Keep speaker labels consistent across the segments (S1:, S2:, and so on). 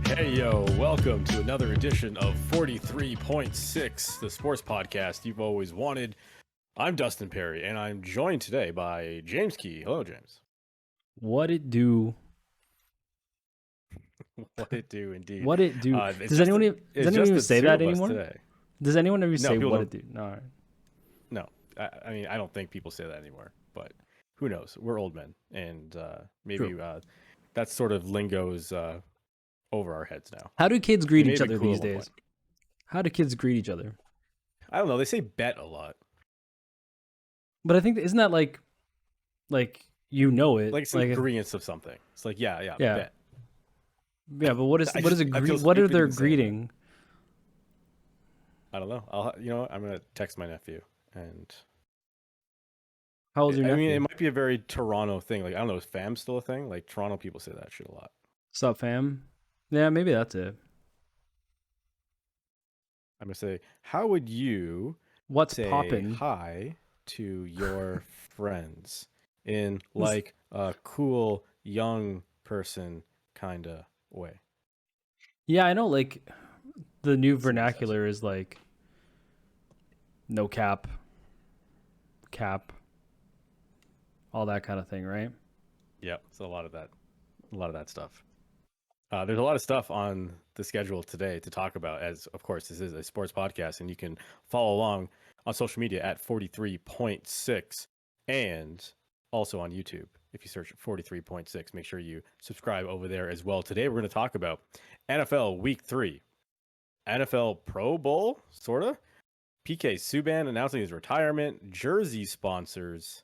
S1: Hey, yo, welcome to another edition of 43.6, the sports podcast you've always wanted. I'm Dustin Perry, and I'm joined today by James Key. Hello, James.
S2: What it do?
S1: What it do, indeed.
S2: What it do? Does anyone even say that anymore?
S1: Today.
S2: Does anyone ever say what
S1: don't.
S2: it do? No.
S1: No, I mean, I don't think people say that anymore, but who knows? We're old men, and maybe that sort of lingo is over our heads now.
S2: How do kids greet each other these days? How do kids greet each other?
S1: I don't know. They say bet a lot.
S2: But I think, isn't that like you know it?
S1: Like it's like ingredients of something. It's like, yeah, bet.
S2: Yeah, but what are their greeting?
S1: I don't know. I'm gonna text my nephew. And
S2: how old is your nephew?
S1: I mean, it might be a very Toronto thing. Like, I don't know, is fam still a thing? Like, Toronto people say that shit a lot.
S2: Sup, fam? Yeah, maybe that's it.
S1: I'm gonna say, how would you
S2: say poppin'?
S1: Hi to your friends in like a cool young person kind of way?
S2: Yeah, I know. Like, the new vernacular is like no cap, all that kind of thing, right?
S1: Yep. So a lot of that stuff. There's a lot of stuff on the schedule today to talk about, as of course this is a sports podcast, and you can follow along on social media at 43.6 and also on YouTube. If you search 43.6, make sure you subscribe over there as well. Today we're going to talk about NFL Week 3, NFL Pro Bowl, sort of, PK Subban announcing his retirement, jersey sponsors,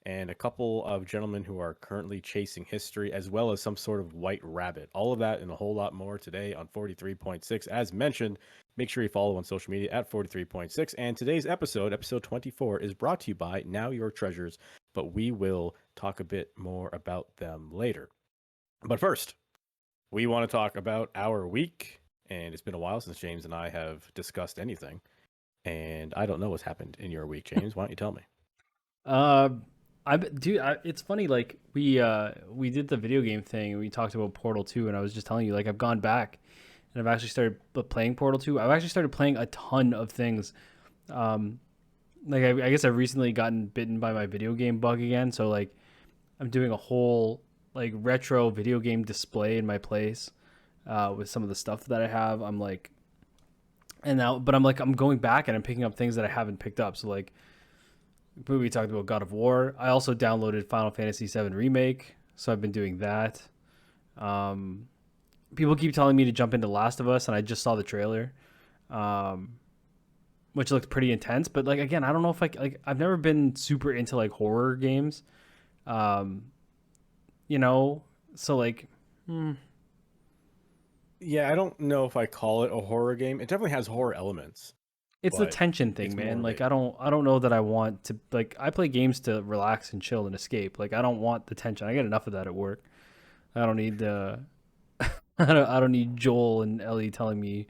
S1: and a couple of gentlemen who are currently chasing history, as well as some sort of white rabbit. All of that and a whole lot more today on 43.6. As mentioned, make sure you follow on social media at 43.6. And today's episode 24, is brought to you by Now Your Treasures, but we will talk a bit more about them later. But first, we want to talk about our week, and it's been a while since James and I have discussed anything, and I don't know what's happened in your week. James, why don't you tell me?
S2: It's funny, like we did the video game thing and we talked about Portal 2, and I was just telling you, like, I've gone back and I've actually started playing Portal 2. I've actually started playing a ton of things. Like I guess I've recently gotten bitten by my video game bug again, so like I'm doing a whole like retro video game display in my place with some of the stuff that I have. I'm going back and I'm picking up things that I haven't picked up. So like we talked about God of War. I also downloaded Final Fantasy VII Remake, so I've been doing that. People keep telling me to jump into Last of Us, and I just saw the trailer, which looked pretty intense. But like, again, I don't know if I've never been super into like horror games, so like.
S1: Yeah, I don't know if I call it a horror game. It definitely has horror elements.
S2: It's the tension thing, man. Like, I don't know that I want to, like, I play games to relax and chill and escape. Like, I don't want the tension. I get enough of that at work. I don't need I don't need Joel and Ellie telling me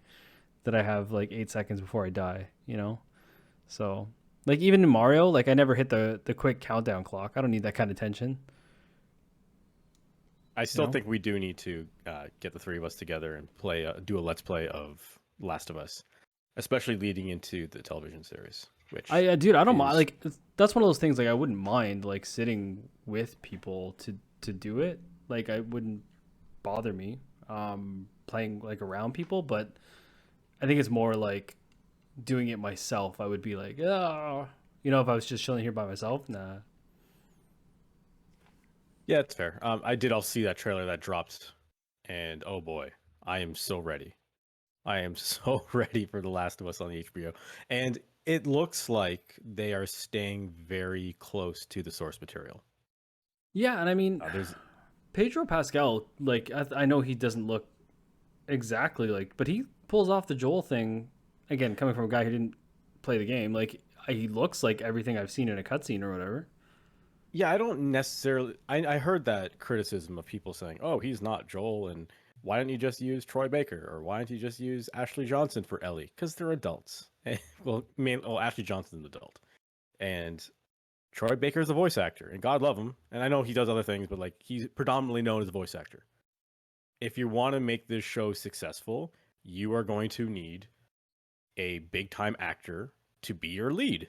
S2: that I have like 8 seconds before I die, So, like, even in Mario, like, I never hit the quick countdown clock. I don't need that kind of tension.
S1: I still think we do need to get the three of us together and do a let's play of Last of Us. Especially leading into the television series, which
S2: I don't mind. Like, that's one of those things. Like, I wouldn't mind like sitting with people to do it. Like, I wouldn't bother me playing like around people. But I think it's more like doing it myself. I would be like, oh, if I was just chilling here by myself, nah.
S1: Yeah, it's fair. I did all see that trailer that dropped, and oh boy, I am so ready. I am so ready for The Last of Us on the HBO. And it looks like they are staying very close to the source material.
S2: Yeah, and I mean, Pedro Pascal, like, I know he doesn't look exactly like, but he pulls off the Joel thing, again, coming from a guy who didn't play the game. Like, he looks like everything I've seen in a cutscene or whatever.
S1: Yeah, I don't necessarily... I heard that criticism of people saying, oh, he's not Joel, and why don't you just use Troy Baker? Or why don't you just use Ashley Johnson for Ellie? Because they're adults. Ashley Johnson's an adult. And Troy Baker's a voice actor, and God love him. And I know he does other things, but like he's predominantly known as a voice actor. if you want to make this show successful, you are going to need a big time actor to be your lead.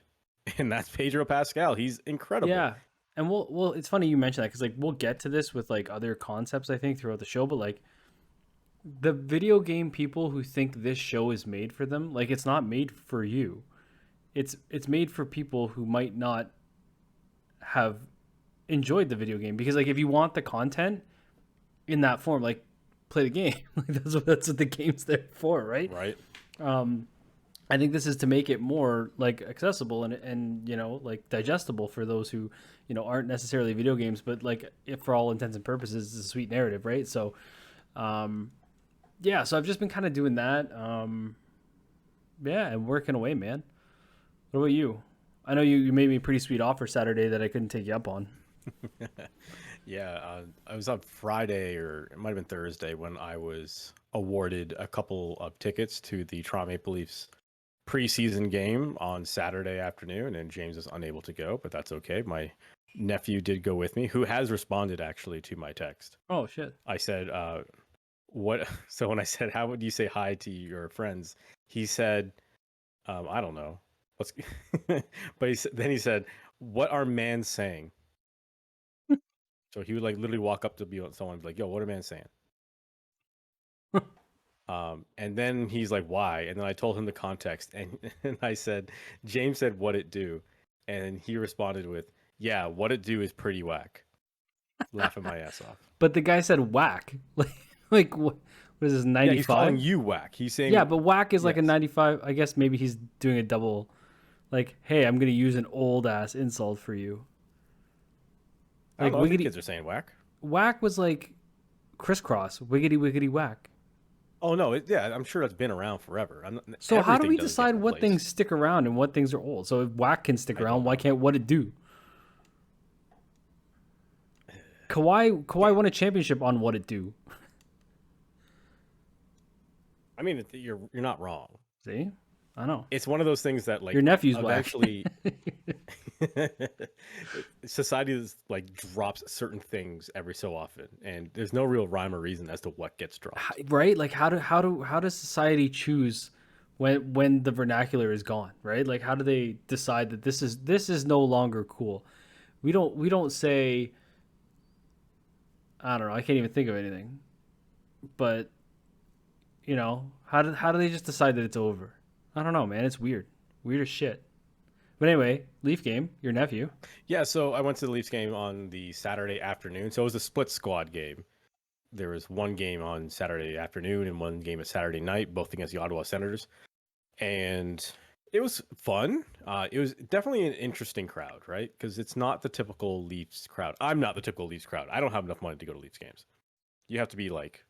S1: And that's Pedro Pascal. He's incredible.
S2: Yeah. And we'll it's funny you mention that because like we'll get to this with like other concepts I think throughout the show, but like the video game people who think this show is made for them, like it's not made for you. It's made for people who might not have enjoyed the video game because like if you want the content in that form, like play the game. Like that's what the game's there for, right?
S1: Right.
S2: I think this is to make it more like accessible and you know like digestible for those who you know aren't necessarily video games, but like if for all intents and purposes, it's a sweet narrative, right? So, yeah. So I've just been kind of doing that. Yeah, and working away, man. What about you? I know you made me a pretty sweet offer Saturday that I couldn't take you up on.
S1: Yeah, I was on Friday, or it might have been Thursday, when I was awarded a couple of tickets to the Toronto Maple Leafs preseason game on Saturday afternoon, and James is unable to go, but that's okay. My nephew did go with me, who has responded actually to my text.
S2: Oh shit!
S1: I said, "What?" So when I said, "How would you say hi to your friends?" He said, "I don't know." What's but then he said, "What are mans saying?" So he would like literally walk up to someone and be like, "Yo, what are mans saying?" And then he's like, "Why?" And then I told him the context, and I said, "James said what it do," and he responded with, "Yeah, what it do is pretty whack." Laughing my ass off.
S2: But the guy said whack. Like what is this 95?
S1: Yeah, he's calling you whack. He's saying
S2: Yeah, but whack is like a
S1: yes.
S2: 95. I guess maybe he's doing a double. Like, hey, I'm gonna use an old ass insult for you.
S1: I
S2: Like
S1: don't know if the
S2: wiggity
S1: kids are saying whack.
S2: whack was like crisscross, wiggity wiggity whack.
S1: Oh no, yeah, I'm sure that's been around forever.
S2: So how do we
S1: Everything does get
S2: decide what things
S1: replaced.
S2: stick around and what things are old? So if whack can stick
S1: I
S2: around,
S1: don't
S2: why
S1: know.
S2: can't what it do? Kawhi won a championship on what it do.
S1: I mean, you're not wrong.
S2: See, I know
S1: It's one of those things that like
S2: your nephew's
S1: eventually society is like drops certain things every so often, and there's no real rhyme or reason as to what gets dropped.
S2: right? Like how does society choose when the vernacular is gone, right? Like how do they decide that this is no longer cool? We don't say I don't know, I can't even think of anything. But you know, how do they just decide that it's over? I don't know, man. It's weird. Weird as shit. But anyway, Leaf game, your nephew.
S1: Yeah, so I went to the Leafs game on the Saturday afternoon. So it was a split squad game. There was one game on Saturday afternoon and one game at Saturday night, both against the Ottawa Senators. And it was fun. It was definitely an interesting crowd, right? Because it's not the typical Leafs crowd. I'm not the typical Leafs crowd. I don't have enough money to go to Leafs games. You have to be like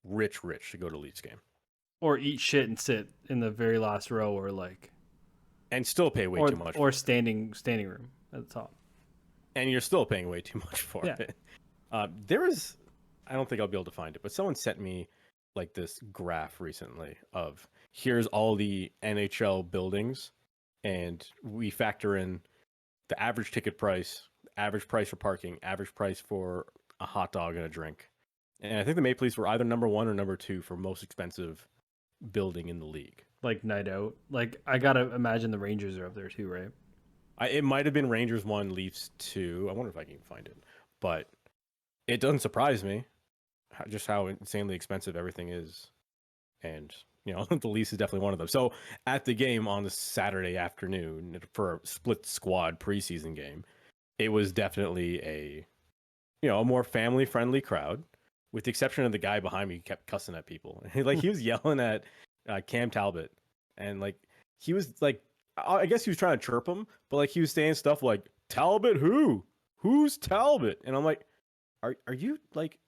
S1: rich to go to a Leafs game.
S2: Or eat shit and sit in the very last row or like
S1: And still pay way too much.
S2: Or standing room at the top.
S1: And you're still paying way too much for it. There is, I don't think I'll be able to find it, but someone sent me like this graph recently of here's all the NHL buildings, and we factor in the average ticket price, average price for parking, average price for a hot dog and a drink. And I think the Maple Leafs were either number 1 or number 2 for most expensive building in the league.
S2: Like night out. Like I gotta imagine the Rangers are up there too, right?
S1: It might have been Rangers 1, Leafs 2. I wonder if I can find it. But it doesn't surprise me just how insanely expensive everything is. And, you know, the Leafs is definitely one of them. So at the game on the Saturday afternoon for a split squad preseason game, it was definitely a more family friendly crowd, with the exception of the guy behind me who kept cussing at people. Like he was yelling at Cam Talbot, and like he was like, I guess he was trying to chirp him, but like he was saying stuff like Talbot, who's Talbot? And I'm like, are you like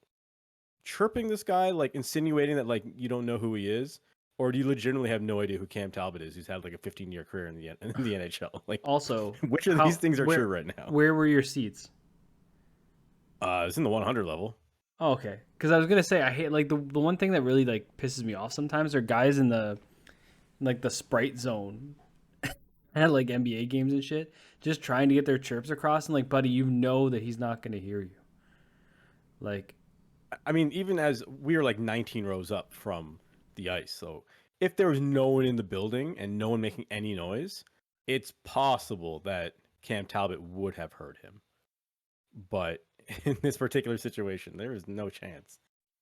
S1: chirping this guy, like insinuating that like you don't know who he is, or do you legitimately have no idea who Cam Talbot is, who's had like a 15-year career in the NHL? Like,
S2: Also,
S1: which of these things are true right now?
S2: Where were your seats?
S1: It's in the 100 level.
S2: Oh, okay. Because I was gonna say I hate like the one thing that really like pisses me off sometimes are guys in the like the Sprite zone at like NBA games and shit, just trying to get their chirps across, and like, buddy, you know that he's not gonna hear you. Like,
S1: I mean, even as we were like 19 rows up from the ice, so if there was no one in the building and no one making any noise, it's possible that Cam Talbot would have heard him. But in this particular situation, there is no chance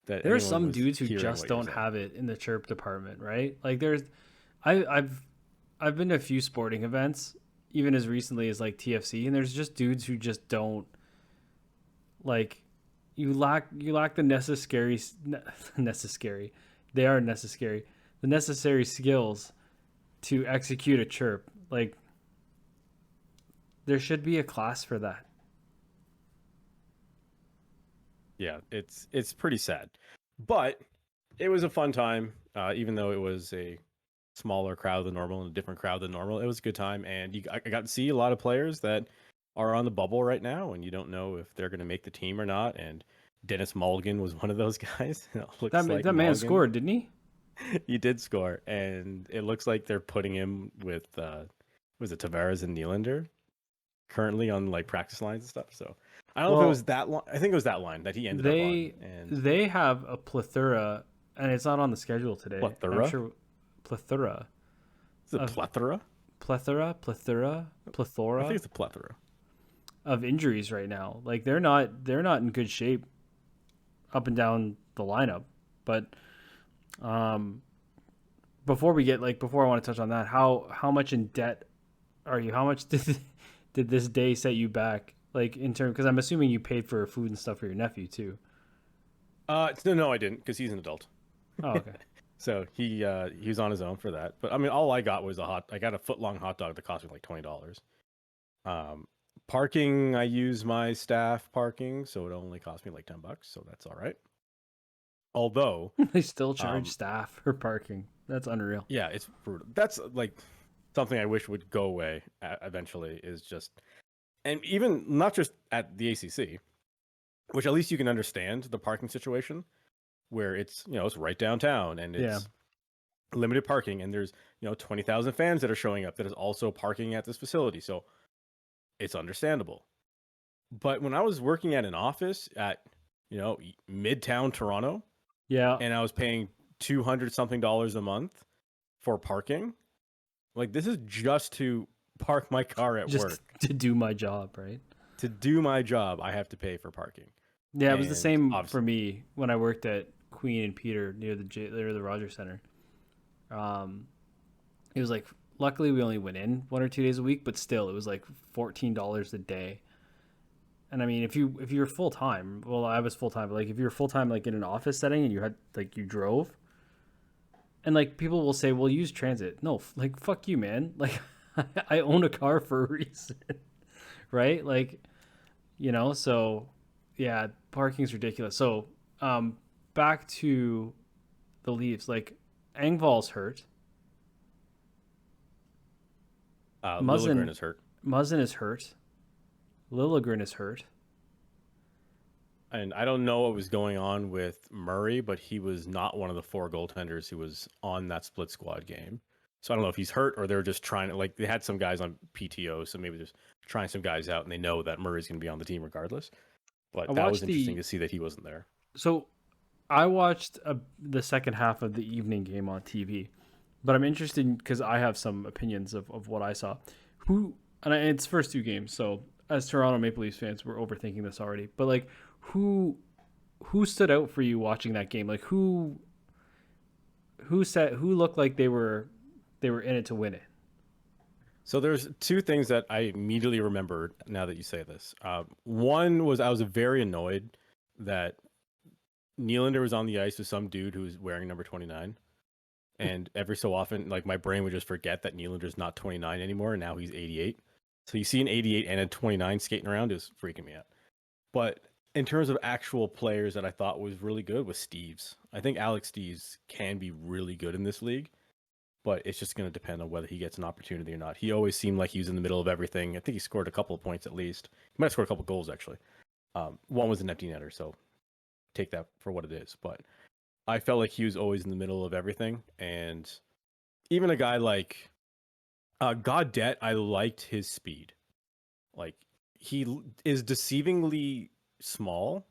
S1: that
S2: There are
S1: anyone
S2: some
S1: was
S2: dudes who
S1: hearing
S2: just
S1: what you're
S2: don't
S1: saying.
S2: have it in the chirp department, right? Like there's, I, I've been to a few sporting events, even as recently as like TFC, and there's just dudes who just don't like. You lack the necessary. They are necessary. The necessary skills to execute a chirp. Like there should be a class for that.
S1: Yeah, it's pretty sad, but it was a fun time. Even though it was a smaller crowd than normal and a different crowd than normal, it was a good time, and I got to see a lot of players that are on the bubble right now, and you don't know if they're going to make the team or not. And Dennis Mulligan was one of those guys. It looks like
S2: That man
S1: Mulligan.
S2: scored, didn't he?
S1: He did score, and it looks like they're putting him with was it Tavares and Nylander currently on like practice lines and stuff. So I don't know if it
S2: Well,
S1: was that line. I think it was that line that he ended up on.
S2: they
S1: And
S2: they have a plethora, and it's not on the schedule today. I'm
S1: plethora?
S2: sure plethora
S1: Is it
S2: of
S1: plethora? I think
S2: plethora
S1: it's a plethora.
S2: of injuries right now. Like they're not in good shape up and down the lineup. But um, before I want to touch on that, how much in debt are you? How much did this day set you back? Like in terms, because I'm assuming you paid for food and stuff for your nephew too.
S1: No, I didn't because he's an adult.
S2: Oh, okay.
S1: So he was on his own for that. But I mean, all I got was I got a foot long hot dog that cost me like $20. Um, Parking, I use my staff parking, so it only cost me like $10, so that's all right. Although,
S2: They still charge
S1: um,
S2: staff for parking. That's unreal.
S1: yeah, it's brutal. That's like something I wish would go away eventually. Is just and even not just at the ACC, which at least you can understand the parking situation where it's it's right downtown and
S2: Yeah.
S1: it's limited parking and there's 20,000 fans that are showing up that is also parking at this facility, so it's understandable. But when I was working at an office at Midtown Toronto
S2: Yeah.
S1: and I was paying 200 something dollars a month for parking, like this is just to park my car at
S2: Just
S1: work.
S2: to do my job, right?
S1: To do my job, I have to pay for parking.
S2: Yeah, it was the
S1: And
S2: same
S1: obviously,
S2: for me when I worked at Queen and Peter near the Rogers Center. Um, it was like luckily we only went in 1 or 2 days a week, but still it was like $14 a day. And I mean, if you're full time, well, I was full time, but like if you're full time like in an office setting and you had like you drove, and like people will say, "Well, use transit." No, like fuck you, man. Like I own a car for a reason, right? Like so yeah, parking's ridiculous. So back to the Leafs. Like Engvall's hurt.
S1: Liljegren
S2: Muzzin
S1: is hurt.
S2: Muzzin is hurt. Liljegren is hurt.
S1: And I don't know what was going on with Murray, but he was not one of the four goaltenders who was on that split squad game. So I don't know if he's hurt or they're just trying to, like, they had some guys on PTO, so maybe just trying some guys out and they know that Murray's going to be on the team regardless.
S2: I
S1: But that was
S2: watched
S1: interesting
S2: the
S1: to see that he wasn't there.
S2: so I watched the second half of the evening game on TV, but I'm interested because I have some opinions of what I saw. It's first two games, so as Toronto Maple Leafs fans, we're overthinking this already. But like, who stood out for you watching that game? Like who looked like they were in it to win it?
S1: So there's two things that I immediately remembered now that you say this. One was I was very annoyed that Nylander was on the ice with some dude who was wearing number 29. And every so often, like my brain would just forget that Nylander's not 29 anymore, and now he's 88. So you see an 88 and a 29 skating around is freaking me out. But in terms of actual players that I thought was really good was Steves. I think Alex Steves can be really good in this league, but it's just going to depend on whether he gets an opportunity or not. He always seemed like he was in the middle of everything. I think he scored a couple of points at least. He might have scored a couple of goals actually. One was an empty netter, so take that for what it is. But I felt like he was always in the middle of everything, and even a guy like Godet, I liked his speed. Like he is deceivingly small,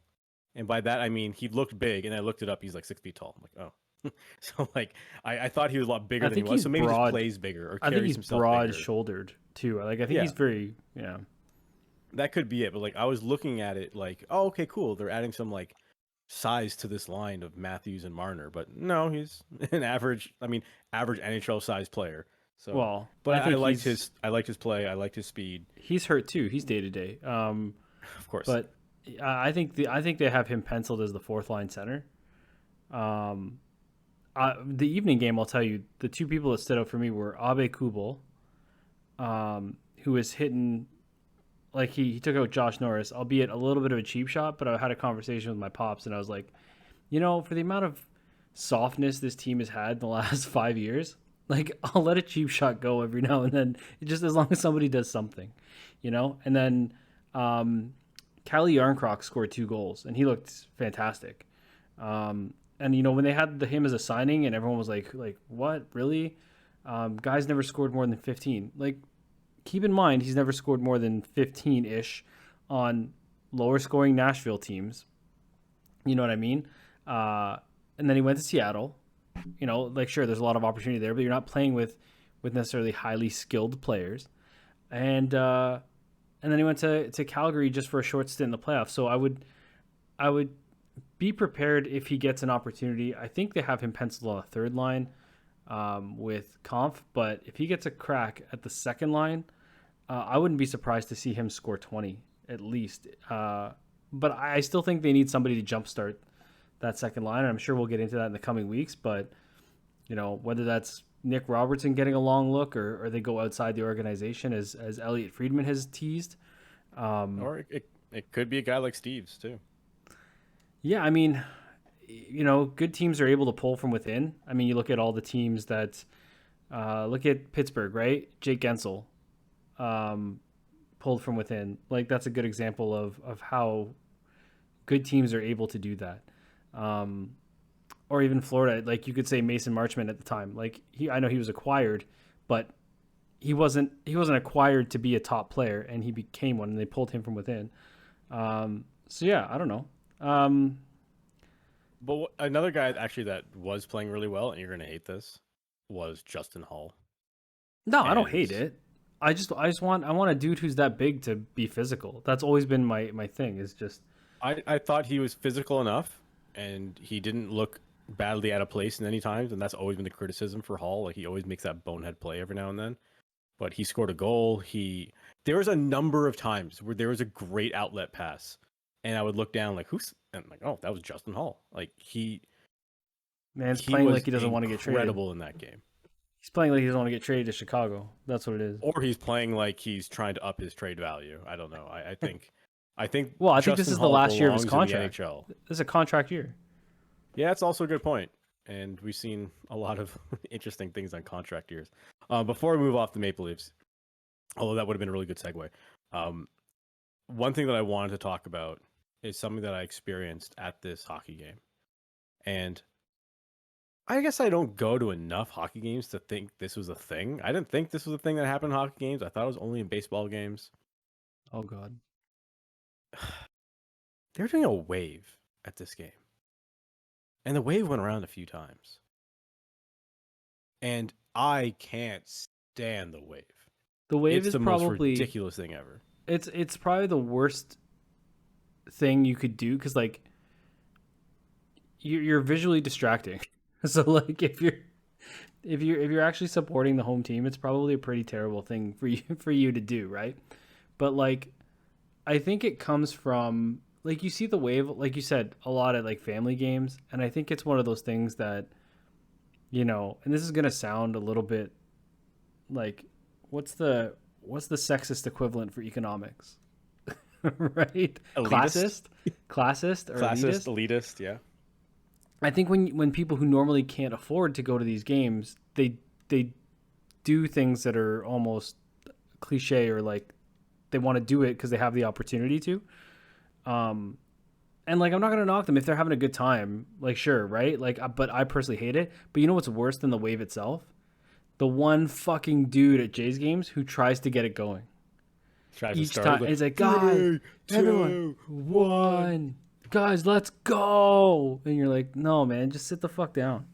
S1: And by that I mean he looked big, and I looked it up. He's like 6 feet tall. I'm like, oh, so like I thought he was a lot bigger
S2: I
S1: than he
S2: think
S1: was.
S2: he's
S1: So maybe he just
S2: broad.
S1: plays bigger or
S2: I think
S1: carries
S2: he's
S1: himself bigger.
S2: broad-shouldered too. Like I think
S1: Yeah,
S2: he's very yeah.
S1: that could be it. But like I was looking at it like, oh, okay, cool. They're adding some like size to this line of Matthews and Marner, but no, he's an average. I mean, average NHL size player. So,
S2: Well,
S1: but
S2: I
S1: I
S2: think
S1: liked I liked his play. I liked his speed.
S2: he's hurt too. He's day to day.
S1: Of course.
S2: But I think they have him penciled as the fourth line center. Um, the evening game, I'll tell you, the two people that stood out for me were Abe Kubel, who was hitting like he took out Josh Norris, albeit a little bit of a cheap shot. But I had a conversation with my pops, and I was like, for the amount of softness this team has had in the last 5 years, like I'll let a cheap shot go every now and then, just as long as somebody does something, And then Calle Yarncroc scored 2 goals, and he looked fantastic. And when they had him as a signing, and everyone was like, what, really? Guys never scored more than 15. Like, keep in mind, he's never scored more than 15-ish on lower scoring Nashville teams. You know what I mean? And then he went to Seattle. Sure, there's a lot of opportunity there, but you're not playing with necessarily highly skilled players. And then he went to Calgary just for a short stint in the playoffs. So I would be prepared if he gets an opportunity. I think they have him penciled on a third line with Kampf, but if he gets a crack at the second line, I wouldn't be surprised to see him score 20 at least. But I still think they need somebody to jumpstart that second line, and I'm sure we'll get into that in the coming weeks. But whether that's Nick Robertson getting a long look, or they go outside the organization, as Elliot Friedman has teased,
S1: Or it could be a guy like Steves too.
S2: Yeah, I mean, good teams are able to pull from within. I mean, you look at all the teams that look at Pittsburgh, right? Jake Gensel pulled from within. Like, that's a good example of how good teams are able to do that. Or even Florida, like you could say Mason Marchment at the time. Like I know he was acquired, but he wasn't acquired to be a top player, and he became one, and they pulled him from within. So yeah, I don't know.
S1: But another guy actually that was playing really well, and you're going to hate this, was Justin Hall.
S2: No, I don't hate it. I want a dude who's that big to be physical. That's always been my thing. Is just
S1: I thought he was physical enough, and he didn't look badly out of place in any times, and that's always been the criticism for Hall. Like, he always makes that bonehead play every now and then. But he scored a goal. There was a number of times where there was a great outlet pass, and I would look down like, who's, and I'm like, oh, that was Justin Hall. Like,
S2: man's playing like he doesn't want to get traded.
S1: Incredible in that game.
S2: He's playing like he doesn't want to get traded to Chicago. That's what it is.
S1: Or he's playing like he's trying to up his trade value. I don't know. I think.
S2: Well, I think this is the last year of his contract.
S1: This
S2: is a contract year.
S1: Yeah, that's also a good point. And we've seen a lot of interesting things on contract years. Before we move off the Maple Leafs, although that would have been a really good segue, one thing that I wanted to talk about is something that I experienced at this hockey game. And I guess I don't go to enough hockey games to think this was a thing. I didn't think this was a thing that happened in hockey games. I thought it was only in baseball games.
S2: Oh, God.
S1: They're doing a wave at this game. And the wave went around a few times. And I can't stand the wave.
S2: The wave
S1: it's
S2: is
S1: the
S2: probably
S1: most ridiculous thing ever.
S2: It's probably the worst thing you could do, because like you're visually distracting. So like if you're actually supporting the home team, it's probably a pretty terrible thing for you to do, right? But like I think it comes from, like, you see the wave, like you said, a lot at like family games, and I think it's one of those things that, and this is gonna sound a little bit like, what's the sexist equivalent for economics? Right?
S1: Elitist?
S2: Classist or
S1: elitist, yeah.
S2: I think when people who normally can't afford to go to these games, they do things that are almost cliche, or like they want to do it because they have the opportunity to. And like, I'm not going to knock them if they're having a good time, like, sure. Right. Like, but I personally hate it. But you know what's worse than the wave itself? The one fucking dude at Jays games who tries to get it going. Each time. It's like, God, everyone, 1, guys, let's go. And you're like, no, man, just sit the fuck down.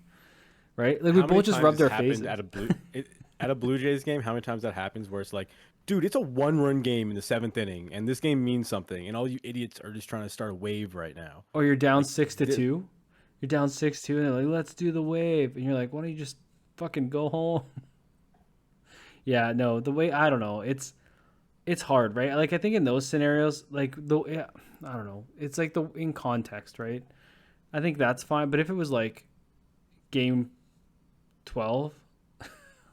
S2: Right? Like, we
S1: How many
S2: both just
S1: times
S2: rubbed
S1: has
S2: our
S1: happened
S2: faces.
S1: at a Blue Jays game? How many times that happens where it's like, dude, it's a 1-run game in the 7th inning, and this game means something, and all you idiots are just trying to start a wave right now.
S2: Or you're down
S1: Like,
S2: 6-2. You're down 6-2, and they're like, let's do the wave. And you're like, why don't you just fucking go home? Yeah, no, the way, I don't know. It's hard, right? Like, I think in those scenarios, like, yeah, I don't know. It's like the in context, right? I think that's fine. But if it was like game 12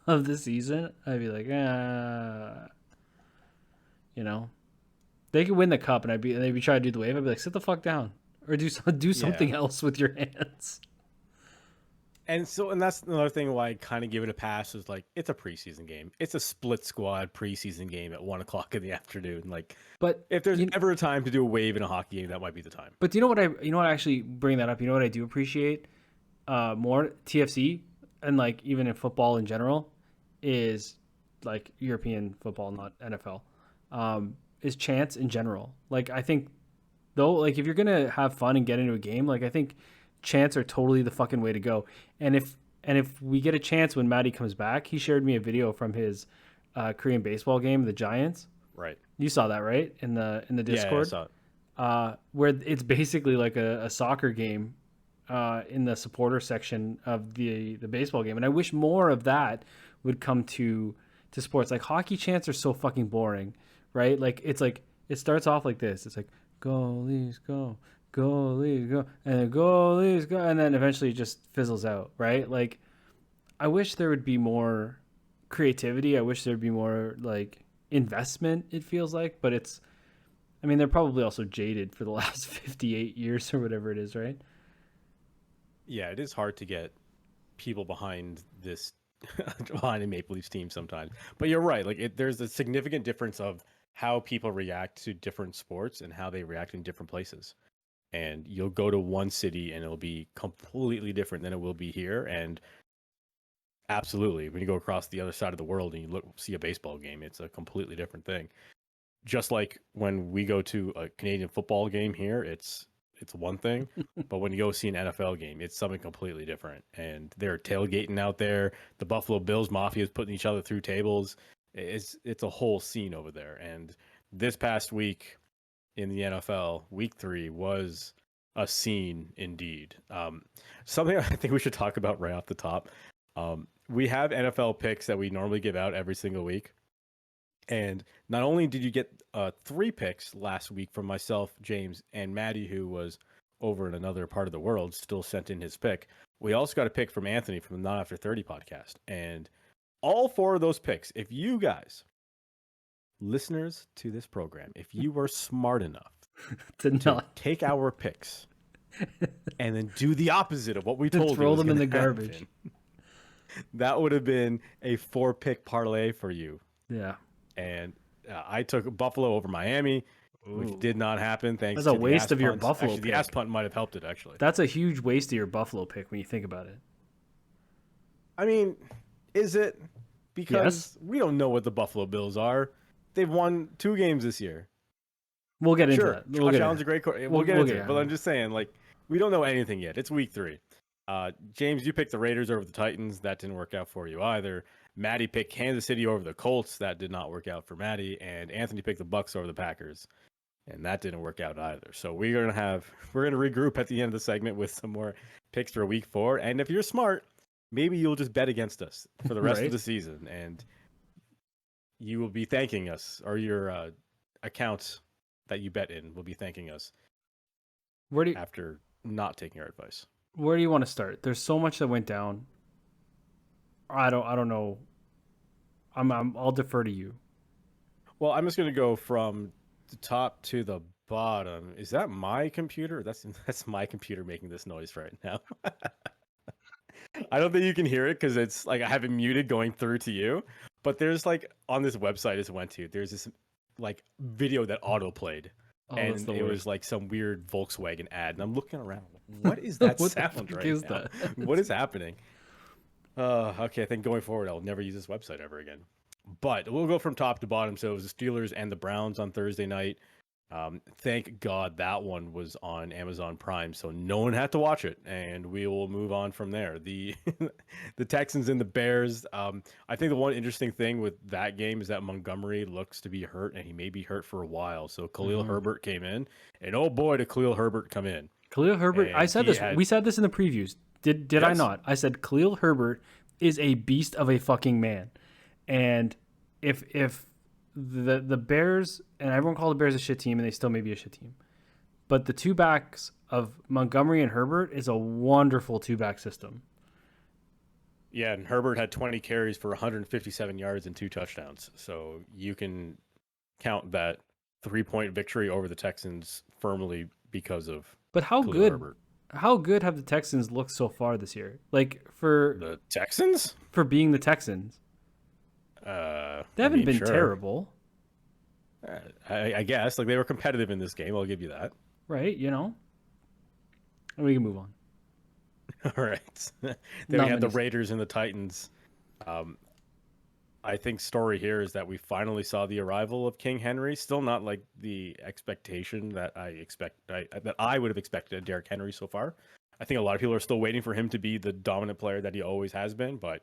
S2: of the season, I'd be like, you know, they could win the cup, and they'd be trying to do the wave. I'd be like, sit the fuck down, or do
S1: yeah.
S2: something else with your hands.
S1: And that's another thing why I kind of give it a pass is like, it's a preseason game. It's a split squad preseason game at 1 o'clock in the afternoon. Like,
S2: But
S1: if there's ever a time to do a wave in a hockey game, that might be the time.
S2: But you know what I actually bring that up. You know what I do appreciate more TFC and like even in football in general is like European football, not NFL. Is chance in general. Like I think though, like if you're gonna have fun and get into a game, like I think chants are totally the fucking way to go. And if we get a chance when Maddie comes back, he shared me a video from his Korean baseball game, the Giants.
S1: Right.
S2: You saw that, right? In the
S1: Yeah, I
S2: Discord,
S1: saw it.
S2: where it's basically like a soccer game in the supporter section of the baseball game. And I wish more of that would come to sports. Like hockey chants are so fucking boring, right? Like it's like it starts off like this. It's like goalies go, goalies go, and then goalies go, and then eventually it just fizzles out, right? Like I wish there would be more creativity. I wish there'd be more like investment, it feels like, but it's I mean, they're probably also jaded for the last 58 years or whatever it is, right?
S1: Yeah, it is hard to get people behind this behind a Maple Leafs team sometimes. But you're right. Like there's a significant difference of how people react to different sports and how they react in different places. And you'll go to one city and it'll be completely different than it will be here. And absolutely, when you go across the other side of the world and you see a baseball game, it's a completely different thing. Just like when we go to a Canadian football game here, it's one thing, but when you go see an NFL game, it's something completely different. And they're tailgating out there. The Buffalo Bills Mafia is putting each other through tables. It's a whole scene over there. And this past week in the NFL, week 3 was a scene indeed. Something I think we should talk about right off the top. We have NFL picks that we normally give out every single week. And not only did you get 3 picks last week from myself, James, and Maddie, who was over in another part of the world, still sent in his pick. We also got a pick from Anthony from the Not After 30 podcast. And all 4 of those picks, if you guys, listeners to this program, if you were smart enough to take our picks and then do the opposite of what we told you,
S2: throw them in the garbage,
S1: that would have been a 4-pick parlay for you.
S2: Yeah.
S1: And I took Buffalo over Miami, which did not happen. Thanks.
S2: That's
S1: to
S2: a waste
S1: the
S2: of your
S1: punt.
S2: Buffalo
S1: Actually,
S2: pick.
S1: the ass punt might have helped it. Actually,
S2: that's a huge waste of your Buffalo pick when you think about it.
S1: I mean, is it? Because we don't know what the Buffalo Bills are. They've won 2 games this year.
S2: We'll get into that.
S1: Josh Allen's a great coach. We'll get into it. But I'm just saying, like, we don't know anything yet. It's week 3. James, you picked the Raiders over the Titans. That didn't work out for you either. Maddie picked Kansas City over the Colts. That did not work out for Maddie. And Anthony picked the Bucks over the Packers. And that didn't work out either. So we're gonna regroup at the end of the segment with some more picks for week 4. And if you're smart, maybe you'll just bet against us for the rest of the season. And you will be thanking us, or your accounts that you bet in will be thanking us after not taking our advice.
S2: Where do you want to start? There's so much that went down. I don't know. I'll defer to you.
S1: Well, I'm just gonna go from the top to the bottom. Is that my computer? That's my computer making this noise right now. I don't think you can hear it because it's like I have it muted going through to you. But there's like on this website I just went to, there's this like video that auto played. And it was like some weird Volkswagen ad. And I'm looking around. What is that sound right now? What is happening? Okay, I think going forward, I'll never use this website ever again. But we'll go from top to bottom. So it was the Steelers and the Browns on Thursday night. Thank God that one was on Amazon Prime, so no one had to watch it, and we will move on from there. The the Texans and the Bears. I think the one interesting thing with that game is that Montgomery looks to be hurt, and he may be hurt for a while. So Khalil Herbert came in, and oh boy, did Khalil Herbert come in!
S2: Khalil Herbert. I
S1: And
S2: said
S1: he
S2: this.
S1: had
S2: We said this in the previews. Did I
S1: Yes.
S2: not? I said Khalil Herbert is a beast of a fucking man, and if the Bears, and everyone called the Bears a shit team, and they still may be a shit team, but the two backs of Montgomery and Herbert is a wonderful two back system.
S1: Yeah, and Herbert had 20 carries for 157 yards and 2 touchdowns. So you can count that 3-point victory over the Texans firmly because of
S2: But how
S1: Khalil
S2: good?
S1: Herbert.
S2: How good have the Texans looked so far this year? Like for
S1: The Texans?
S2: being the Texans, they haven't been terrible,
S1: I guess. Like, they were competitive in this game. I'll give you that.
S2: right? You know, and we can move on.
S1: All right. Then
S2: Not
S1: we had the
S2: many-
S1: Raiders and the Titans. I think story here is that we finally saw the arrival of King Henry. Still not like the expectation that I would have expected of Derrick Henry so far. I think a lot of people are still waiting for him to be the dominant player that he always has been, but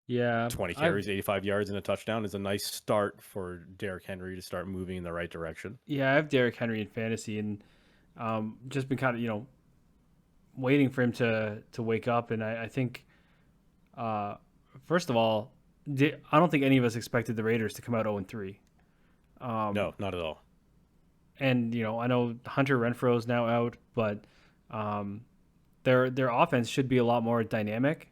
S2: Yeah,
S1: 20
S2: I've-
S1: carries, 85 yards, and a touchdown is a nice start for Derrick Henry to start moving in the right direction.
S2: Yeah, I have Derrick Henry in fantasy, and just been kind of waiting for him to wake up. And I think first of all, I don't think any of us expected the Raiders to come out 0-3.
S1: No, not at all.
S2: And I know Hunter Renfrow is now out, but their offense should be a lot more dynamic.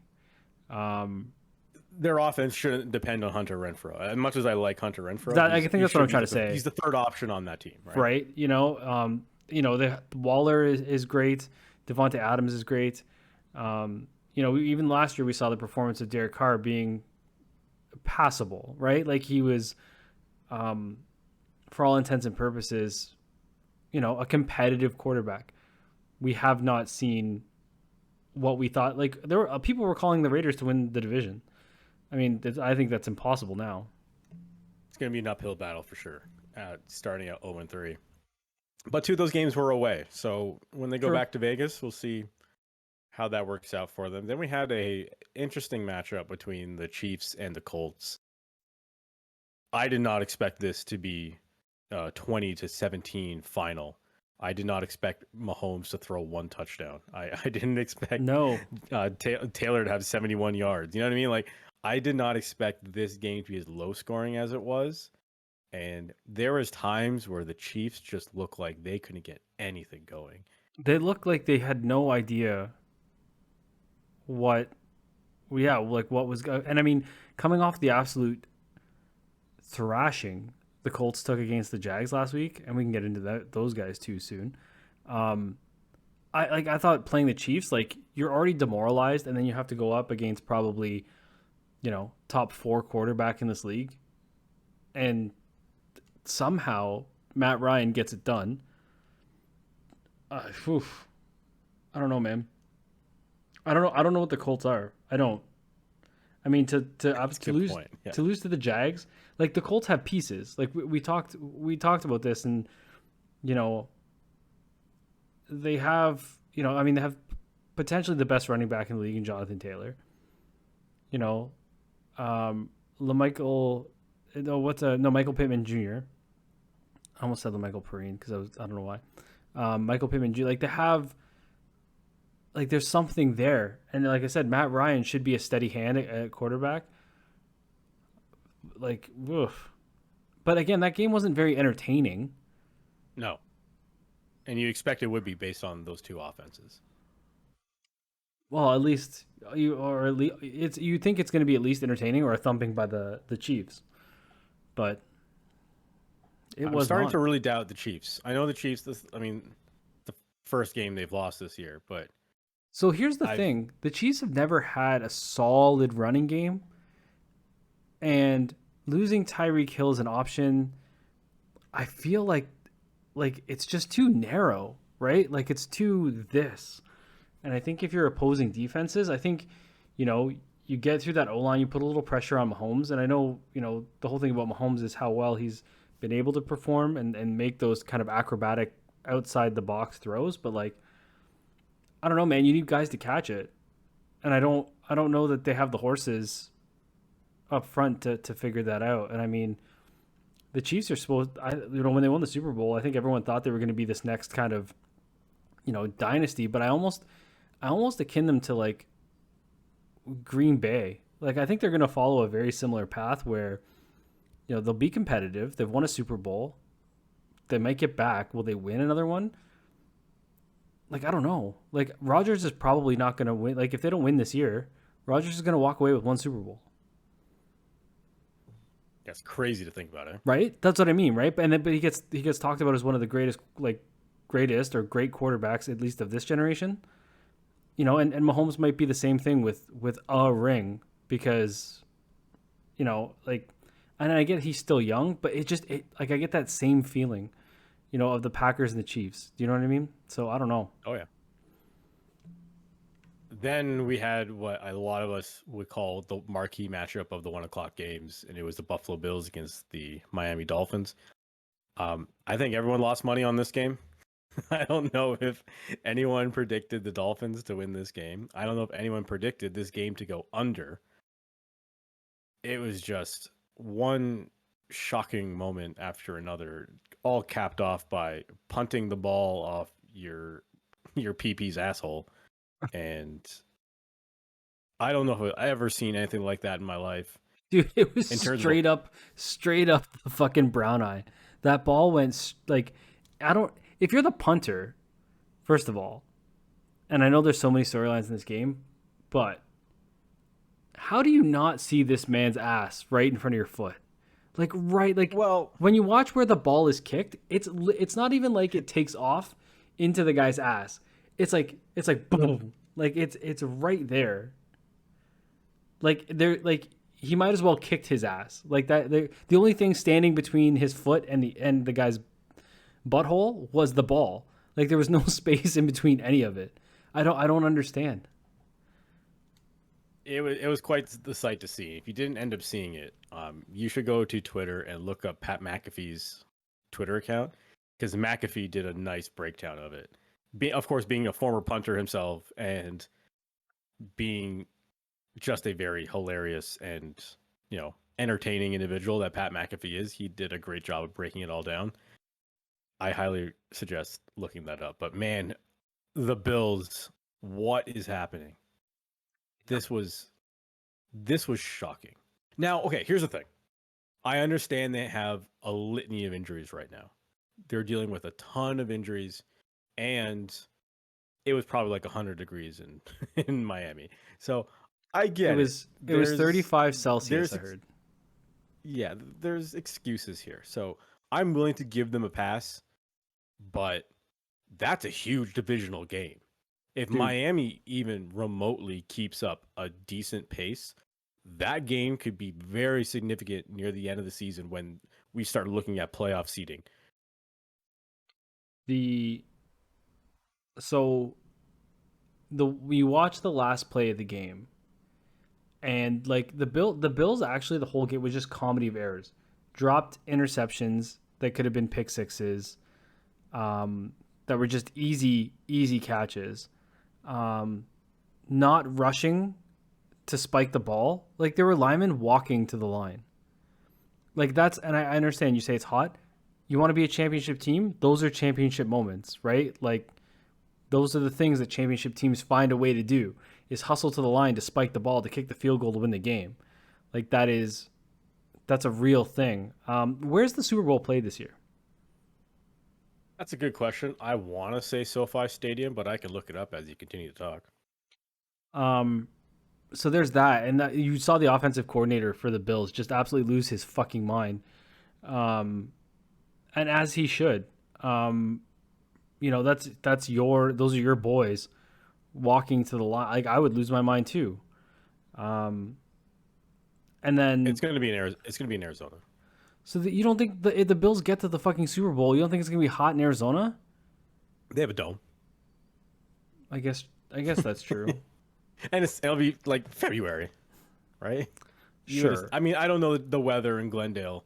S1: Their offense shouldn't depend on Hunter Renfrow. As much as I like Hunter Renfrow,
S2: I think that's what I'm trying to say.
S1: He's the third option on that team, right?
S2: Right? The Waller is great. Devontae Adams is great. Even last year we saw the performance of Derek Carr being passable, right? Like he was, for all intents and purposes, a competitive quarterback. We have not seen what we thought. Like there were people were calling the Raiders to win the division. I mean, I think that's impossible now.
S1: It's going to be an uphill battle for sure, starting at 0-3. But 2 of those games were away. So when they go
S2: True.
S1: back to Vegas, we'll see how that works out for them. Then we had a interesting matchup between the Chiefs and the Colts. I did not expect this to be 20-17 final. I did not expect Mahomes to throw 1 touchdown. I didn't expect
S2: No,
S1: Taylor to have 71 yards. You know what I mean? Like, I did not expect this game to be as low scoring as it was. And there was times where the Chiefs just looked like they couldn't get anything going.
S2: they looked like they had no idea what was. And I mean, coming off the absolute thrashing the Colts took against the Jags last week, and we can get into those guys too soon. I thought playing the Chiefs, like you're already demoralized, and then you have to go up against probably, top 4 quarterback in this league, and somehow Matt Ryan gets it done. I don't know, man. I don't know what the Colts are. I don't. I mean, to lose
S1: point. Yeah.
S2: to lose to the Jags, like the Colts have pieces. Like we talked about this, and they have they have potentially the best running back in the league in Jonathan Taylor. Michael Pittman Jr. I almost said Michael Perrine because I don't know why. Michael Pittman Jr. Like they have. Like there's something there, and like I said, Matt Ryan should be a steady hand at quarterback. Like, oof. But again, that game wasn't very entertaining.
S1: No. And you expect it would be based on those 2 offenses.
S2: Well, at least you think it's going to be at least entertaining or a thumping by the Chiefs, but
S1: I'm starting to really doubt the Chiefs. I know the Chiefs. The first game they've lost this year, but.
S2: So here's the thing. The Chiefs have never had a solid running game, and losing Tyreek Hill is an option. I feel like it's just too narrow, right? Like it's too this. And I think if you're opposing defenses, I think, you get through that O-line, you put a little pressure on Mahomes. And I know, the whole thing about Mahomes is how well he's been able to perform and make those kind of acrobatic outside the box throws, but like I don't know, man, you need guys to catch it. And I don't know that they have the horses up front to figure that out. And I mean, the Chiefs are when they won the Super Bowl, I think everyone thought they were going to be this next kind of, dynasty, but I almost akin them to like Green Bay. Like I think they're going to follow a very similar path where they'll be competitive. They've won a Super Bowl. They might get back. Will they win another one? Like I don't know. Like Rodgers is probably not going to win. Like if they don't win this year, Rodgers is going to walk away with one Super Bowl.
S1: That's crazy to think about it.
S2: Right? That's what I mean, right? But he gets talked about as one of the greatest or great quarterbacks, at least of this generation. And Mahomes might be the same thing with a ring because, like, and I get he's still young, but I get that same feeling, of the Packers and the Chiefs. Do you know what I mean? So I don't know.
S1: Oh yeah. Then we had what a lot of us would call the marquee matchup of the 1:00 games, and it was the Buffalo Bills against the Miami Dolphins. I think everyone lost money on this game. I don't know if anyone predicted the Dolphins to win this game. I don't know if anyone predicted this game to go under. It was just one shocking moment after another, all capped off by punting the ball off your PP's asshole. And I don't know if I've ever seen anything like that in my life.
S2: Dude, it was straight up the fucking brown eye. That ball went like, if you're the punter, first of all, and I know there's so many storylines in this game, but how do you not see this man's ass right in front of your foot? Well, when you watch where the ball is kicked, it's not even like it takes off into the guy's ass. It's like boom. Like it's right there. He might as well kicked his ass. Like that the only thing standing between his foot and the guy's butthole was the ball. Like there was no space in between any of it. I don't understand.
S1: It was quite the sight to see. If you didn't end up seeing it, you should go to Twitter and look up Pat McAfee's Twitter account, because McAfee did a nice breakdown of it. Of course, being a former punter himself and being just a very hilarious and entertaining individual that Pat McAfee is, he did a great job of breaking it all down. I highly suggest looking that up. But man, the Bills, what is happening? This was shocking. Now, okay, here's the thing. I understand they have a litany of injuries right now. They're dealing with a ton of injuries, and it was probably like 100 degrees in Miami. So I get it.
S2: It was 35 Celsius, I heard.
S1: Yeah, there's excuses here. So I'm willing to give them a pass, but that's a huge divisional game. If Miami even remotely keeps up a decent pace, that game could be very significant near the end of the season when we start looking at playoff seeding.
S2: We watched the last play of the game, and like the Bills actually the whole game was just comedy of errors, dropped interceptions that could have been pick sixes, that were just easy catches, not rushing to spike the ball. Like there were linemen walking to the line. Like and I understand you say it's hot. You want to be a championship team? Those are championship moments, right? Like those are the things that championship teams find a way to do, is hustle to the line to spike the ball, to kick the field goal to win the game. Like that's a real thing. Where's the Super Bowl played this year?
S1: That's a good question. I want to say SoFi Stadium, but I can look it up as you continue to talk.
S2: So there's that, and you saw the offensive coordinator for the Bills just absolutely lose his fucking mind, and as he should. Those are your boys walking to the line. Like I would lose my mind too. And then
S1: it's going to be in Arizona.
S2: So you don't think the Bills get to the fucking Super Bowl? You don't think it's going to be hot in Arizona?
S1: They have a dome.
S2: I guess that's true.
S1: And it'll be like February, right?
S2: Sure.
S1: I mean, I don't know the weather in Glendale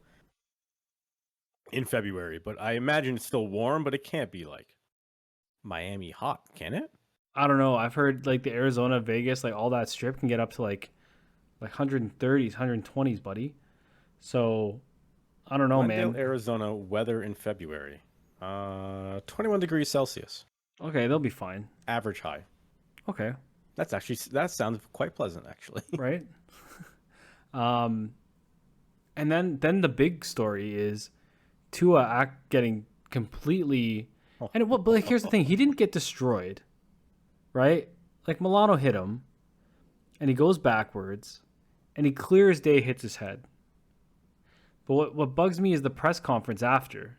S1: in February, but I imagine it's still warm, but it can't be like Miami hot, can it?
S2: I don't know. I've heard like the Arizona, Vegas, like all that strip can get up to like 130s, 120s, buddy. So I don't know,
S1: Glendale,
S2: man.
S1: Arizona, weather in February. 21 degrees Celsius,
S2: Okay, they'll be fine.
S1: average high.
S2: Okay,
S1: That sounds quite pleasant, actually.
S2: right? Um, and then the big story is Tua getting completely. And but like here's the thing, he didn't get destroyed, right? Like Milano hit him, and he goes backwards, and he clear as day hits his head. But what bugs me is the press conference after,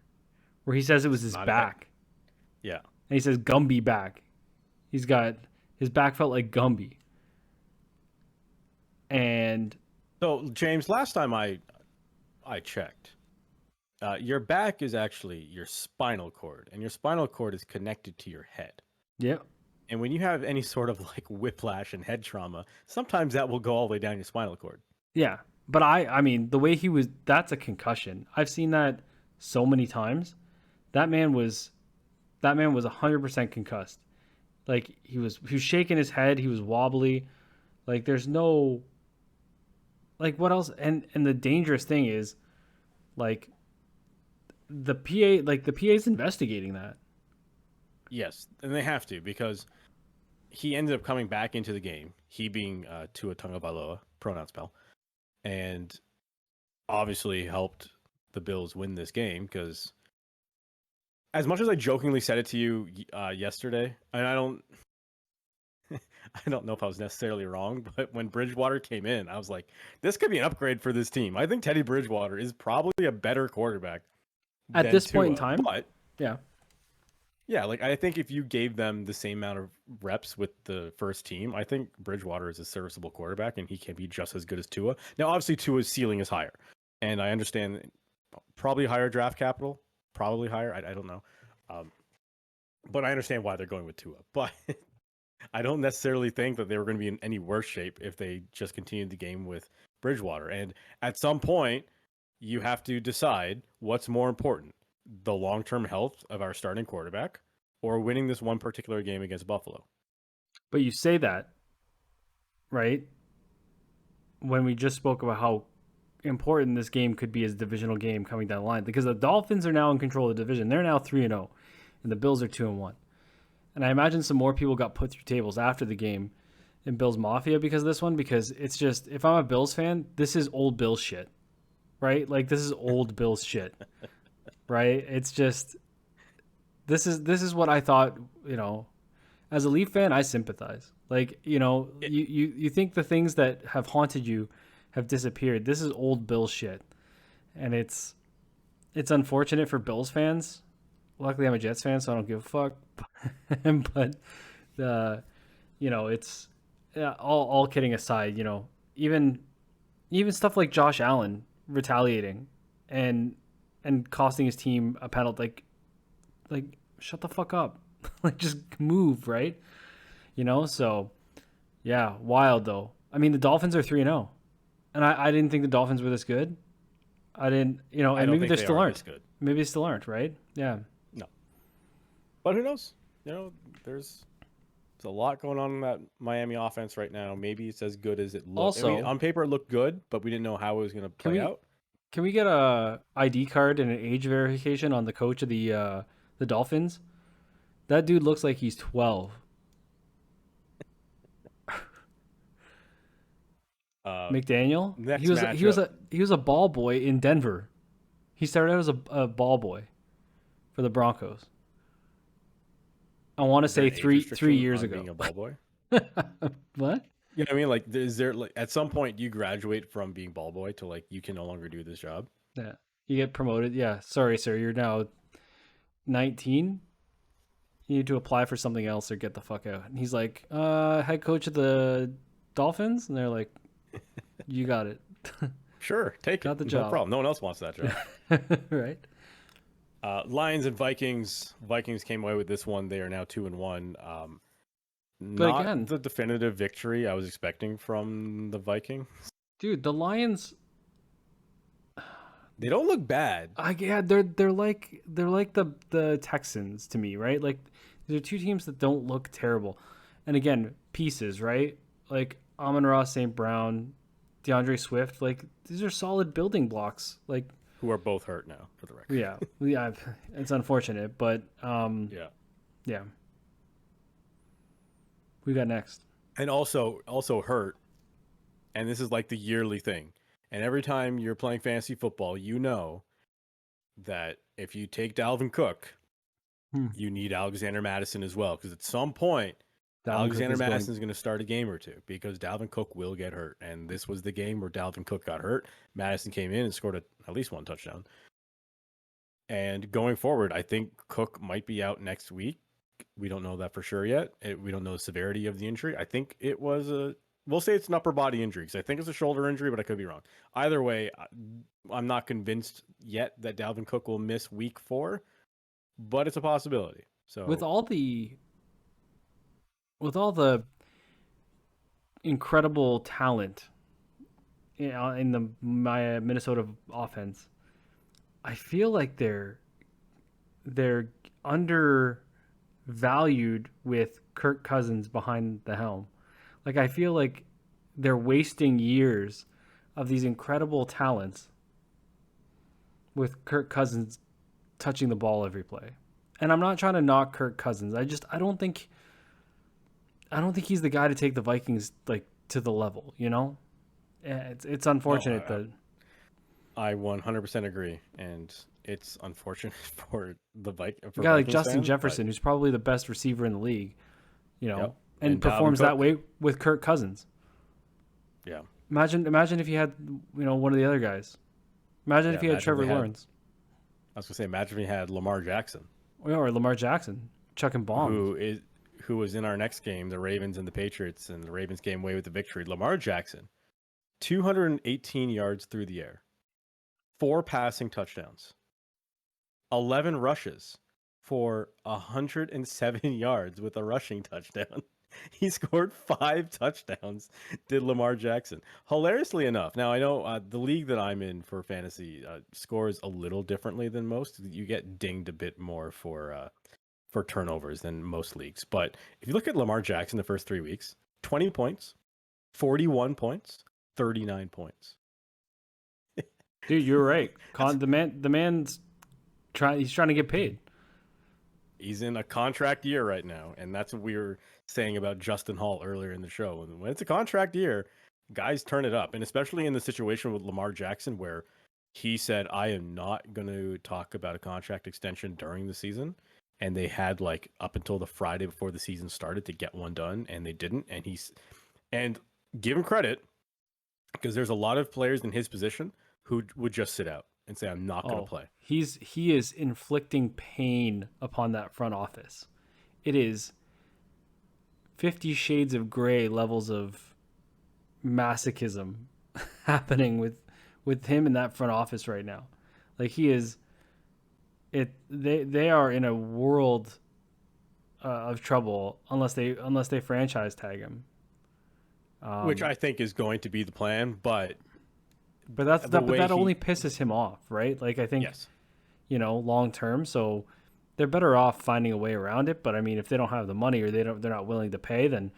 S2: where he says it was his back.
S1: Yeah.
S2: And he says Gumby back. He's got his back felt like Gumby. And
S1: So, James, last time I checked, your back is actually your spinal cord, and your spinal cord is connected to your head.
S2: yeah,
S1: And when you have any sort of like whiplash and head trauma, sometimes that will go all the way down your spinal cord.
S2: yeah. But I mean, the way he was, that's a concussion. I've seen that so many times. That man was 100% concussed. Like he was shaking his head, he was wobbly. Like there's no like what else and the dangerous thing is like the PA's investigating that.
S1: Yes, and they have to because he ended up coming back into the game. He being Tua Tagovailoa, pronoun spell, and obviously helped the Bills win this game because as much as I jokingly said it to you yesterday, and I don't know if I was necessarily wrong, but when Bridgewater came in, I was like, this could be an upgrade for this team. I think Teddy Bridgewater is probably a better quarterback
S2: At
S1: than
S2: this point in
S1: Tua,
S2: time?
S1: but
S2: Yeah.
S1: yeah, like I think if you gave them the same amount of reps with the first team, I think Bridgewater is a serviceable quarterback and he can be just as good as Tua. Now, obviously, Tua's ceiling is higher, and I understand probably higher draft capital, probably higher. I don't know, but I understand why they're going with Tua. But I don't necessarily think that they were going to be in any worse shape if they just continued the game with Bridgewater. And at some point, you have to decide what's more important: the long-term health of our starting quarterback or winning this one particular game against Buffalo.
S2: But you say that, right? When we just spoke about how important this game could be as a divisional game coming down the line, because the Dolphins are now in control of the division. They're now 3-0, and the Bills are 2-1. And I imagine some more people got put through tables after the game in Bills Mafia because of this one, because it's just, if I'm a Bills fan, this is old Bills shit, right? Like, this is old Bills shit, right? It's just, this is what I thought, as a Leaf fan, I sympathize. Like, you think the things that have haunted you have disappeared. This is old Bills shit. And it's unfortunate for Bills fans. Luckily, I'm a Jets fan, so I don't give a fuck. But it's all kidding aside. Even stuff like Josh Allen retaliating and costing his team a penalty. Like shut the fuck up. Like just move, right? So yeah, wild though. I mean, the Dolphins are 3-0, and I didn't think the Dolphins were this good. I didn't, and maybe they still aren't. Good. Maybe they still aren't, right? Yeah.
S1: No. But who knows? There's a lot going on in that Miami offense right now. Maybe it's as good as it looks.
S2: Also,
S1: I mean, on paper it looked good, but we didn't know how it was going to play out.
S2: Can we get a ID card and an age verification on the coach of the Dolphins? That dude looks like he's 12. McDaniel. He was a ball boy in Denver. He started out as a ball boy for the Broncos. I want to say three years ago.
S1: Being a ball boy.
S2: What?
S1: You know what I mean? Like, is there like at some point you graduate from being ball boy to like you can no longer do this job?
S2: Yeah, you get promoted. Yeah, sorry, sir, you're now 19. You need to apply for something else or get the fuck out. And he's like, head coach of the Dolphins, and they're like, you got it.
S1: Sure, take
S2: got
S1: it.
S2: The job.
S1: No problem. No one else wants that job.
S2: Right.
S1: Lions and Vikings. Vikings came away with this one. They are now 2-1.
S2: But
S1: not
S2: again,
S1: the definitive victory I was expecting from the Vikings.
S2: Dude, the Lions
S1: They don't look bad.
S2: Yeah, they're like the Texans to me, right? Like they're two teams that don't look terrible. And again, pieces, right? Like Amon-Ra St. Brown, DeAndre Swift, like these are solid building blocks. Like
S1: Who are both hurt now, for the record.
S2: yeah, it's unfortunate, but
S1: Yeah.
S2: yeah. We got next.
S1: And also hurt. And this is like the yearly thing. And every time you're playing fantasy football, you know that if you take Dalvin Cook, you need Alexander Madison as well. Because at some point, Alexander Madison is going to start a game or two because Dalvin Cook will get hurt. And this was the game where Dalvin Cook got hurt. Madison came in and scored at least one touchdown. And going forward, I think Cook might be out next week. We don't know that for sure yet. We don't know the severity of the injury. I think it was we'll say it's an upper body injury because I think it's a shoulder injury, but I could be wrong. Either way, I'm not convinced yet that Dalvin Cook will miss week 4, but it's a possibility. So
S2: with all the incredible talent in the Minnesota offense, I feel like they're undervalued with Kirk Cousins behind the helm. Like I feel like they're wasting years of these incredible talents with Kirk Cousins touching the ball every play. And I'm not trying to knock Kirk Cousins. I don't think he's the guy to take the Vikings like to the level, you know? It's unfortunate that
S1: I 100% agree, and it's unfortunate for the Vikings.
S2: A guy like Justin Jefferson, who's probably the best receiver in the league, you know,
S1: yep.
S2: and performs that way with Kirk Cousins.
S1: Yeah.
S2: Imagine if you had, one of the other guys. Imagine if you had Trevor Lawrence.
S1: I was gonna say, imagine if you had Lamar Jackson.
S2: Or Lamar Jackson, chucking bombs.
S1: Who was in our next game, the Ravens and the Patriots, and the Ravens came away with the victory. Lamar Jackson, 218 yards through the air, 4 passing touchdowns, 11 rushes for 107 yards with a rushing touchdown. He scored 5 touchdowns, did Lamar Jackson. Hilariously enough, now I know the league that I'm in for fantasy scores a little differently than most. You get dinged a bit more for turnovers than most leagues. But if you look at Lamar Jackson the first 3 weeks, 20 points, 41 points, 39 points.
S2: Dude, you're right. The man's he's trying to get paid.
S1: He's in a contract year right now, and that's what we were saying about Justin Hall earlier in the show. When it's a contract year, guys turn it up, and especially in the situation with Lamar Jackson where he said, I am not going to talk about a contract extension during the season, and they had like up until the Friday before the season started to get one done, and they didn't. And give him credit, because there's a lot of players in his position who would just sit out and say, I'm not going to play.
S2: He is inflicting pain upon that front office. It is 50 Shades of Grey levels of masochism happening with him in that front office right now. Like they are in a world of trouble unless they franchise tag him.
S1: Which I think is going to be the plan, but
S2: that only pisses him off, right? Like I think,
S1: yes.
S2: Long term. So they're better off finding a way around it. But I mean, if they don't have the money or they're not willing to pay, then,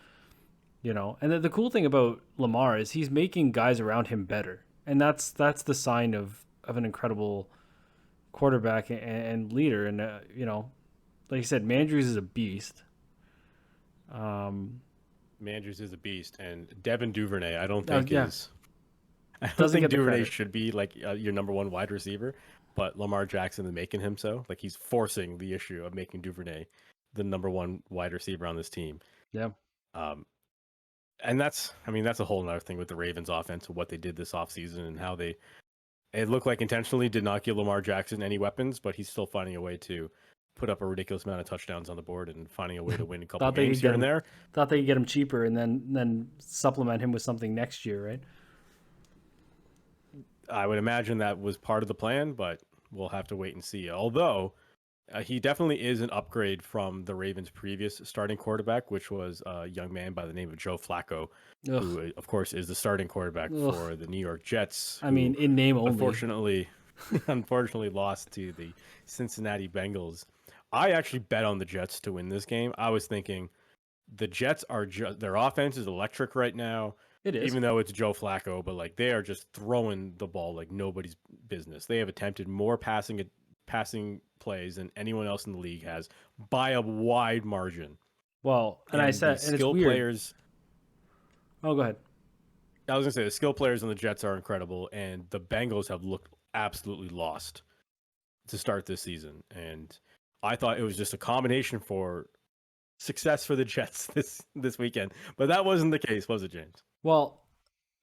S2: And the cool thing about Lamar is he's making guys around him better, and that's the sign of an incredible quarterback and leader. And like you said, Mandrews is a beast.
S1: Mandrews is a beast, and Devin Duvernay, I don't think is. I don't
S2: Doesn't
S1: think
S2: get
S1: Duvernay should be like your number one wide receiver, but Lamar Jackson is making him so. Like he's forcing the issue of making Duvernay the number one wide receiver on this team.
S2: Yeah.
S1: And that's a whole nother thing with the Ravens offense, what they did this offseason and how it looked like intentionally did not give Lamar Jackson any weapons, but he's still finding a way to put up a ridiculous amount of touchdowns on the board and finding a way to win a couple games here and there.
S2: Thought they could get him cheaper and then supplement him with something next year, right?
S1: I would imagine that was part of the plan, but we'll have to wait and see. Although he definitely is an upgrade from the Ravens' previous starting quarterback, which was a young man by the name of Joe Flacco, who, of course, is the starting quarterback for the New York Jets.
S2: I mean, in name only.
S1: Unfortunately, unfortunately lost to the Cincinnati Bengals. I actually bet on the Jets to win this game. I was thinking the Jets are just their offense is electric right now,
S2: It is.
S1: even though it's Joe Flacco, but like they are just throwing the ball like nobody's business. They have attempted more passing plays than anyone else in the league has by a wide margin.
S2: Well, and I
S1: And the
S2: said, and it's
S1: skill
S2: weird.
S1: players,
S2: Oh, go ahead.
S1: I was gonna say the skill players on the Jets are incredible, and the Bengals have looked absolutely lost to start this season. And I thought it was just a combination for success for the Jets this weekend, but that wasn't the case, was it, James?
S2: Well,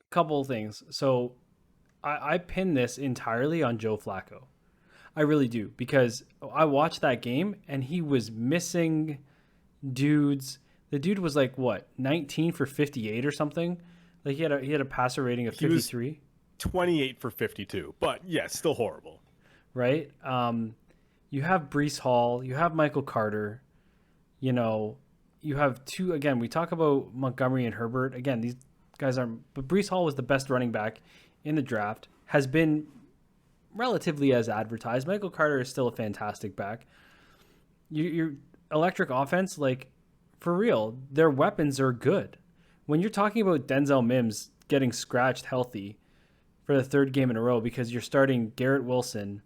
S2: couple of things. So I pin this entirely on Joe Flacco. I really do, because I watched that game and he was missing dudes. The dude was like what, 19 for 58 or something. Like he had a passer rating of 53.
S1: 28 for 52, but yes, still horrible.
S2: Right? You have Brees Hall, you have Michael Carter, you know, you have two. Again, we talk about Montgomery and Herbert. Again, these guys aren't. But Brees Hall was the best running back in the draft. Has been relatively as advertised. Michael Carter is still a fantastic back. Your electric offense, like for real, their weapons are good. When you're talking about Denzel Mims getting scratched healthy for the third game in a row because you're starting Garrett Wilson,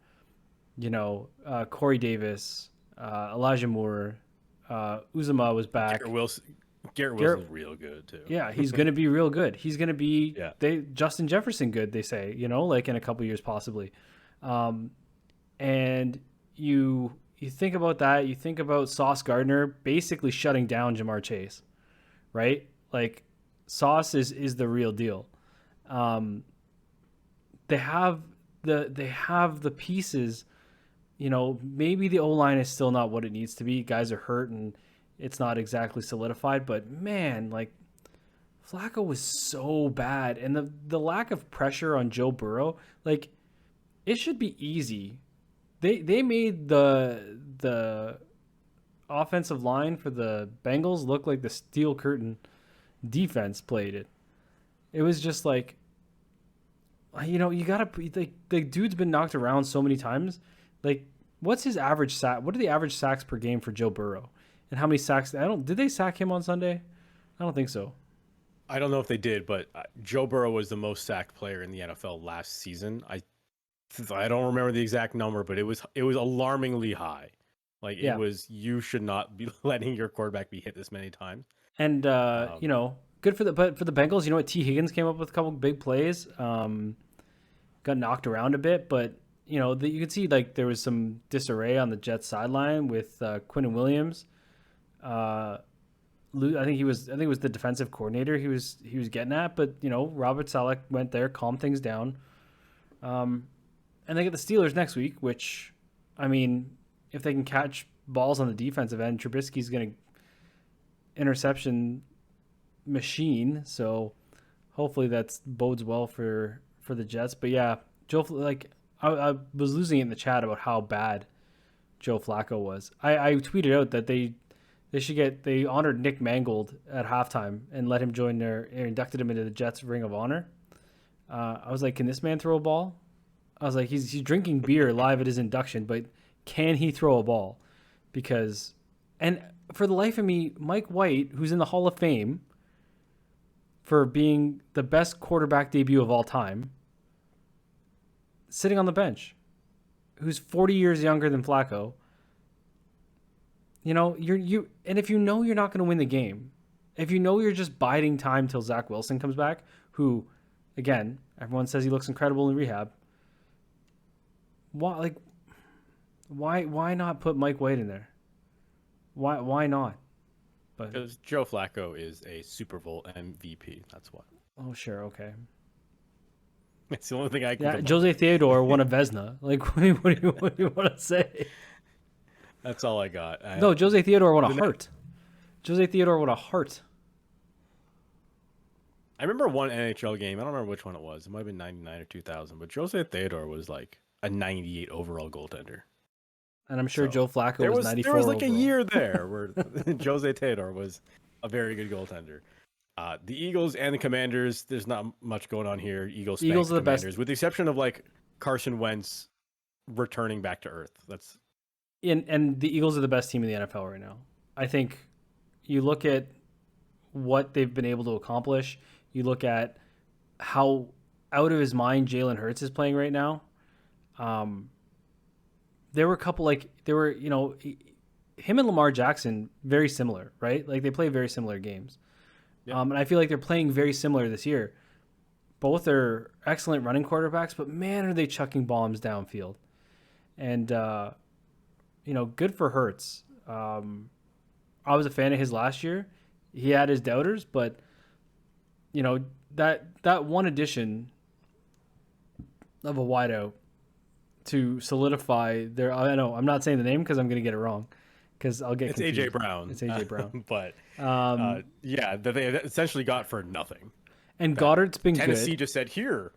S2: Corey Davis, Elijah Moore, Uzama was back.
S1: Garrett Wilson's real good too.
S2: Yeah, he's going to be real good. He's going to be
S1: Yeah.
S2: Justin Jefferson good, they say, like in a couple years possibly. And you think about that, you think about Sauce Gardner basically shutting down Jamar Chase, right? Like Sauce is the real deal. They have the pieces. Maybe the O-line is still not what it needs to be. Guys are hurt and it's not exactly solidified, but man, like Flacco was so bad, and the lack of pressure on Joe Burrow, like it should be easy. They made the offensive line for the Bengals look like the steel curtain defense played it. It was just like, you gotta, like, the dude's been knocked around so many times. Like, what's his average sack? What are the average sacks per game for Joe Burrow? And how many sacks? Did they sack him on Sunday? I don't think so.
S1: I don't know if they did, but Joe Burrow was the most sacked player in the NFL last season. I don't remember the exact number, but it was alarmingly high. Like it was, you should not be letting your quarterback be hit this many times.
S2: And good for the Bengals. You know what? T. Higgins came up with a couple big plays. Got knocked around a bit, but you could see like there was some disarray on the Jets sideline with Quinnen Williams. I think it was the defensive coordinator he was getting at, but Robert Saleh went there, calmed things down. And they get the Steelers next week, which, I mean, if they can catch balls on the defensive end, Trubisky's going to interception machine. So hopefully that bodes well for the Jets. But yeah, Joe, like I was losing it in the chat about how bad Joe Flacco was. I tweeted out that they honored Nick Mangold at halftime and let him join inducted him into the Jets Ring of Honor. I was like, can this man throw a ball? I was like, he's drinking beer live at his induction, but can he throw a ball? Because, and for the life of me, Mike White, who's in the Hall of Fame for being the best quarterback debut of all time, sitting on the bench, who's 40 years younger than Flacco. And if you're not going to win the game, if you're just biding time till Zach Wilson comes back, who, again, everyone says he looks incredible in rehab. Why not put Mike White in there? Why not? But
S1: because Joe Flacco is a Super Bowl MVP. That's why.
S2: Oh, sure, okay.
S1: It's the only thing I can.
S2: Yeah, Jose Theodore won a Vezina. Like, what do you want to say?
S1: That's all I got.
S2: No, Jose Theodore won a heart. Jose Theodore won a heart.
S1: I remember one NHL game. I don't remember which one it was. It might have been 99 or 2000. But Jose Theodore was like a 98 overall goaltender.
S2: And I'm sure Joe Flacco was 94
S1: There was like
S2: overall.
S1: a year there where Jose Theodore was a very good goaltender. The Eagles and the Commanders, there's not much going on here. Eagles are the best, with the exception of like Carson Wentz returning back to earth. That's
S2: and the Eagles are the best team in the NFL right now. I think you look at what they've been able to accomplish. You look at how out of his mind Jalen Hurts is playing right now. There were a couple him and Lamar Jackson very similar, right? Like they play very similar games.
S1: Yeah.
S2: And I feel like they're playing very similar this year. Both are excellent running quarterbacks, but man, are they chucking bombs downfield. And good for Hurts. I was a fan of his last year. He had his doubters, but that one addition of a wideout to solidify their. I know I'm not saying the name because I'm going to get it wrong. Because I'll get
S1: it's
S2: confused.
S1: AJ Brown.
S2: It's AJ Brown.
S1: But that they essentially got for nothing.
S2: And Goddard's been
S1: Tennessee
S2: good.
S1: just said, "Here,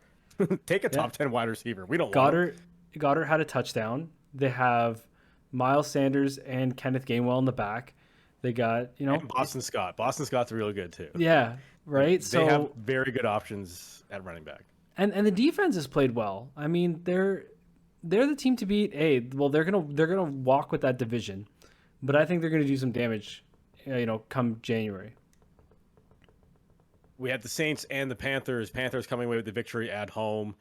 S1: take a top 10 wide receiver. We don't
S2: Goddard had a touchdown. They have Miles Sanders and Kenneth Gainwell in the back. They got
S1: and Boston Scott. Boston Scott's really good too.
S2: Yeah, right.
S1: They have very good options at running back.
S2: And the defense has played well. I mean, they're the team to beat. They're gonna walk with that division. But I think they're going to do some damage, come January.
S1: We had the Saints and the Panthers. Panthers coming away with the victory at home.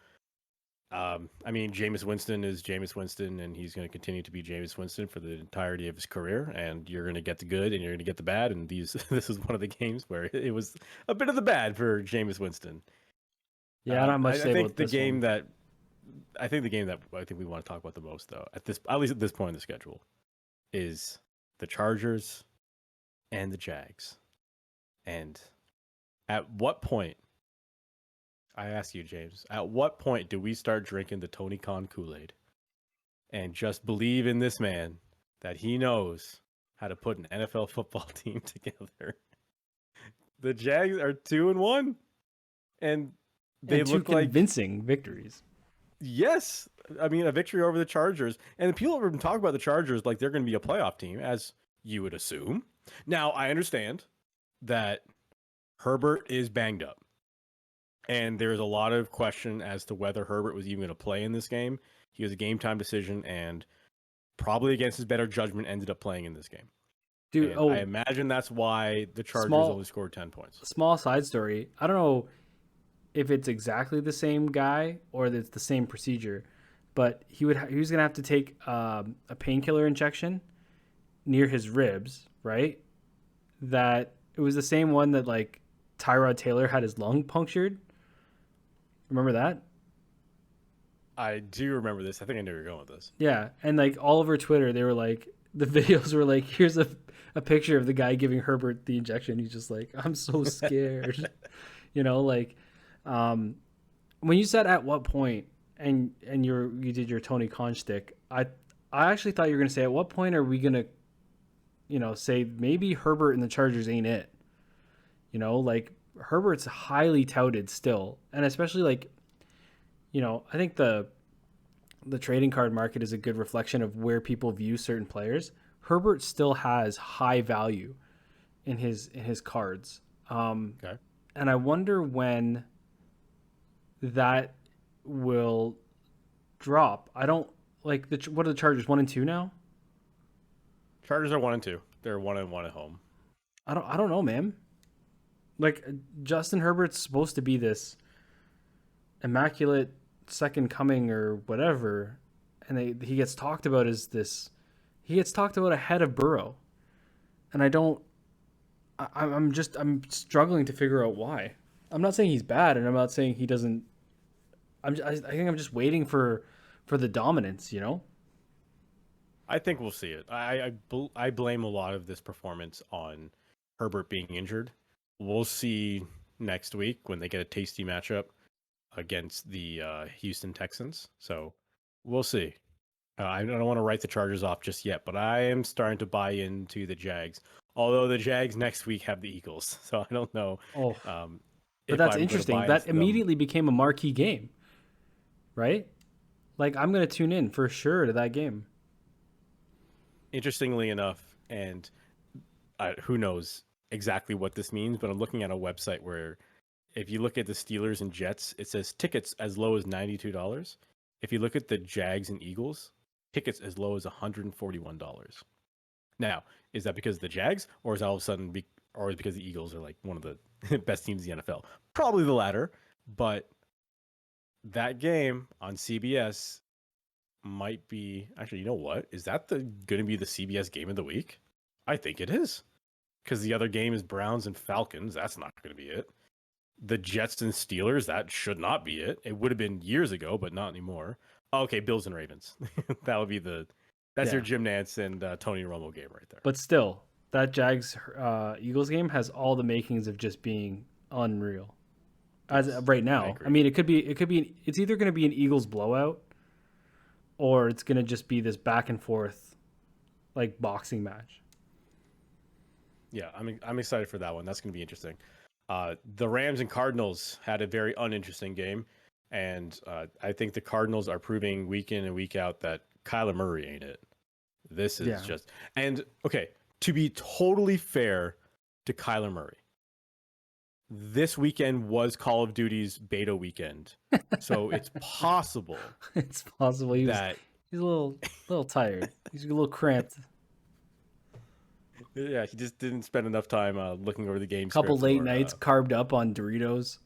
S1: Jameis Winston is Jameis Winston, and he's going to continue to be Jameis Winston for the entirety of his career. And you're going to get the good, and you're going to get the bad. And this is one of the games where it was a bit of the bad for Jameis Winston.
S2: Yeah, not much to say about this one.
S1: I think the game that I think we want to talk about the most, though, at least at this point in the schedule, is the Chargers and the Jags. And at what point, I ask you, James, at what point do we start drinking the Tony Khan Kool-Aid and just believe in this man that he knows how to put an NFL football team together? The Jags are 2-1, and they look like
S2: convincing victories.
S1: Yes. A victory over the Chargers. And people have been talking about the Chargers like they're going to be a playoff team, as you would assume. Now, I understand that Herbert is banged up. And there's a lot of question as to whether Herbert was even going to play in this game. He was a game-time decision, and probably against his better judgment ended up playing in this game.
S2: Dude,
S1: I imagine that's why the Chargers only scored 10 points.
S2: Small side story. I don't know if it's exactly the same guy or if it's the same procedure, but he was going to have to take a painkiller injection near his ribs, right? That it was the same one that like Tyrod Taylor had his lung punctured. Remember that?
S1: I do remember this. I think I knew you were going with this.
S2: Yeah, and like all over Twitter, they were like, the videos were like, here's a picture of the guy giving Herbert the injection. He's just like, I'm so scared. When you said at what point, and you did your Tony Khan shtick, I actually thought you were gonna say at what point are we gonna, say maybe Herbert and the Chargers ain't it. Like Herbert's highly touted still, and especially like, I think the trading card market is a good reflection of where people view certain players. Herbert still has high value in his cards.
S1: Okay.
S2: And I wonder when that will drop. I don't like what are the Chargers 1-2 now?
S1: Chargers are 1-2. They're 1-1 at home.
S2: I don't know, man. Like Justin Herbert's supposed to be this immaculate second coming or whatever, and he gets talked about as this. He gets talked about ahead of Burrow, and I'm struggling to figure out why. I'm not saying he's bad, and I'm not saying he doesn't. I think I'm just waiting for the dominance,
S1: I think we'll see it. I blame a lot of this performance on Herbert being injured. We'll see next week when they get a tasty matchup against the Houston Texans. So we'll see. I don't want to write the Chargers off just yet, but I am starting to buy into the Jags. Although the Jags next week have the Eagles, so I don't know.
S2: Oh, but that's interesting. That immediately became a marquee game, right? Like I'm going to tune in for sure to that game.
S1: Interestingly enough, and who knows exactly what this means, but I'm looking at a website where if you look at the Steelers and Jets, it says tickets as low as $92. If you look at the Jags and Eagles, tickets as low as $141. Now, is that because of the Jags, or is that all of a sudden, or is it because the Eagles are like one of the best teams in the NFL? Probably the latter, but that game on CBS might be actually. You know what? Is that going to be the CBS game of the week? I think it is, because the other game is Browns and Falcons. That's not going to be it. The Jets and Steelers. That should not be it. It would have been years ago, but not anymore. Okay, Bills and Ravens. That would be that's your Jim Nantz and Tony Romo game right there.
S2: But still, that Jags Eagles game has all the makings of just being unreal. As of right now, I mean, it could be. It's either going to be an Eagles blowout, or it's going to just be this back and forth, like boxing match.
S1: Yeah, I'm excited for that one. That's going to be interesting. The Rams and Cardinals had a very uninteresting game, and I think the Cardinals are proving week in and week out that Kyler Murray ain't it. This is just okay. To be totally fair to Kyler Murray, this weekend was Call of Duty's beta weekend, so it's possible.
S2: It's possible he's a little tired. He's a little cramped.
S1: Yeah, he just didn't spend enough time looking over the game.
S2: Couple late nights carved up on Doritos,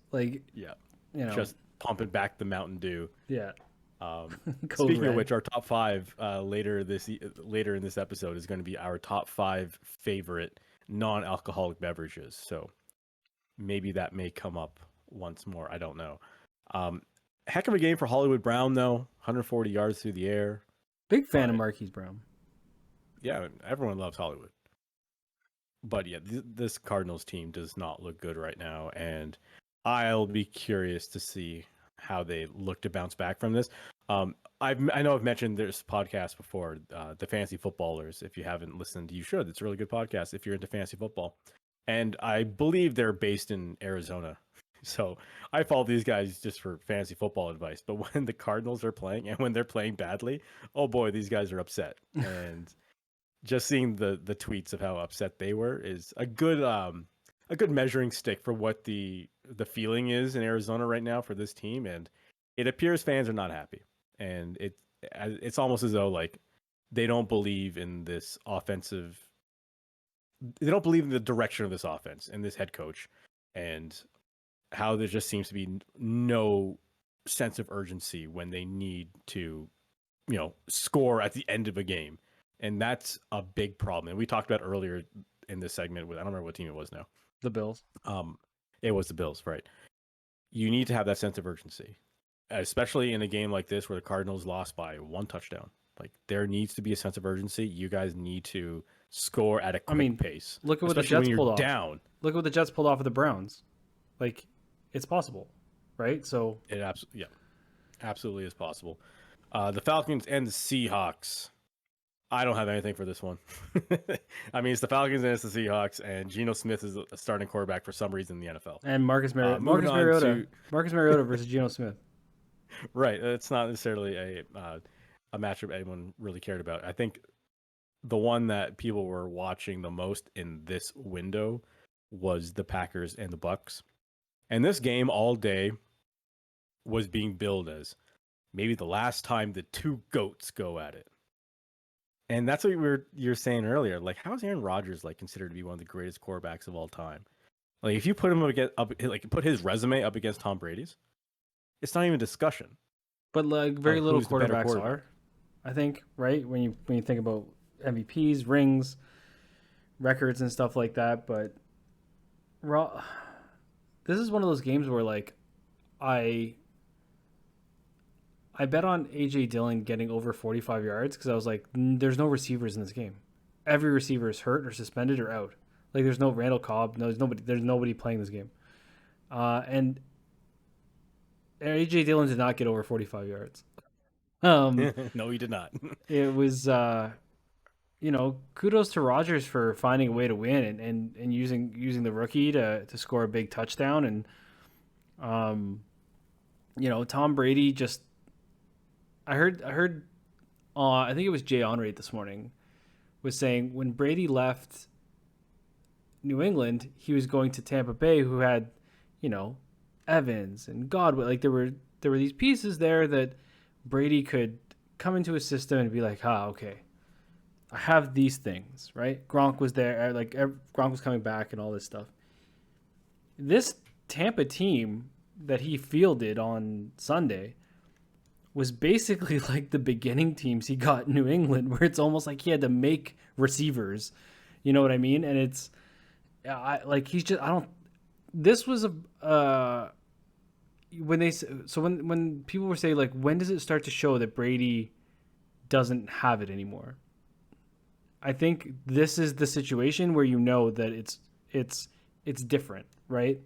S1: just pumping back the Mountain Dew.
S2: Yeah.
S1: Speaking of which, our top 5 later in this episode is going to be our top 5 favorite non-alcoholic beverages. So maybe that may come up once more. I don't know. Heck of a game for Hollywood Brown, though. 140 yards through the air.
S2: Big fan of Marquise Brown.
S1: Yeah, everyone loves Hollywood. But yeah, this Cardinals team does not look good right now, and I'll be curious to see how they look to bounce back from this. I know I've mentioned this podcast before, the Fantasy Footballers. If you haven't listened, you should. It's a really good podcast if you're into fantasy football. And I believe they're based in Arizona. So I follow these guys just for fantasy football advice. But when the Cardinals are playing and when they're playing badly, oh boy, these guys are upset. And just seeing the tweets of how upset they were is a good measuring stick for what the feeling is in Arizona right now for this team. And it appears fans are not happy. And it's almost as though like they don't believe in this offensive. They don't believe in the direction of this offense and this head coach, and how there just seems to be no sense of urgency when they need to, score at the end of a game. And that's a big problem. And we talked about earlier in this segment with, I don't remember what team it was now.
S2: The Bills.
S1: It was the Bills, right? You need to have that sense of urgency, especially in a game like this where the Cardinals lost by 1 touchdown. Like, there needs to be a sense of urgency. You guys need to score at a quick pace.
S2: Look at what the Jets pulled off. Down. Look at what the Jets pulled off of the Browns. Like, it's possible, right? So
S1: it absolutely is possible. The Falcons and the Seahawks. I don't have anything for this one. I mean, it's the Falcons and it's the Seahawks, and Geno Smith is a starting quarterback for some reason in the NFL.
S2: And Marcus Mariota versus Geno Smith.
S1: Right. It's not necessarily a matchup anyone really cared about. I think the one that people were watching the most in this window was the Packers and the Bucks. And this game all day was being billed as maybe the last time the two GOATs go at it. And that's what you're saying earlier. Like, how is Aaron Rodgers considered to be one of the greatest quarterbacks of all time? Like, if you put him put his resume up against Tom Brady's, it's not even a discussion.
S2: But very little quarterbacks are, I think, right? When you think about MVPs, rings, records, and stuff like that. But this is one of those games where I bet on A.J. Dillon getting over 45 yards because I was like, there's no receivers in this game. Every receiver is hurt or suspended or out. Like, there's no Randall Cobb. No, there's nobody playing this game. And A.J. Dillon did not get over 45 yards.
S1: No, he did not.
S2: It was, kudos to Rodgers for finding a way to win and using the rookie to score a big touchdown. And, Tom Brady just, I heard, I think it was Jay Onrait this morning, was saying when Brady left New England, he was going to Tampa Bay, who had, Evans and Godwin. Like, there were these pieces there that Brady could come into a system and be like, okay, I have these things, right? Gronk was there, Gronk was coming back and all this stuff. This Tampa team that he fielded on Sunday was basically like the beginning teams he got in New England, where it's almost like he had to make receivers. You know what I mean? And it's, he's just, I don't, this was when people were saying, like, when does it start to show that Brady doesn't have it anymore? I think this is the situation where you know that it's different, right?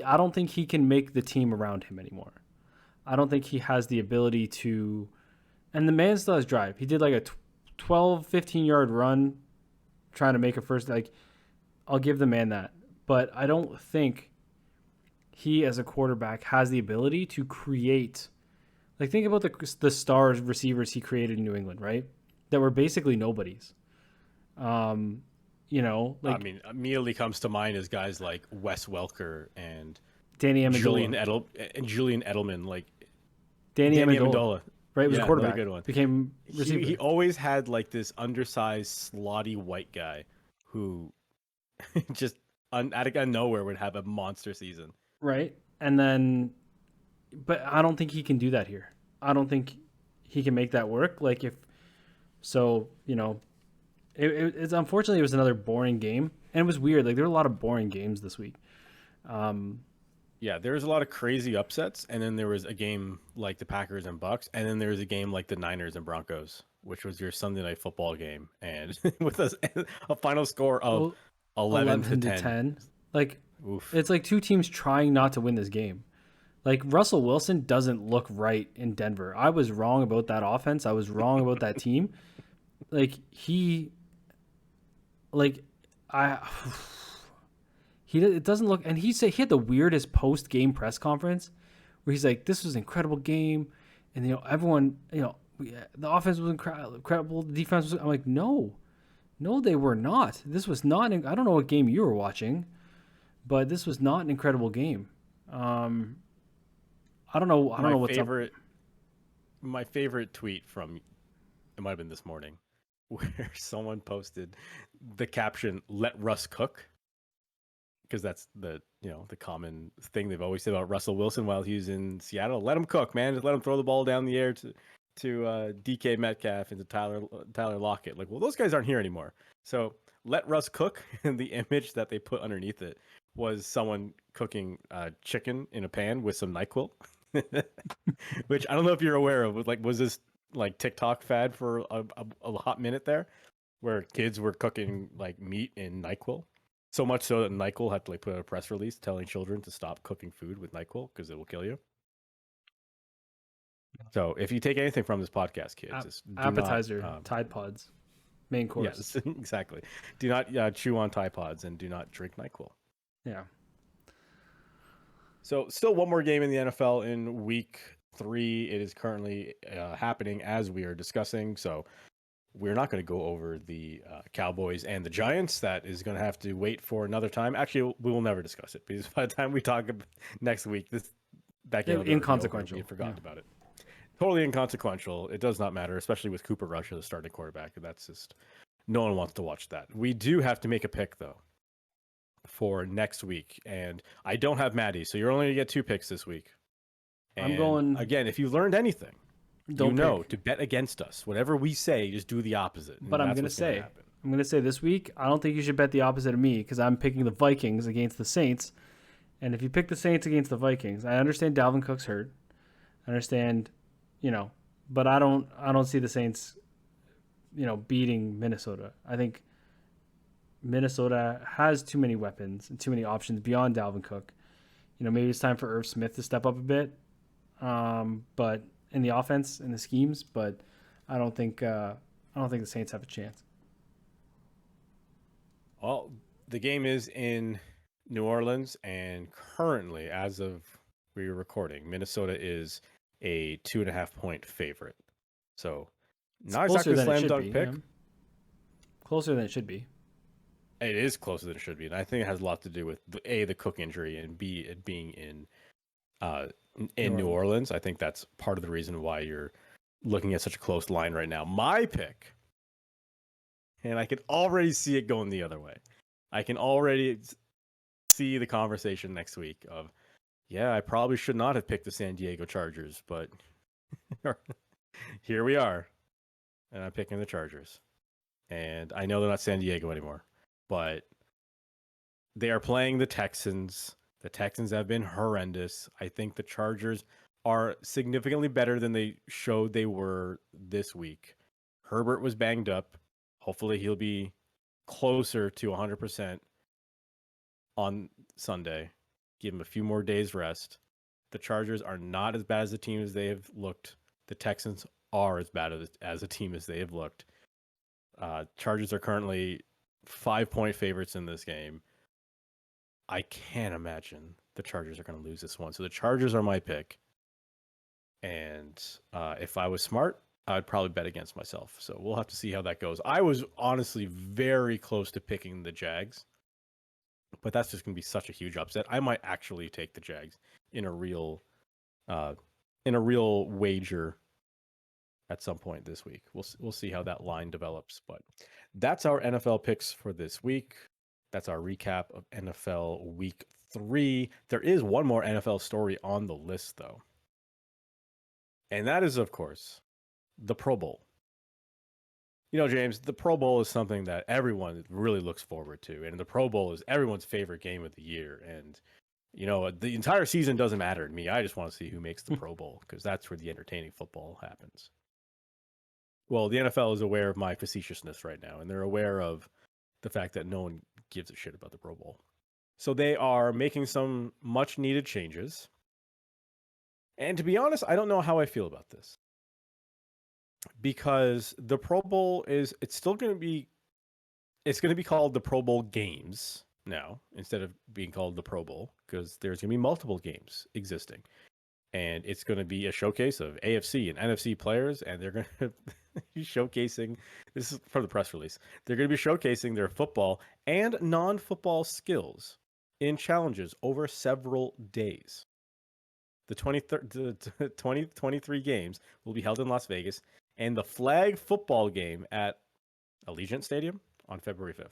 S2: I don't think he can make the team around him anymore. I don't think he has the ability to, and the man still has drive. He did like a 12, 15-yard run trying to make a first, like, I'll give the man that. But I don't think he as a quarterback has the ability to create, like, think about the stars receivers he created in New England, right? That were basically nobodies. Like,
S1: I mean, immediately comes to mind is guys like Wes Welker and
S2: Danny
S1: Julian
S2: Amendola.
S1: Edelman, like
S2: Danny Amendola, right? It was a quarterback.
S1: Good one.
S2: Became receiver.
S1: He always had like this undersized, slotty white guy who just out of nowhere would have a monster season.
S2: Right. And then, but I don't think he can do that here. I don't think he can make that work. Like, it's unfortunately, it was another boring game, and it was weird. Like, there were a lot of boring games this week.
S1: Yeah, there was a lot of crazy upsets, and then there was a game like the Packers and Bucks, and then there was a game like the Niners and Broncos, which was your Sunday night football game, and with a final score of 11 to 10.
S2: Like,
S1: oof.
S2: It's like two teams trying not to win this game. Like, Russell Wilson doesn't look right in Denver. I was wrong about that offense. I was wrong about that team. It doesn't look, and he said he had the weirdest post game press conference where he's like, "This was an incredible game," and everyone, the offense was incredible, the defense was. I'm like, no, they were not. This was not. I don't know what game you were watching, but this was not an incredible game. I don't know what's up.
S1: My favorite tweet from, it might have been this morning, where someone posted the caption, "Let Russ cook," because that's the common thing they've always said about Russell Wilson while he was in Seattle. Let him cook, man. Just let him throw the ball down the air to DK Metcalf and to Tyler Lockett. Like, well, those guys aren't here anymore. So let Russ cook. And the image that they put underneath it was someone cooking chicken in a pan with some NyQuil, which I don't know if you're aware of. Like, was this like TikTok fad for a hot minute there, where kids were cooking like meat in NyQuil? So much so that NyQuil had to like put out a press release telling children to stop cooking food with NyQuil because it will kill you. So if you take anything from this podcast, kids, just
S2: appetizer, Tide Pods, main course.
S1: Yes, exactly. Do not chew on Tide Pods and do not drink NyQuil.
S2: Yeah.
S1: So still one more game in the NFL in week 3. It is currently happening as we are discussing. So we're not going to go over the Cowboys and the Giants. That is going to have to wait for another time. Actually, we will never discuss it because by the time we talk next week, that game will be
S2: inconsequential.
S1: We forgotten about it. Totally inconsequential. It does not matter, especially with Cooper Rush as a starting quarterback. That's just, no one wants to watch that. We do have to make a pick though for next week, and I don't have Maddie, so you're only going to get 2 picks this week. And
S2: I'm going
S1: again. If you learned anything, to bet against us. Whatever we say, just do the opposite.
S2: But I'm going to say this week, I don't think you should bet the opposite of me because I'm picking the Vikings against the Saints. And if you pick the Saints against the Vikings, I understand Dalvin Cook's hurt. I understand, but I don't see the Saints, beating Minnesota. I think Minnesota has too many weapons and too many options beyond Dalvin Cook. Maybe it's time for Irv Smith to step up a bit. But in the offense and the schemes, but I don't think the Saints have a chance.
S1: Well, the game is in New Orleans, and currently, as of we are recording, Minnesota is a 2.5-point favorite. So not exactly a slam dunk pick.
S2: Closer than it should be.
S1: It is closer than it should be, and I think it has a lot to do with A, the Cook injury, and B, it being in in New Orleans. I think that's part of the reason why you're looking at such a close line right now. My pick, and I can already see it going the other way. I can already see the conversation next week of, yeah, I probably should not have picked the San Diego Chargers, but here we are, and I'm picking the Chargers. And I know they're not San Diego anymore, but they are playing the Texans. The Texans have been horrendous. I think the Chargers are significantly better than they showed they were this week. Herbert was banged up. Hopefully he'll be closer to 100% on Sunday. Give him a few more days rest. The Chargers are not as bad as the team as they have looked. The Texans are as bad as a team as they have looked. Chargers are currently 5-point favorites in this game. I can't imagine the Chargers are going to lose this one. So the Chargers are my pick. And if I was smart, I'd probably bet against myself. So we'll have to see how that goes. I was honestly very close to picking the Jags, but that's just going to be such a huge upset. I might actually take the Jags in a real wager at some point this week. We'll see how that line develops. But that's our NFL picks for this week. That's our recap of NFL Week 3. There is one more NFL story on the list, though. And that is, of course, the Pro Bowl. You know, James, the Pro Bowl is something that everyone really looks forward to. And the Pro Bowl is everyone's favorite game of the year. And, you know, the entire season doesn't matter to me. I just want to see who makes the Pro Bowl because that's where the entertaining football happens. Well, the NFL is aware of my facetiousness right now, and they're aware of the fact that no one gives a shit about the Pro Bowl. So they are making some much needed changes. And to be honest, I don't know how I feel about this. Because the Pro Bowl it's going to be called the Pro Bowl games now, instead of being called the Pro Bowl, because there's going to be multiple games existing. And it's going to be a showcase of AFC and NFC players, and they're going to be showcasing, this is from the press release, they're going to be showcasing their football and non-football skills in challenges over several days. The 2023 games will be held in Las Vegas, and the flag football game at Allegiant Stadium on February 5th.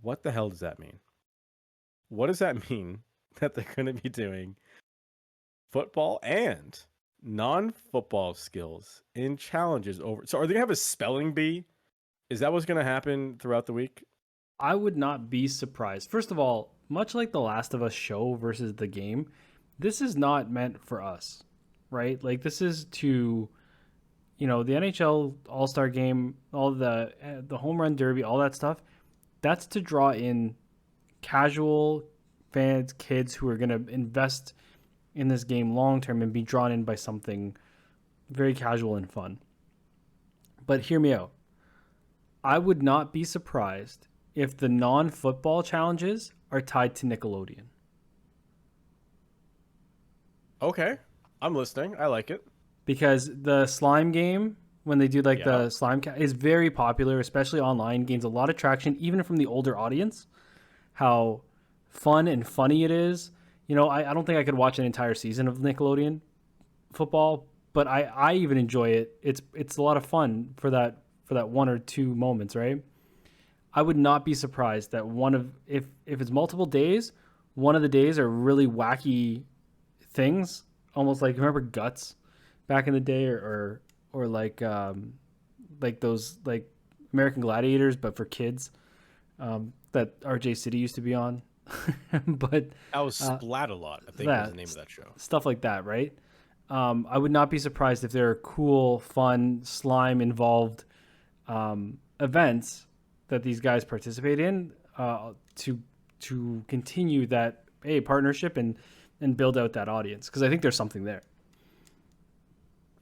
S1: What the hell does that mean? What does that mean that they're going to be doing football and non-football skills in challenges over? So are they going to have a spelling bee? Is that what's going to happen throughout the week?
S2: I would not be surprised. First of all, much like the Last of Us show versus the game, this is not meant for us, right? Like, this is to, you know, the NHL All-Star Game, all the home run derby, all that stuff. That's to draw in casual fans, kids who are going to invest in this game long term and be drawn in by something very casual and fun. But hear me out. I would not be surprised if the non-football challenges are tied to Nickelodeon.
S1: Okay, I'm listening. I like it.
S2: Because the slime game, when they do the slime is very popular, especially online, gains a lot of traction, even from the older audience. How fun and funny it is. You know, I don't think I could watch an entire season of Nickelodeon football, but I even enjoy it. It's a lot of fun for that one or two moments, right? I would not be surprised that if it's multiple days, one of the days are really wacky things, almost like, remember Guts back in the day, or like those like American Gladiators, but for kids, that RJ City used to be on. But
S1: that was Splat-A-Lot, I think was the name of that show.
S2: Stuff like that, right? I would not be surprised if there are cool, fun, slime involved events that these guys participate in to continue that partnership and build out that audience, because I think there's something there.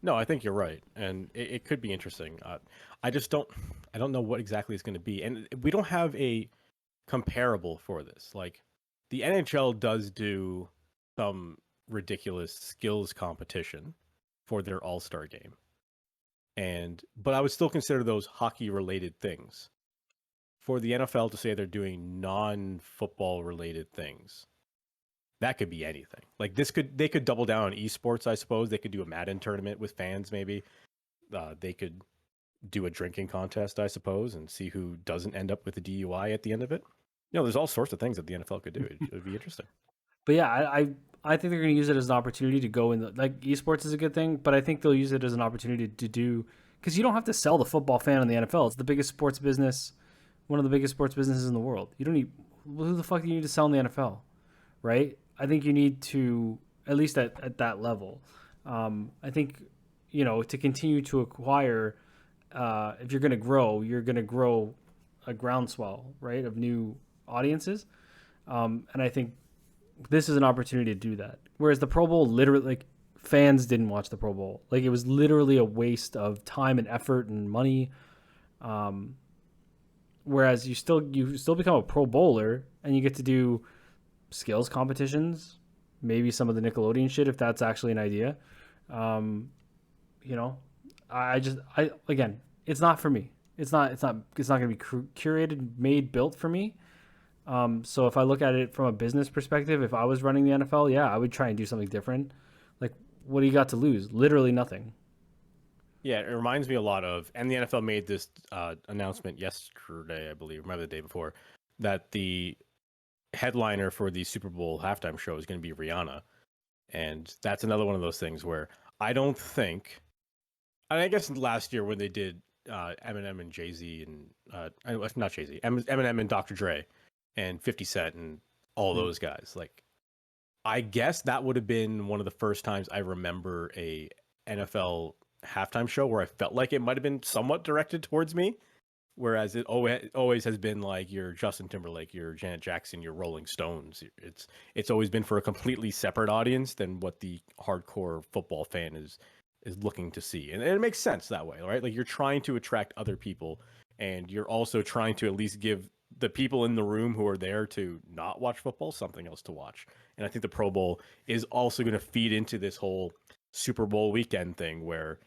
S1: No, I think you're right, and it could be interesting. I don't know what exactly it's going to be, and we don't have a comparable for this. Like, the NHL does do some ridiculous skills competition for their All-Star game, but I would still consider those hockey-related things. For the NFL to say they're doing non-football related things, that could be anything. Like they could double down on esports, I suppose. They could do a Madden tournament with fans, maybe. They could do a drinking contest, I suppose, and see who doesn't end up with a DUI at the end of it. There's all sorts of things that the NFL could do. It would be interesting.
S2: But yeah, I think they're going to use it as an opportunity to go in. Like esports is a good thing, but I think they'll use it as an opportunity to do, because you don't have to sell the football fan in the NFL. It's the biggest sports business, one of the biggest sports businesses in the world. You don't need, who the fuck do you need to sell in the NFL, right? I think you need to, at least at that level. I think, to continue to acquire, if you're going to grow a groundswell, right, of new audiences. And I think this is an opportunity to do that. Whereas the Pro Bowl, literally, like, fans didn't watch the Pro Bowl. Like, it was literally a waste of time and effort and money. Whereas you still become a Pro Bowler and you get to do skills competitions, maybe some of the Nickelodeon shit if that's actually an idea. Again, it's not for me. It's not going to be curated, built for me. So if I look at it from a business perspective, if I was running the NFL, yeah, I would try and do something different. Like, what do you got to lose? Literally nothing.
S1: Yeah, it reminds me a lot of, and the NFL made this announcement yesterday, I believe, maybe the day before, that the headliner for the Super Bowl halftime show is going to be Rihanna. And that's another one of those things where I don't think, I guess last year when they did Eminem and Jay-Z and, not Jay-Z, Eminem and Dr. Dre and 50 Cent and all those guys, like, I guess that would have been one of the first times I remember a NFL halftime show where I felt like it might have been somewhat directed towards me, whereas it always has been like your Justin Timberlake, your Janet Jackson, your Rolling Stones. It's always been for a completely separate audience than what the hardcore football fan is looking to see, and it makes sense that way, right? Like, you're trying to attract other people, and you're also trying to at least give the people in the room who are there to not watch football something else to watch. And I think the Pro Bowl is also going to feed into this whole Super Bowl weekend thing where,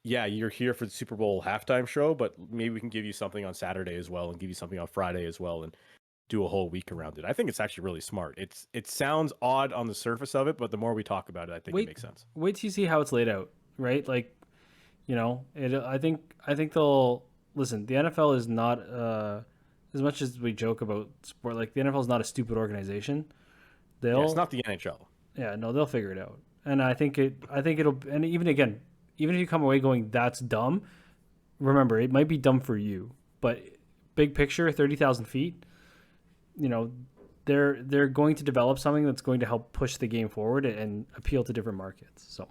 S1: yeah, you're here for the Super Bowl halftime show, but maybe we can give you something on Saturday as well and give you something on Friday as well and do a whole week around it. I think it's actually really smart. It sounds odd on the surface of it, but the more we talk about it, I think it makes sense.
S2: Wait till you see how it's laid out, right? Like, I think they'll listen. The NFL is not as much as we joke about sport. Like, the NFL is not a stupid organization.
S1: It's not the NHL.
S2: Yeah, no, they'll figure it out. And I think it'll. And even if you come away going, that's dumb, remember, it might be dumb for you, but big picture, 30,000 feet, they're going to develop something that's going to help push the game forward and appeal to different markets. So,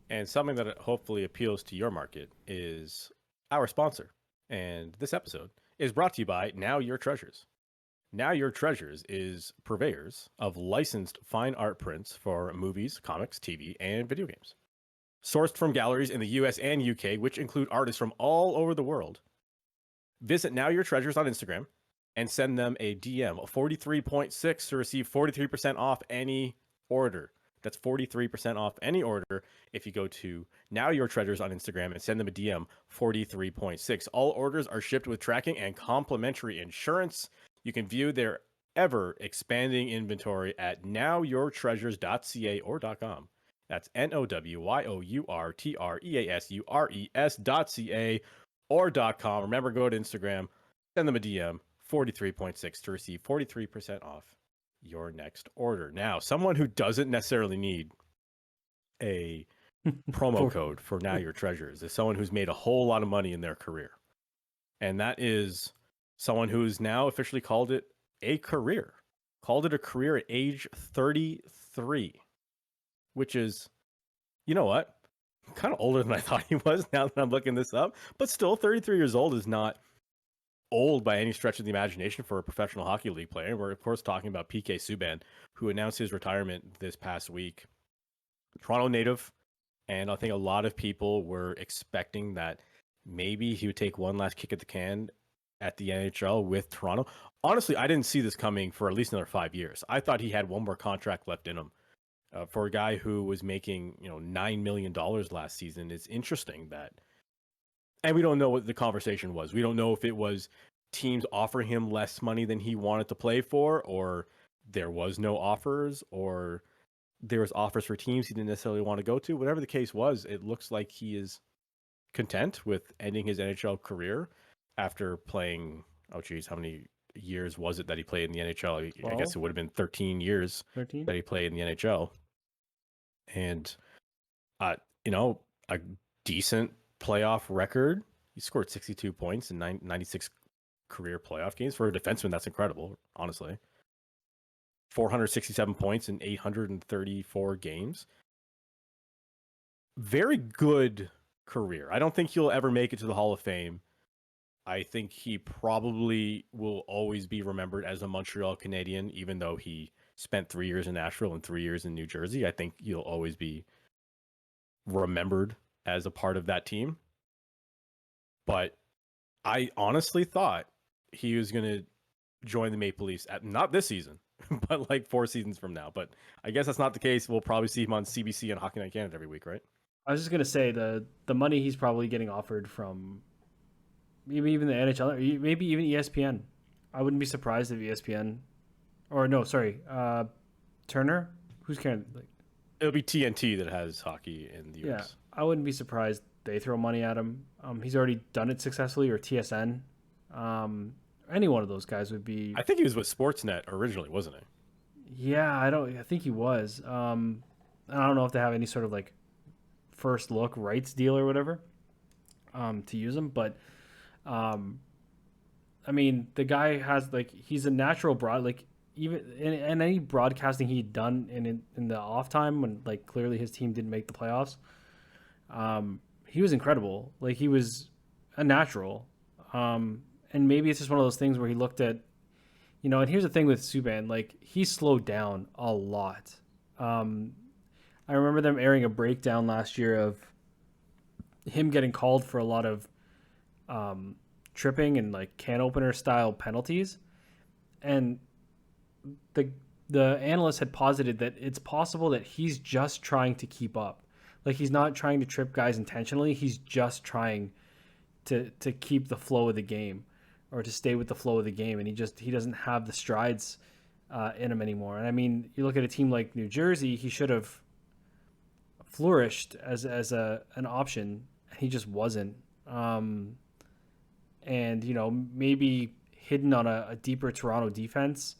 S1: and something that hopefully appeals to your market is our sponsor. And this episode is brought to you by Now Your Treasures. Now Your Treasures is purveyors of licensed fine art prints for movies, comics, TV, and video games. Sourced from galleries in the US and UK, which include artists from all over the world. Visit Now Your Treasures on Instagram and send them a DM of 43.6 to receive 43% off any order. That's 43% off any order if you go to Now Your Treasures on Instagram and send them a DM 43.6. All orders are shipped with tracking and complimentary insurance. You can view their ever expanding inventory at nowyourtreasures.ca or .com. That's N-O-W-Y-O-U-R-T-R-E-A-S-U-R-E-S.ca or .com. Remember, go to Instagram, send them a DM 43.6 to receive 43% off your next order. Now, someone who doesn't necessarily need a promo code for Now Your Treasures is someone who's made a whole lot of money in their career. And that is someone who's now officially called it a career. Called it a career at age 33, which is, you know what? Kind of older than I thought he was now that I'm looking this up. But still, 33 years old is not old by any stretch of the imagination for a professional hockey league player. And we're, of course, talking about PK Subban, who announced his retirement this past week. Toronto native, and I think a lot of people were expecting that maybe he would take one last kick at the can at the NHL with Toronto. Honestly, I didn't see this coming for at least another 5 years. I thought he had one more contract left in him. For a guy who was making, $9 million last season, it's interesting that, and we don't know what the conversation was. We don't know if it was teams offering him less money than he wanted to play for, or there was no offers, or there was offers for teams he didn't necessarily want to go to. Whatever the case was, it looks like he is content with ending his NHL career after playing, oh geez, how many years was it that he played in the NHL? I guess
S2: 12?
S1: it would have been 13 years
S2: 13?
S1: that he played in the NHL. And, uh, you know, a decent playoff record. He scored 62 points in 96 career playoff games. For a defenseman, that's incredible, honestly. 467 points in 834 games. Very good career. I don't think he'll ever make it to the Hall of Fame. I think he probably will always be remembered as a Montreal Canadian, even though he spent 3 years in Nashville and 3 years in New Jersey. I think he'll always be remembered as a part of that team. But I honestly thought he was going to join the Maple Leafs at not this season, but like 4 seasons from now. But I guess that's not the case. We'll probably see him on CBC and Hockey Night Canada every week, right?
S2: I was just gonna say the money he's probably getting offered from maybe even the NHL, or maybe even ESPN. I wouldn't be surprised if ESPN, or no, sorry, Turner, who's carrying like.
S1: It'll be TNT that has hockey in the US.
S2: Yeah, I wouldn't be surprised they throw money at him. He's already done it successfully, or TSN. Any one of those guys would be.
S1: I think he was with Sportsnet originally, wasn't he?
S2: Yeah, I think he was. I don't know if they have any sort of like first look rights deal or whatever to use him, but I mean, the guy has like, he's a natural broad, like even in any broadcasting he'd done in the off time when like clearly his team didn't make the playoffs, he was incredible. Like he was a natural. And maybe it's just one of those things where he looked at, and here's the thing with Subban, like he slowed down a lot. I remember them airing a breakdown last year of him getting called for a lot of tripping and like can opener style penalties, and the analyst had posited that it's possible that he's just trying to keep up. Like he's not trying to trip guys intentionally. He's just trying to keep the flow of the game, or to stay with the flow of the game, and he doesn't have the strides in him anymore. And I mean, you look at a team like New Jersey, he should have flourished as an option. He just wasn't. And maybe hidden on a deeper Toronto defense,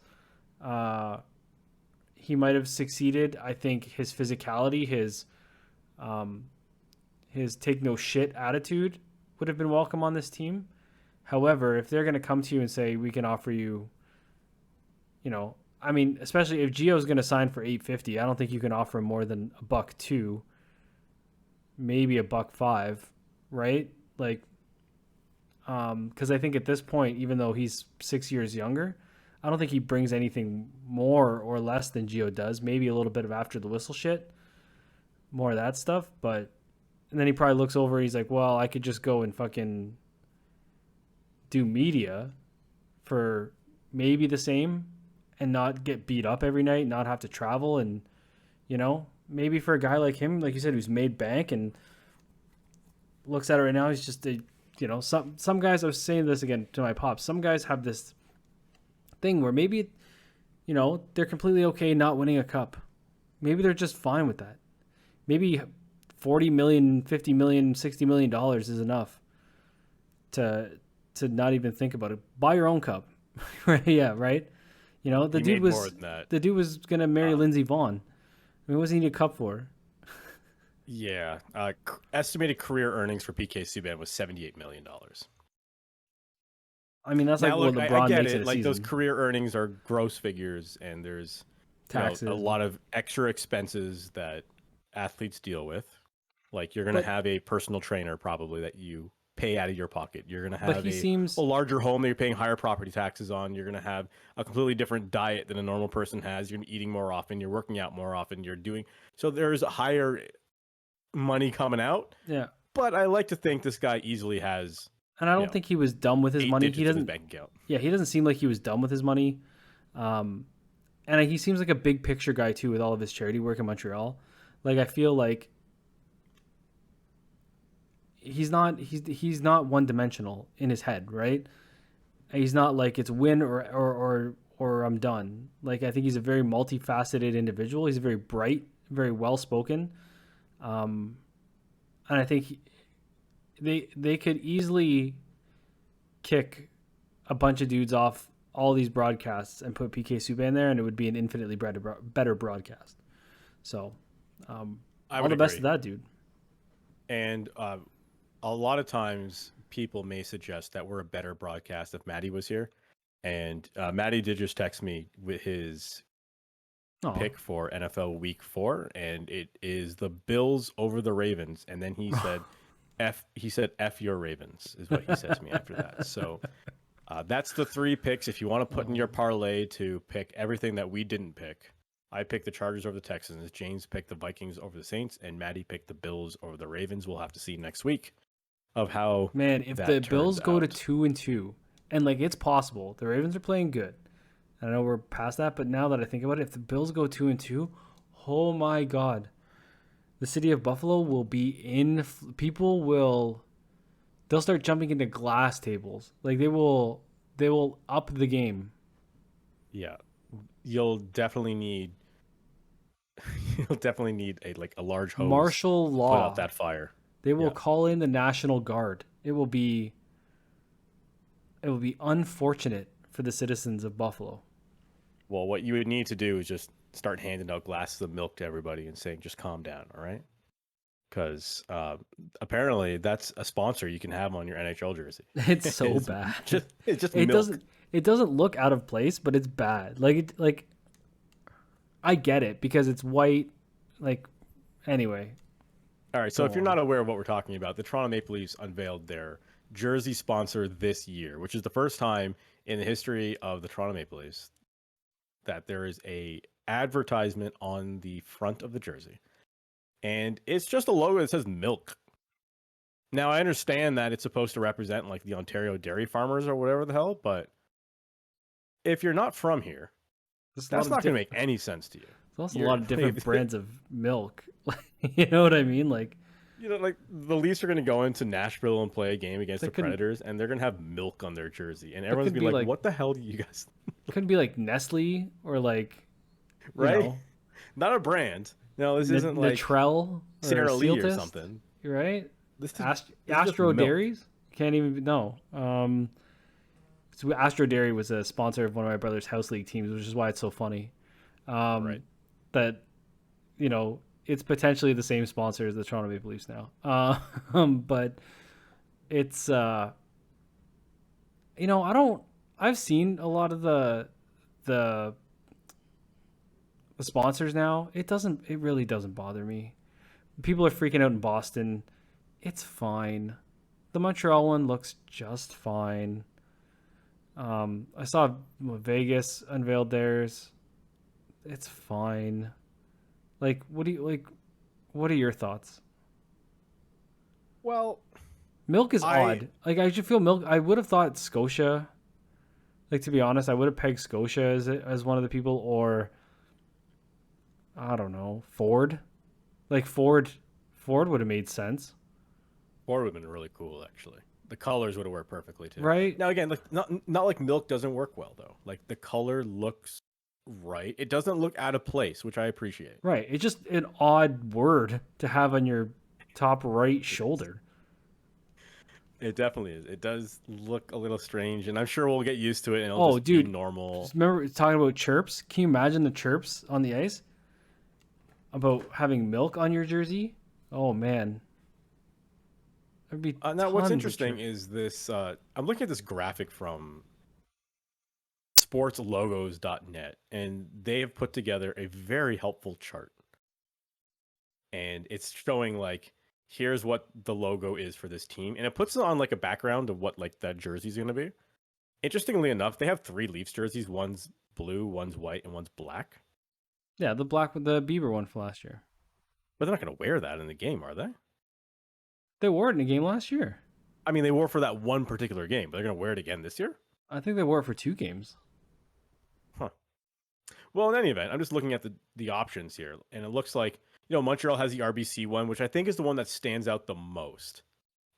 S2: he might have succeeded. I think his physicality, his take no shit attitude would have been welcome on this team. However, if they're going to come to you and say, we can offer you, I mean, especially if Gio's going to sign for $850, I don't think you can offer him more than $1.2, maybe $1.5, right? Like, because I think at this point, even though he's 6 years younger, I don't think he brings anything more or less than Gio does. Maybe a little bit of after the whistle shit, more of that stuff. But and then he probably looks over. He's like, well, I could just go and fucking do media for maybe the same and not get beat up every night, not have to travel. And, maybe for a guy like him, like you said, who's made bank and looks at it right now, he's just some guys, I was saying this again to my pops, some guys have this thing where maybe, they're completely okay not winning a cup. Maybe they're just fine with that. Maybe $40 million, $50 million, $60 million is enough to not even think about it. Buy your own cup. Yeah, right? The dude was more than that. The dude was going to marry Lindsey Vonn. I mean, what does he need a cup for?
S1: Yeah. Estimated career earnings for PK Subban was $78 million.
S2: I mean, that's now, like what LeBron makes it a
S1: like
S2: season.
S1: Those career earnings are gross figures, and there's taxes, a lot of extra expenses that athletes deal with. Like you're going to have a personal trainer probably that you pay out of your pocket. You're going to have a larger home that you're paying higher property taxes on. You're going to have a completely different diet than a normal person has. You're eating more often. You're working out more often. So there's a higher money coming out.
S2: Yeah.
S1: But I like to think this guy easily has.
S2: And I don't think he was dumb with his money. He doesn't.
S1: Bank account.
S2: Yeah, he doesn't seem like he was dumb with his money. And he seems like a big picture guy too, with all of his charity work in Montreal. Like I feel like he's not one dimensional in his head, right? He's not like it's win or or I'm done. Like, I think he's a very multifaceted individual. He's very bright, very well spoken, and I think they could easily kick a bunch of dudes off all these broadcasts and put PK Subban there, and it would be an infinitely better broadcast. So, all the best to that dude.
S1: And a lot of times people may suggest that we're a better broadcast if Maddie was here. And Maddie did just text me with his pick for NFL Week 4, and it is the Bills over the Ravens. And then he said, F your Ravens, is what he said to me after that. So that's the 3 picks. If you want to put in your parlay to pick everything that we didn't pick, I picked the Chargers over the Texans. James picked the Vikings over the Saints, and Maddie picked the Bills over the Ravens. We'll have to see next week of how
S2: if the Bills go to 2-2, and like it's possible, the Ravens are playing good. I know we're past that, but now that I think about it, if the Bills go 2-2, oh my God, the city of Buffalo will be in. They'll start jumping into glass tables. Like they will up the game.
S1: Yeah, you'll definitely need a large hose.
S2: Martial law.
S1: Put out that fire.
S2: They will call in the National Guard. It will be unfortunate for the citizens of Buffalo.
S1: Well, what you would need to do is just start handing out glasses of milk to everybody and saying, just calm down, all right? Because apparently that's a sponsor you can have on your NHL jersey.
S2: It's so bad.
S1: It's just milk.
S2: It doesn't look out of place, but it's bad. Like I get it because it's white. Like, anyway.
S1: All right, so if you're not aware of what we're talking about, the Toronto Maple Leafs unveiled their jersey sponsor this year, which is the first time in the history of the Toronto Maple Leafs that there is a advertisement on the front of the jersey. And it's just a logo that says milk. Now, I understand that it's supposed to represent like the Ontario dairy farmers or whatever the hell, but if you're not from here, that's not going to make any sense to you.
S2: There's also a lot of different brands of milk. You know what I mean? Like,
S1: like the Leafs are going to go into Nashville and play a game against the Predators, and they're going to have milk on their jersey, and everyone's going to be like, "What the hell do you guys?"
S2: Couldn't be like Nestle or like,
S1: right? Not a brand. No, this isn't like
S2: Natrel,
S1: Sara Lee or something.
S2: You're right.
S1: This
S2: Astro Dairies. Can't even know. So Astro Dairy was a sponsor of one of my brother's house league teams, which is why it's so funny.
S1: Right.
S2: That, it's potentially the same sponsor as the Toronto Maple Leafs now. But it's, I've seen a lot of the sponsors now. It really doesn't bother me. People are freaking out in Boston. It's fine. The Montreal one looks just fine. I saw Vegas unveiled theirs. It's fine. Like, what are your thoughts?
S1: Well,
S2: milk is odd. Like, I just feel milk. I would have thought Scotia. Like, to be honest, I would have pegged Scotia as one of the people, or I don't know, Ford. Like Ford would have made sense.
S1: Ford would have been really cool, actually. The colors would have worked perfectly too.
S2: Right.
S1: Now again, like not like milk doesn't work well though. Like the color looks right. It doesn't look out of place, which I appreciate.
S2: Right. It's just an odd word to have on your top right shoulder.
S1: It definitely is. It does look a little strange, and I'm sure we'll get used to it. And it'll just be normal.
S2: Just remember talking about chirps. Can you imagine the chirps on the ice about having milk on your jersey? Oh man.
S1: Now, what's interesting is this. I'm looking at this graphic from sportslogos.net, and they have put together a very helpful chart. And it's showing like, here's what the logo is for this team, and it puts it on like a background of what like that jersey's going to be. Interestingly enough, they have 3 Leafs jerseys. One's blue, one's white, and one's black.
S2: Yeah, the black with the Bieber one from last year.
S1: But they're not going to wear that in the game, are they?
S2: They wore it in a game last year.
S1: I mean, they wore it for that one particular game, but they're going to wear it again this year?
S2: I think they wore it for 2 games.
S1: Huh. Well, in any event, I'm just looking at the options here, and it looks like, Montreal has the RBC one, which I think is the one that stands out the most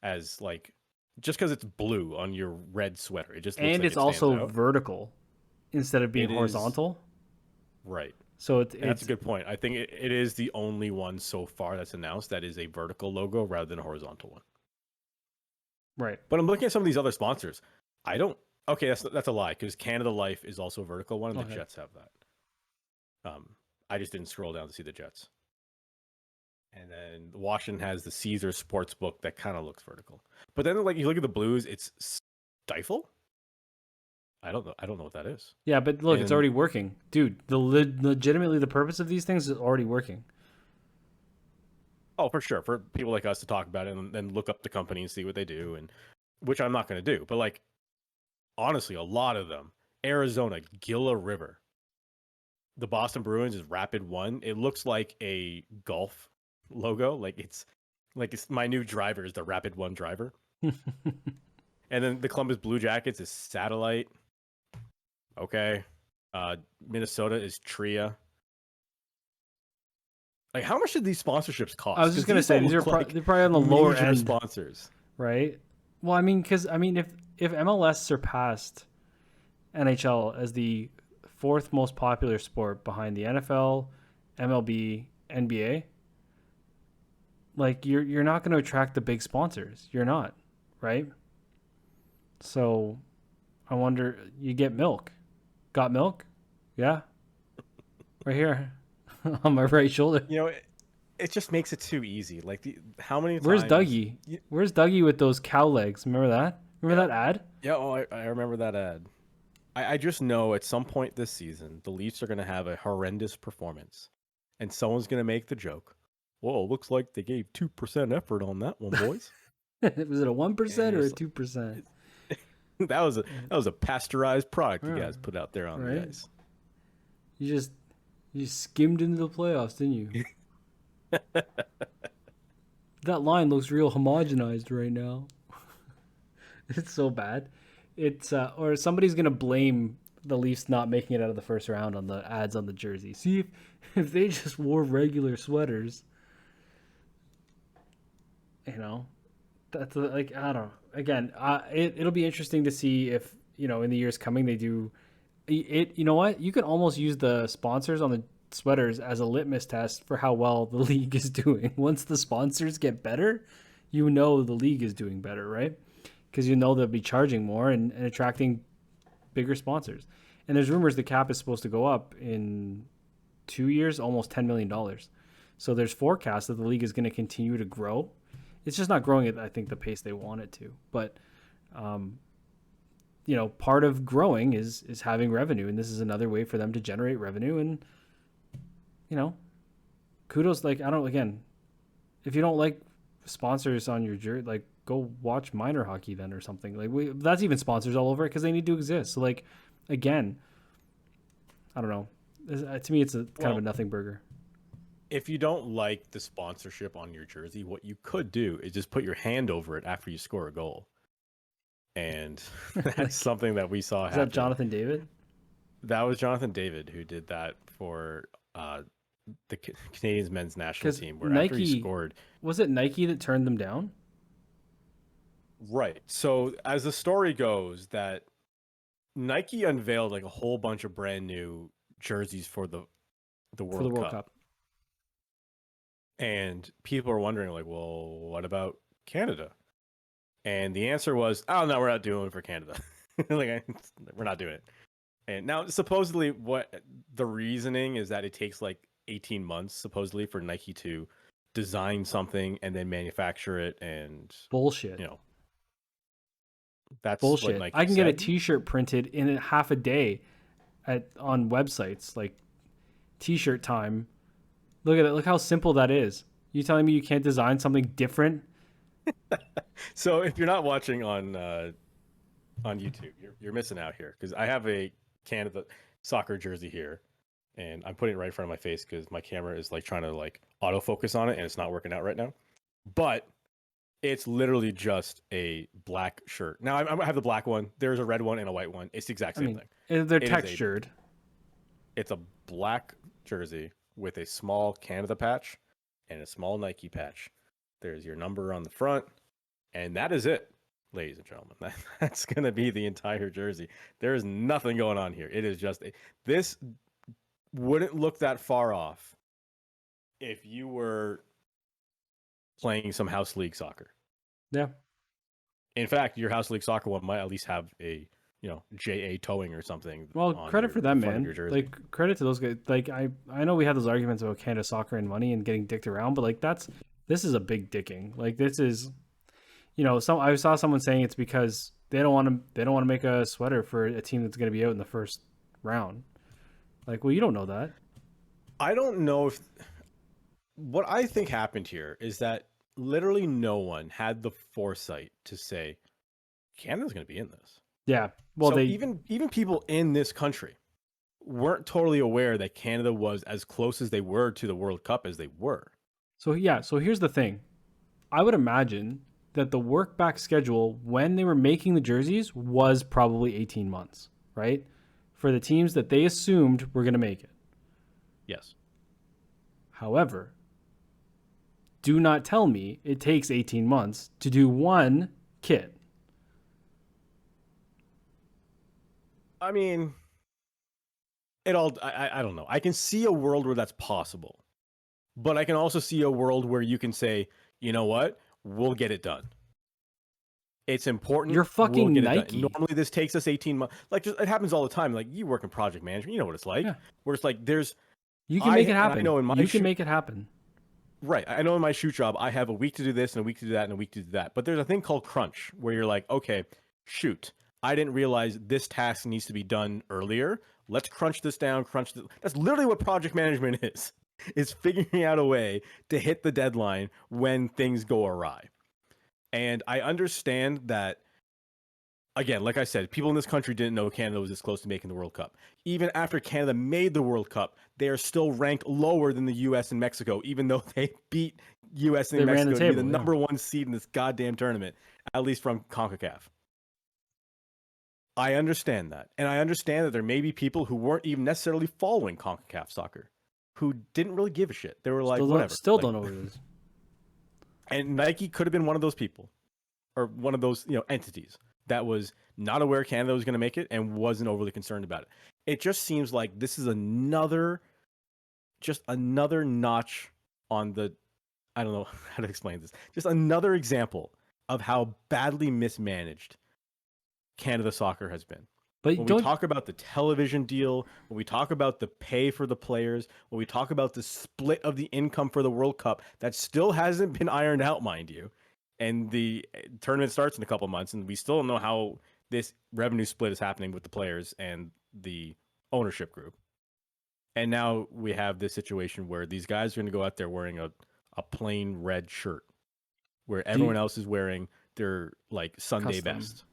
S1: as, like, just because it's blue on your red sweater. It just looks
S2: and
S1: like
S2: it's also
S1: out.
S2: vertical instead of being
S1: It is-
S2: horizontal.
S1: Right.
S2: So
S1: That's a good point. I think it is the only one so far that's announced that is a vertical logo rather than a horizontal one.
S2: right.
S1: But I'm looking at some of these other sponsors. I don't. Okay, that's a lie because Canada Life is also a vertical one, and the Jets have that. I just didn't scroll down to see the Jets. And then Washington has the Caesars Sportsbook that kind of looks vertical. But then, like, you look at the Blues, it's Stifle. I don't know. I don't know what that is.
S2: Yeah, but look, it's already working, dude. Legitimately, the purpose of these things is already working.
S1: Oh, for sure. For people like us to talk about it and then look up the company and see what they do, and which I'm not going to do. But like, honestly, a lot of them. Arizona, Gila River. The Boston Bruins is Rapid One. It looks like a golf logo. Like it's my new driver is the Rapid One driver. And then the Columbus Blue Jackets is Satellite. Okay. Minnesota is Tria. Like, how much did these sponsorships cost?
S2: I was just gonna say they're probably on the lower end
S1: sponsors,
S2: right? Well, I mean, because if MLS surpassed NHL as the fourth most popular sport behind the NFL, MLB, NBA, like you're not going to attract the big sponsors. You're not, right? So, I wonder. You get milk. Got milk? Yeah, right here on my right shoulder.
S1: You know, it just makes it too easy. Like how many times?
S2: Where's Dougie? Where's Dougie with those cow legs? Remember that? Remember that ad?
S1: Yeah, I remember that ad. I just know at some point this season, the Leafs are going to have a horrendous performance. And someone's going to make the joke. Whoa, looks like they gave 2% effort on that one, boys.
S2: Was it a 1% or a 2%?
S1: That was a pasteurized product you guys put out there on the ice.
S2: You skimmed into the playoffs, didn't you? That line looks real homogenized right now. It's so bad. It's or somebody's gonna blame the Leafs not making it out of the first round on the ads on the jersey. See if they just wore regular sweaters, you know, that's like I don't know. Again, it'll be interesting to see if in the years coming they do it. You know what? You could almost use the sponsors on the sweaters as a litmus test for how well the league is doing. Once the sponsors get better, the league is doing better, right? Because they'll be charging more and attracting bigger sponsors. And there's rumors the cap is supposed to go up in 2 years, almost $10 million. So there's forecasts that the league is going to continue to grow. It's just not growing at, I think, the pace they want it to. But, part of growing is having revenue. And this is another way for them to generate revenue. And, kudos. Like, if you don't like sponsors on your jersey, like, go watch minor hockey then or something. Like that's even sponsors all over it because they need to exist. So like, again, I don't know. To me, it's kind of a nothing burger.
S1: If you don't like the sponsorship on your jersey, what you could do is just put your hand over it after you score a goal. And that's something that we saw happen.
S2: Is that Jonathan David?
S1: That was Jonathan David who did that for the Canadians men's national team. Where
S2: Nike,
S1: after he scored,
S2: was it Nike that turned them down?
S1: Right. So as the story goes, that Nike unveiled like a whole bunch of brand new jerseys for the World Cup. And people are wondering like, well, what about Canada? And the answer was, oh no, we're not doing it for Canada. We're not doing it. And now supposedly what the reasoning is that it takes like 18 months supposedly for Nike to design something and then manufacture it and
S2: bullshit.
S1: That's
S2: bullshit.
S1: What Nike
S2: I can
S1: said.
S2: get a T-shirt printed in half a day on websites like T-shirt time. Look at it. Look how simple that is. You telling me you can't design something different?
S1: So if you're not watching on YouTube, you're missing out here because I have a Canada soccer jersey here, and I'm putting it right in front of my face because my camera is like trying to like autofocus on it, and it's not working out right now. But it's literally just a black shirt. Now I have the black one. There's a red one and a white one. It's the exact same thing.
S2: They're textured.
S1: It's a black jersey with a small Canada patch and a small Nike patch. There's your number on the front, and that is it. ladies and gentlemen. That's going to be the entire jersey. There is nothing going on here. It is just this wouldn't look that far off if you were playing some house league soccer.
S2: Yeah.
S1: In fact, your house league soccer one might at least have a JA towing or something.
S2: Well, credit for them, man. Like credit to those guys. Like I know we had those arguments about Canada soccer and money and getting dicked around, but like this is a big dicking. Like this is, I saw someone saying it's because they don't want to make a sweater for a team that's going to be out in the first round. Like, well, you don't know that.
S1: I don't know if what I think happened here is that literally no one had the foresight to say Canada's going to be in this.
S2: Yeah. Well,
S1: so even people in this country weren't totally aware that Canada was as close as they were to the World Cup as they were.
S2: So here's the thing. I would imagine that the work back schedule when they were making the jerseys was probably 18 months, right? For the teams that they assumed were going to make it.
S1: Yes.
S2: However, do not tell me it takes 18 months to do one kit.
S1: I mean, I don't know. I can see a world where that's possible. But I can also see a world where you can say, you know what? We'll get it done. It's important.
S2: You're fucking Nike.
S1: Normally this takes us 18 months. Like, it happens all the time. Like, you work in project management. You know what it's like. Yeah. Where it's like,
S2: you can make it happen. You can make it happen.
S1: Right. I know in my shoot job, I have a week to do this and a week to do that and a week to do that. But there's a thing called crunch where you're like, okay, shoot. I didn't realize this task needs to be done earlier. Let's crunch this down. That's literally what project management is figuring out a way to hit the deadline when things go awry. And I understand that, again, like I said, people in this country didn't know Canada was this close to making the World Cup. Even after Canada made the World Cup, they are still ranked lower than the U.S. and Mexico, even though they beat U.S. and Mexico to be the number one seed in this goddamn tournament, at least from CONCACAF. I understand that. And I understand that there may be people who weren't even necessarily following CONCACAF soccer, who didn't really give a shit. They were like, whatever.
S2: Still don't know what it is.
S1: And Nike could have been one of those people, or one of those entities that was not aware Canada was going to make it and wasn't overly concerned about it. It just seems like this is another notch on the, I don't know how to explain this, just another example of how badly mismanaged Canada soccer has been. But when we talk about the television deal, when we talk about the pay for the players, when we talk about the split of the income for the World Cup, that still hasn't been ironed out, mind you. And the tournament starts in a couple months, and we still don't know how this revenue split is happening with the players and the ownership group. And now we have this situation where these guys are going to go out there wearing a plain red shirt, where everyone else is wearing their like Sunday best.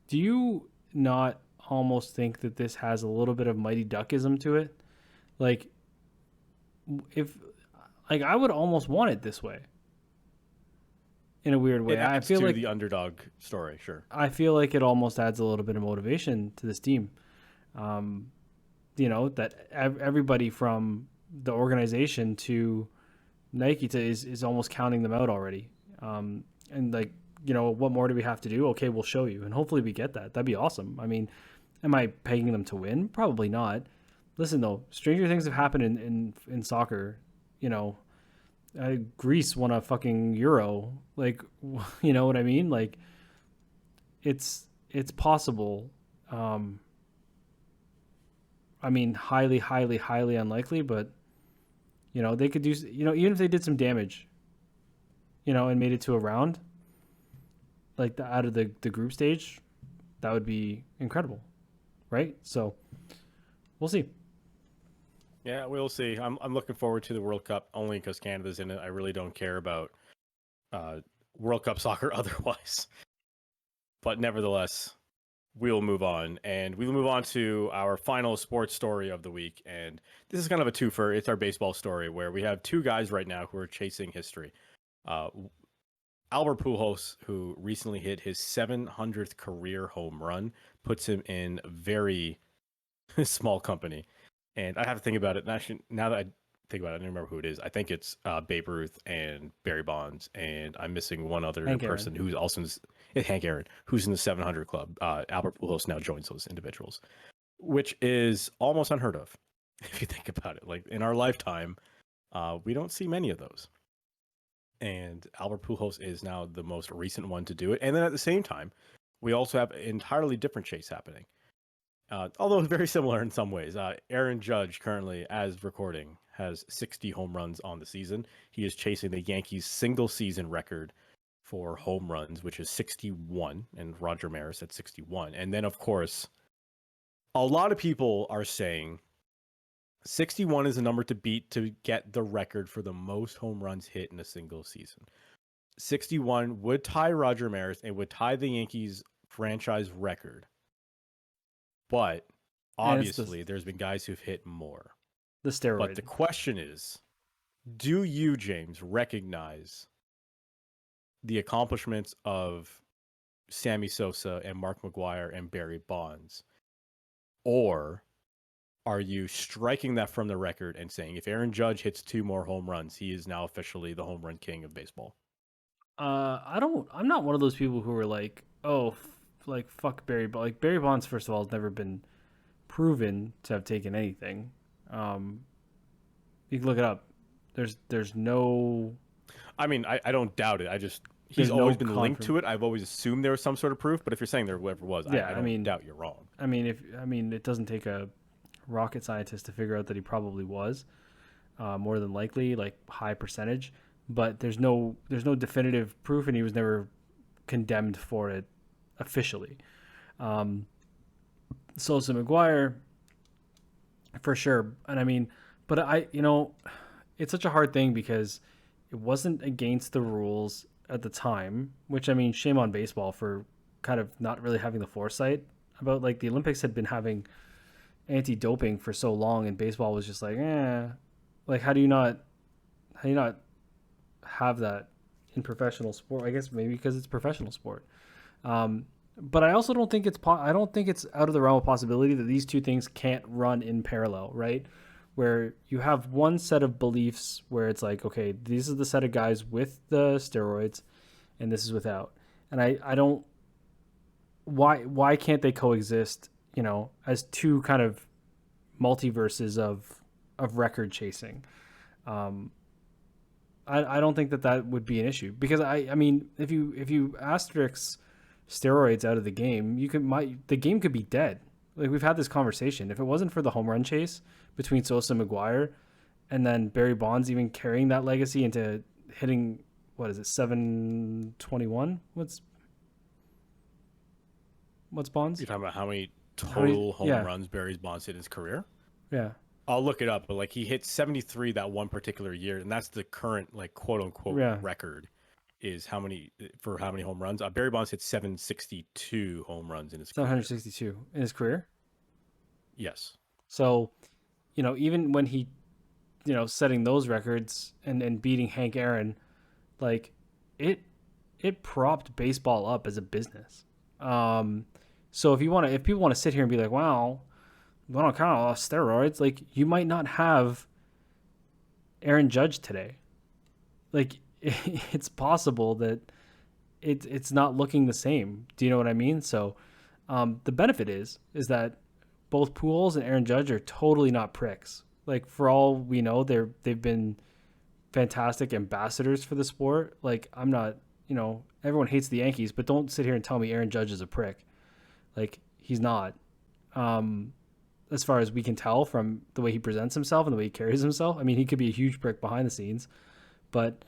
S2: Do you not almost think that this has a little bit of Mighty Duckism to it? Like, I would almost want it this way. In a weird way.
S1: I feel like the underdog story, sure.
S2: I feel like it almost adds a little bit of motivation to this team. That everybody from the organization to Nike is almost counting them out already. And like, what more do we have to do? Okay, we'll show you. And hopefully we get that. That'd be awesome. I mean, am I pegging them to win? Probably not. Listen, though, stranger things have happened in soccer. Greece won a fucking Euro. Like, you know what I mean? Like, it's possible. I mean, highly, highly, highly unlikely, but, they could do, even if they did some damage, and made it to a round, like out of the group stage, that would be incredible, right? So we'll see.
S1: Yeah, we'll see. I'm looking forward to the World Cup only because Canada's in it. I really don't care about World Cup soccer otherwise. But nevertheless, we'll move on. And we'll move on to our final sports story of the week. And this is kind of a twofer. It's our baseball story where we have two guys right now who are chasing history. Albert Pujols, who recently hit his 700th career home run, puts him in very small company. And I have to think about it. And actually, now that I think about it, I don't remember who it is. I think it's Babe Ruth and Barry Bonds. And I'm missing one other person who's also... Hank Aaron, who's in the 700 club. Albert Pujols now joins those individuals, which is almost unheard of if you think about it. Like in our lifetime, we don't see many of those. And Albert Pujols is now the most recent one to do it. And then at the same time, we also have an entirely different chase happening. Although very similar in some ways. Aaron Judge currently, as recording, has 60 home runs on the season. He is chasing the Yankees' single season record for home runs, which is 61, and Roger Maris at 61. And then, of course, a lot of people are saying 61 is a number to beat to get the record for the most home runs hit in a single season. 61 would tie Roger Maris and would tie the Yankees franchise record. But obviously, there's been guys who've hit more.
S2: The steroid.
S1: But the question is, do you, James, recognize the accomplishments of Sammy Sosa and Mark McGwire and Barry Bonds? Or are you striking that from the record and saying if Aaron Judge hits 2 more home runs, he is now officially the home run king of baseball?
S2: I'm not one of those people who are like, oh, fuck Barry Bonds. Like, Barry Bonds, first of all, has never been proven to have taken anything. You can look it up. There's no.
S1: I mean, I don't doubt it. He's always been linked to it. I've always assumed there was some sort of proof. But if you're saying there ever was, I don't doubt you're wrong.
S2: I mean, it doesn't take a rocket scientist to figure out that he probably was, more than likely, like high percentage. But there's no definitive proof, and he was never condemned for it officially. Sosa, McGwire, for sure. And I mean, but it's such a hard thing because it wasn't against the rules at the time, which, I mean, shame on baseball for kind of not really having the foresight about, like, the Olympics had been having anti-doping for so long, and baseball was just like, like, how do you not have that in professional sport? I guess maybe because it's professional sport. But I also don't think it's out of the realm of possibility that these two things can't run in parallel, right? Where you have one set of beliefs where it's like, okay, these are the set of guys with the steroids, and this is without. And I don't. Why can't they coexist? As two kind of multiverses of record chasing. I don't think that would be an issue, because I mean, if you asterisk steroids out of the game, the game could be dead. Like, we've had this conversation. If it wasn't for the home run chase between Sosa and McGwire, and then Barry Bonds even carrying that legacy into hitting, what is it, 721? What's Bonds?
S1: You're talking about how many total home runs Barry Bonds hit in his career?
S2: Yeah.
S1: I'll look it up, but like, he hit 73 that one particular year, and that's the current, like, quote unquote record. Is how many home runs? Barry Bonds hit 762 home runs in his career.
S2: 762 in his career?
S1: Yes.
S2: So, even when he, setting those records and beating Hank Aaron, like, it propped baseball up as a business. So if people want to sit here and be like, wow, we don't count all steroids, like, you might not have Aaron Judge today. Like, it's possible that it's not looking the same. Do you know what I mean? So the benefit is that both Pujols and Aaron Judge are totally not pricks. Like, for all we know, they've been fantastic ambassadors for the sport. Like, I'm not, everyone hates the Yankees, but don't sit here and tell me Aaron Judge is a prick. Like, he's not. As far as we can tell from the way he presents himself and the way he carries himself. I mean, he could be a huge prick behind the scenes, but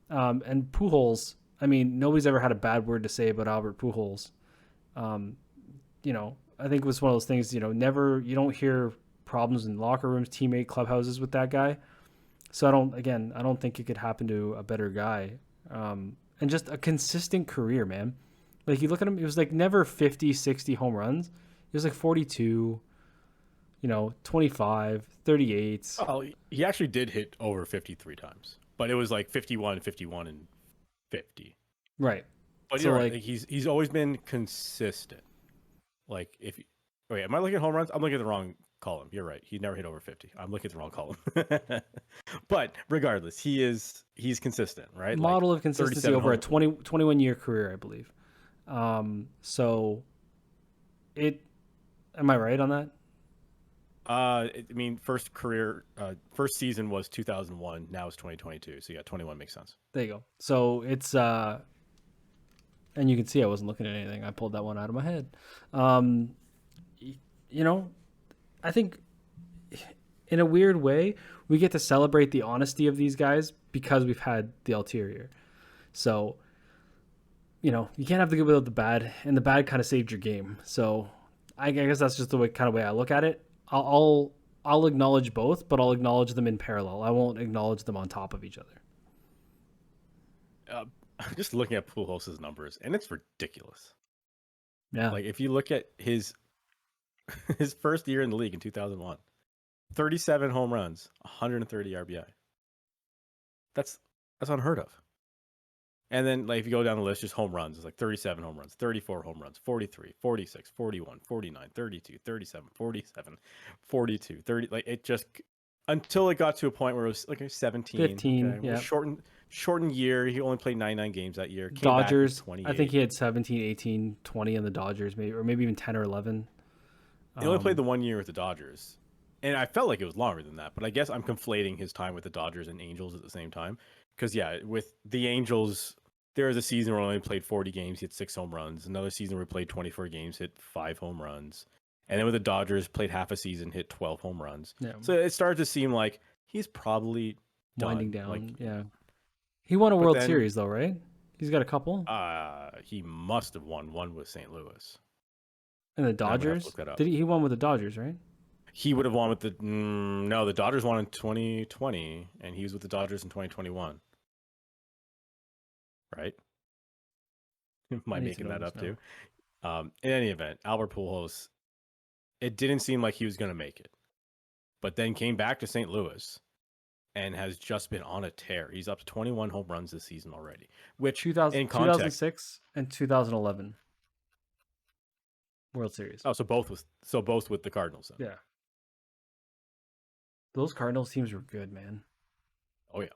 S2: and Pujols, I mean, nobody's ever had a bad word to say about Albert Pujols. I think it was one of those things, you don't hear problems in locker rooms, teammate clubhouses with that guy. So I don't think it could happen to a better guy. And just a consistent career, man. Like, you look at him, it was like never 50, 60 home runs. It was like 42, 25, 38.
S1: Oh, he actually did hit over 53 times. But it was like 51, 51, and 50.
S2: Right.
S1: But
S2: so,
S1: you're right. Like, he's always been consistent. Like, wait, am I looking at home runs? I'm looking at the wrong column. You're right. He never hit over 50. I'm looking at the wrong column. But regardless, he's consistent, right?
S2: Model of consistency over a 21-year career, I believe. So it, am I right on that?
S1: I mean, first season was 2001. Now it's 2022. So yeah, 21 makes sense.
S2: There you go. So it's and you can see I wasn't looking at anything. I pulled that one out of my head. Um, you know, I think in a weird way, we get to celebrate the honesty of these guys because we've had the ulterior. So, you can't have the good without the bad, and the bad kind of saved your game. So, I guess that's just the way I look at it. I'll acknowledge both, but I'll acknowledge them in parallel. I won't acknowledge them on top of each other.
S1: I'm just looking at Pujols' numbers, and it's ridiculous.
S2: Yeah,
S1: Like if you look at his his first year in the league in 2001, 37 home runs, 130 RBI. That's unheard of. And then like if you go down the list, just home runs, it's like 37 home runs, 34 home runs, 43, 46, 41, 49, 32, 37, 47, 42, 30. Like it just until it got to a point where it was like 17.
S2: 15.
S1: Okay?
S2: Yeah,
S1: Shortened year. He only played 99 games that year. Came
S2: Dodgers.
S1: Back with
S2: I think he had 17, 18, 20 in the Dodgers, maybe, or maybe even 10 or 11.
S1: He only played the 1 year with the Dodgers. And I felt like it was longer than that, but I guess I'm conflating his time with the Dodgers and Angels at the same time. Because yeah, with the Angels, there was a season where he only played 40 games, he hit 6 home runs. Another season where he played 24 games, hit 5 home runs. And then with the Dodgers, played half a season, hit 12 home runs.
S2: Yeah.
S1: So it started to seem like he's probably
S2: Winding
S1: done.
S2: down.
S1: Like,
S2: yeah. He won a World
S1: then,
S2: Series though, right? He's got a couple.
S1: He must have won one with St. Louis.
S2: And the
S1: I'm gonna have to
S2: Dodgers?
S1: look that up.
S2: Did he won with the Dodgers, right?
S1: He would have won with the no. The Dodgers won in 2020, and he was with the Dodgers in 2021. Right? Am I making that up too? In any event, Albert Pujols, it didn't seem like he was going to make it, but then came back to St. Louis and has just been on a tear. He's up to 21 home runs this season already, which in context,
S2: 2006 and 2011 World Series.
S1: Oh, so both with the Cardinals then.
S2: Yeah. Those Cardinals teams were good, man.
S1: Oh yeah.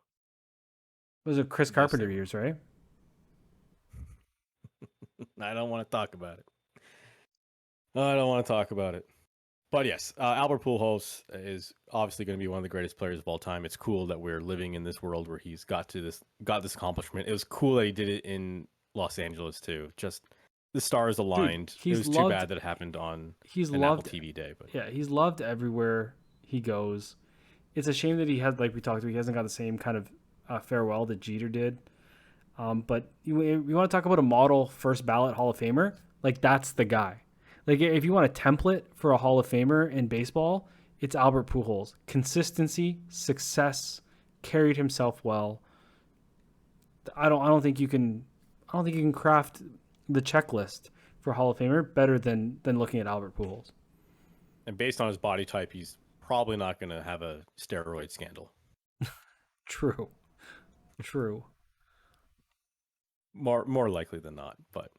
S2: Those are Chris Carpenter years, right?
S1: I don't want to talk about it. I don't want to talk about it. But yes, Albert Pujols is obviously going to be one of the greatest players of all time. It's cool that we're living in this world where he's got this accomplishment. It was cool that he did it in Los Angeles too. Just the stars aligned. Dude, it was too bad that it happened on an Apple TV day. But
S2: yeah, he's loved everywhere he goes. It's a shame that he we talked about, he hasn't got the same kind of farewell that Jeter did. But you want to talk about a model first ballot Hall of Famer? Like that's the guy. Like if you want a template for a Hall of Famer in baseball, it's Albert Pujols. Consistency, success, carried himself well. I don't think you can craft the checklist for Hall of Famer better than looking at Albert Pujols.
S1: And based on his body type, he's probably not going to have a steroid scandal.
S2: True.
S1: More likely than not, but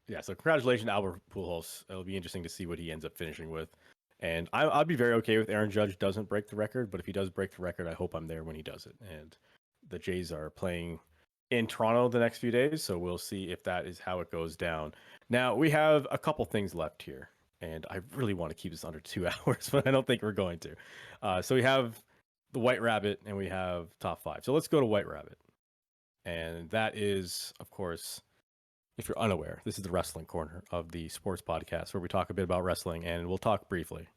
S1: yeah. So congratulations to Albert Pujols. It'll be interesting to see what he ends up finishing with. And I'd be very okay with Aaron Judge doesn't break the record, but if he does break the record, I hope I'm there when he does it. And the Jays are playing in Toronto the next few days, so we'll see if that is how it goes down. Now, we have a couple things left here, and I really want to keep this under 2 hours, but I don't think we're going to. So we have the White Rabbit, and we have top 5. So let's go to White Rabbit. And that is, of course, if you're unaware, this is the wrestling corner of the sports podcast where we talk a bit about wrestling, and we'll talk briefly.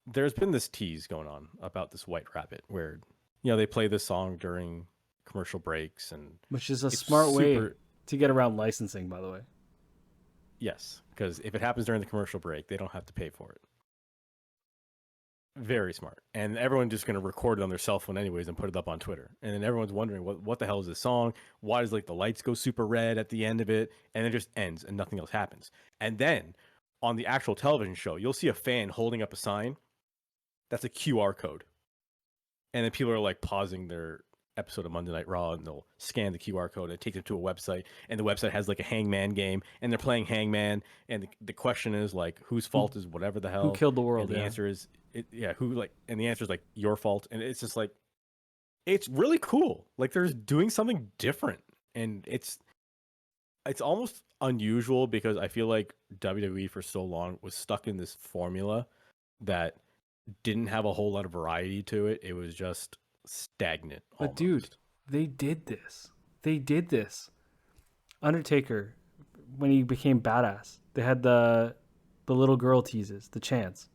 S1: There's been this tease going on about this White Rabbit where, they play this song during commercial breaks, and
S2: which is a smart way to get around licensing, by the way.
S1: Yes, because if it happens during the commercial break, they don't have to pay for it. Very smart. And everyone's just going to record it on their cell phone anyways and put it up on Twitter. And then everyone's wondering, what the hell is this song? Why does the lights go super red at the end of it? And it just ends and nothing else happens. And then on the actual television show, you'll see a fan holding up a sign that's a QR code. And then people are pausing their episode of Monday Night Raw and they'll scan the QR code and it takes them to a website. And the website has a Hangman game and they're playing Hangman. And the question is whose fault is whatever the hell?
S2: Who killed the world?
S1: And the answer is, and the answer is your fault. And it's just it's really cool. They're doing something different. And it's, it's almost unusual because I feel like WWE for so long was stuck in this formula that didn't have a whole lot of variety to it. It was just stagnant
S2: But
S1: almost.
S2: dude, they did this. They did this. Undertaker, when he became badass, they had the little girl teases, the chants,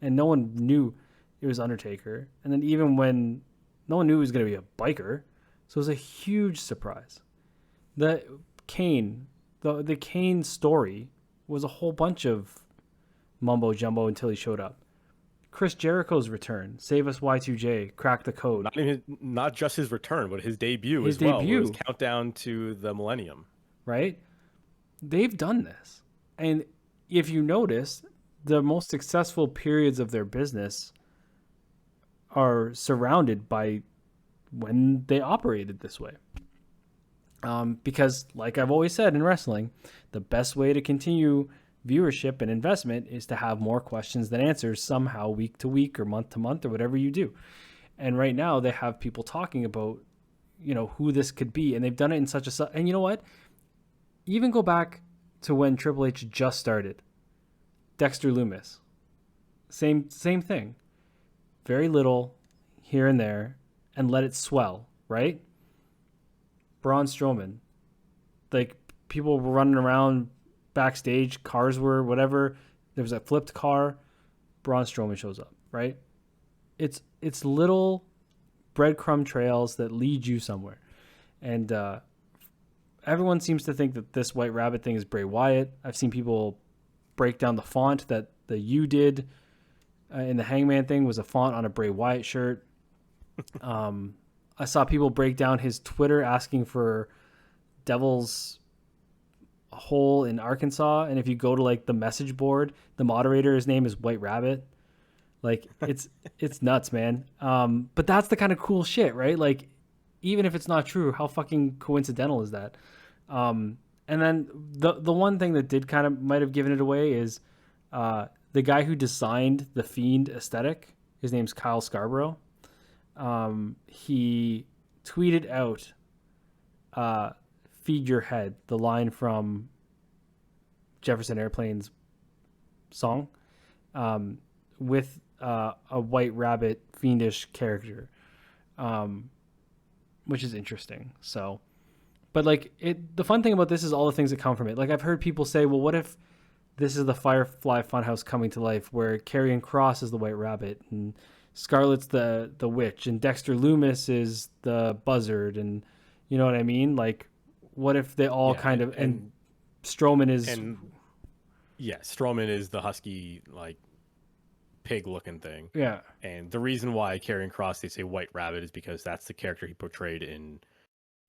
S2: and no one knew it was Undertaker. And then even when no one knew he was going to be a biker, so it was a huge surprise. The Kane, the Kane story was a whole bunch of mumbo jumbo until he showed up. Chris Jericho's return, Save Us Y2J, Crack the Code.
S1: Not just his return, but his debut
S2: His
S1: as well.
S2: debut.
S1: It was Countdown to the Millennium.
S2: Right? They've done this. And if you notice, the most successful periods of their business are surrounded by when they operated this way. Because, like I've always said in wrestling, the best way to continue viewership and investment is to have more questions than answers somehow week to week or month to month or whatever you do. And right now they have people talking about, who this could be. And they've done it in such a... And you know what? Even go back to when Triple H just started. Dexter Lumis. Same thing. Very little here and there and let it swell, right? Braun Strowman. Like, people were running around backstage, cars were whatever. There was a flipped car. Braun Strowman shows up, right? It's little breadcrumb trails that lead you somewhere. And everyone seems to think that this White Rabbit thing is Bray Wyatt. I've seen people break down the font that the U did in the Hangman thing was a font on a Bray Wyatt shirt. I saw people break down his Twitter asking for Devil's Hole in Arkansas, and if you go to like the message board, the moderator's name is White Rabbit. Like, it's nuts, man. But that's the kind of cool shit, right? Like, even if it's not true, how fucking coincidental is that? And then the one thing that did kind of might have given it away is the guy who designed the Fiend aesthetic. His name's Kyle Scarborough. He tweeted out "Feed Your Head," the line from Jefferson Airplane's song, with a White Rabbit fiendish character, which is interesting. So, but like the fun thing about this is all the things that come from it. Like, I've heard people say, well, what if this is the Firefly Funhouse coming to life, where Karrion Kross is the White Rabbit and Scarlett's the witch and Dexter Lumis is the buzzard, and you know what I mean? Like, what if they all kind of and Strowman is
S1: Strowman is the husky, like, pig looking thing.
S2: Yeah.
S1: And the reason why Karrion Kross, they say White Rabbit, is because that's the character he portrayed in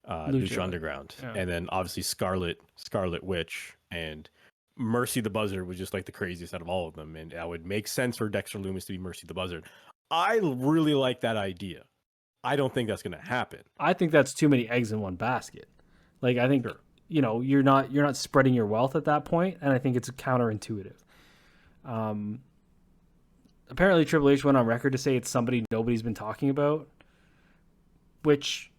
S1: Lucha Underground. Yeah. And then obviously Scarlet Witch and Mercy the Buzzard was just like the craziest out of all of them, and that would make sense for Dexter Lumis to be Mercy the Buzzard. I really like that idea. I don't think that's going to happen.
S2: I think that's too many eggs in one basket. Like, I think you're not spreading your wealth at that point, and I think it's counterintuitive. Apparently Triple H went on record to say it's somebody nobody's been talking about, which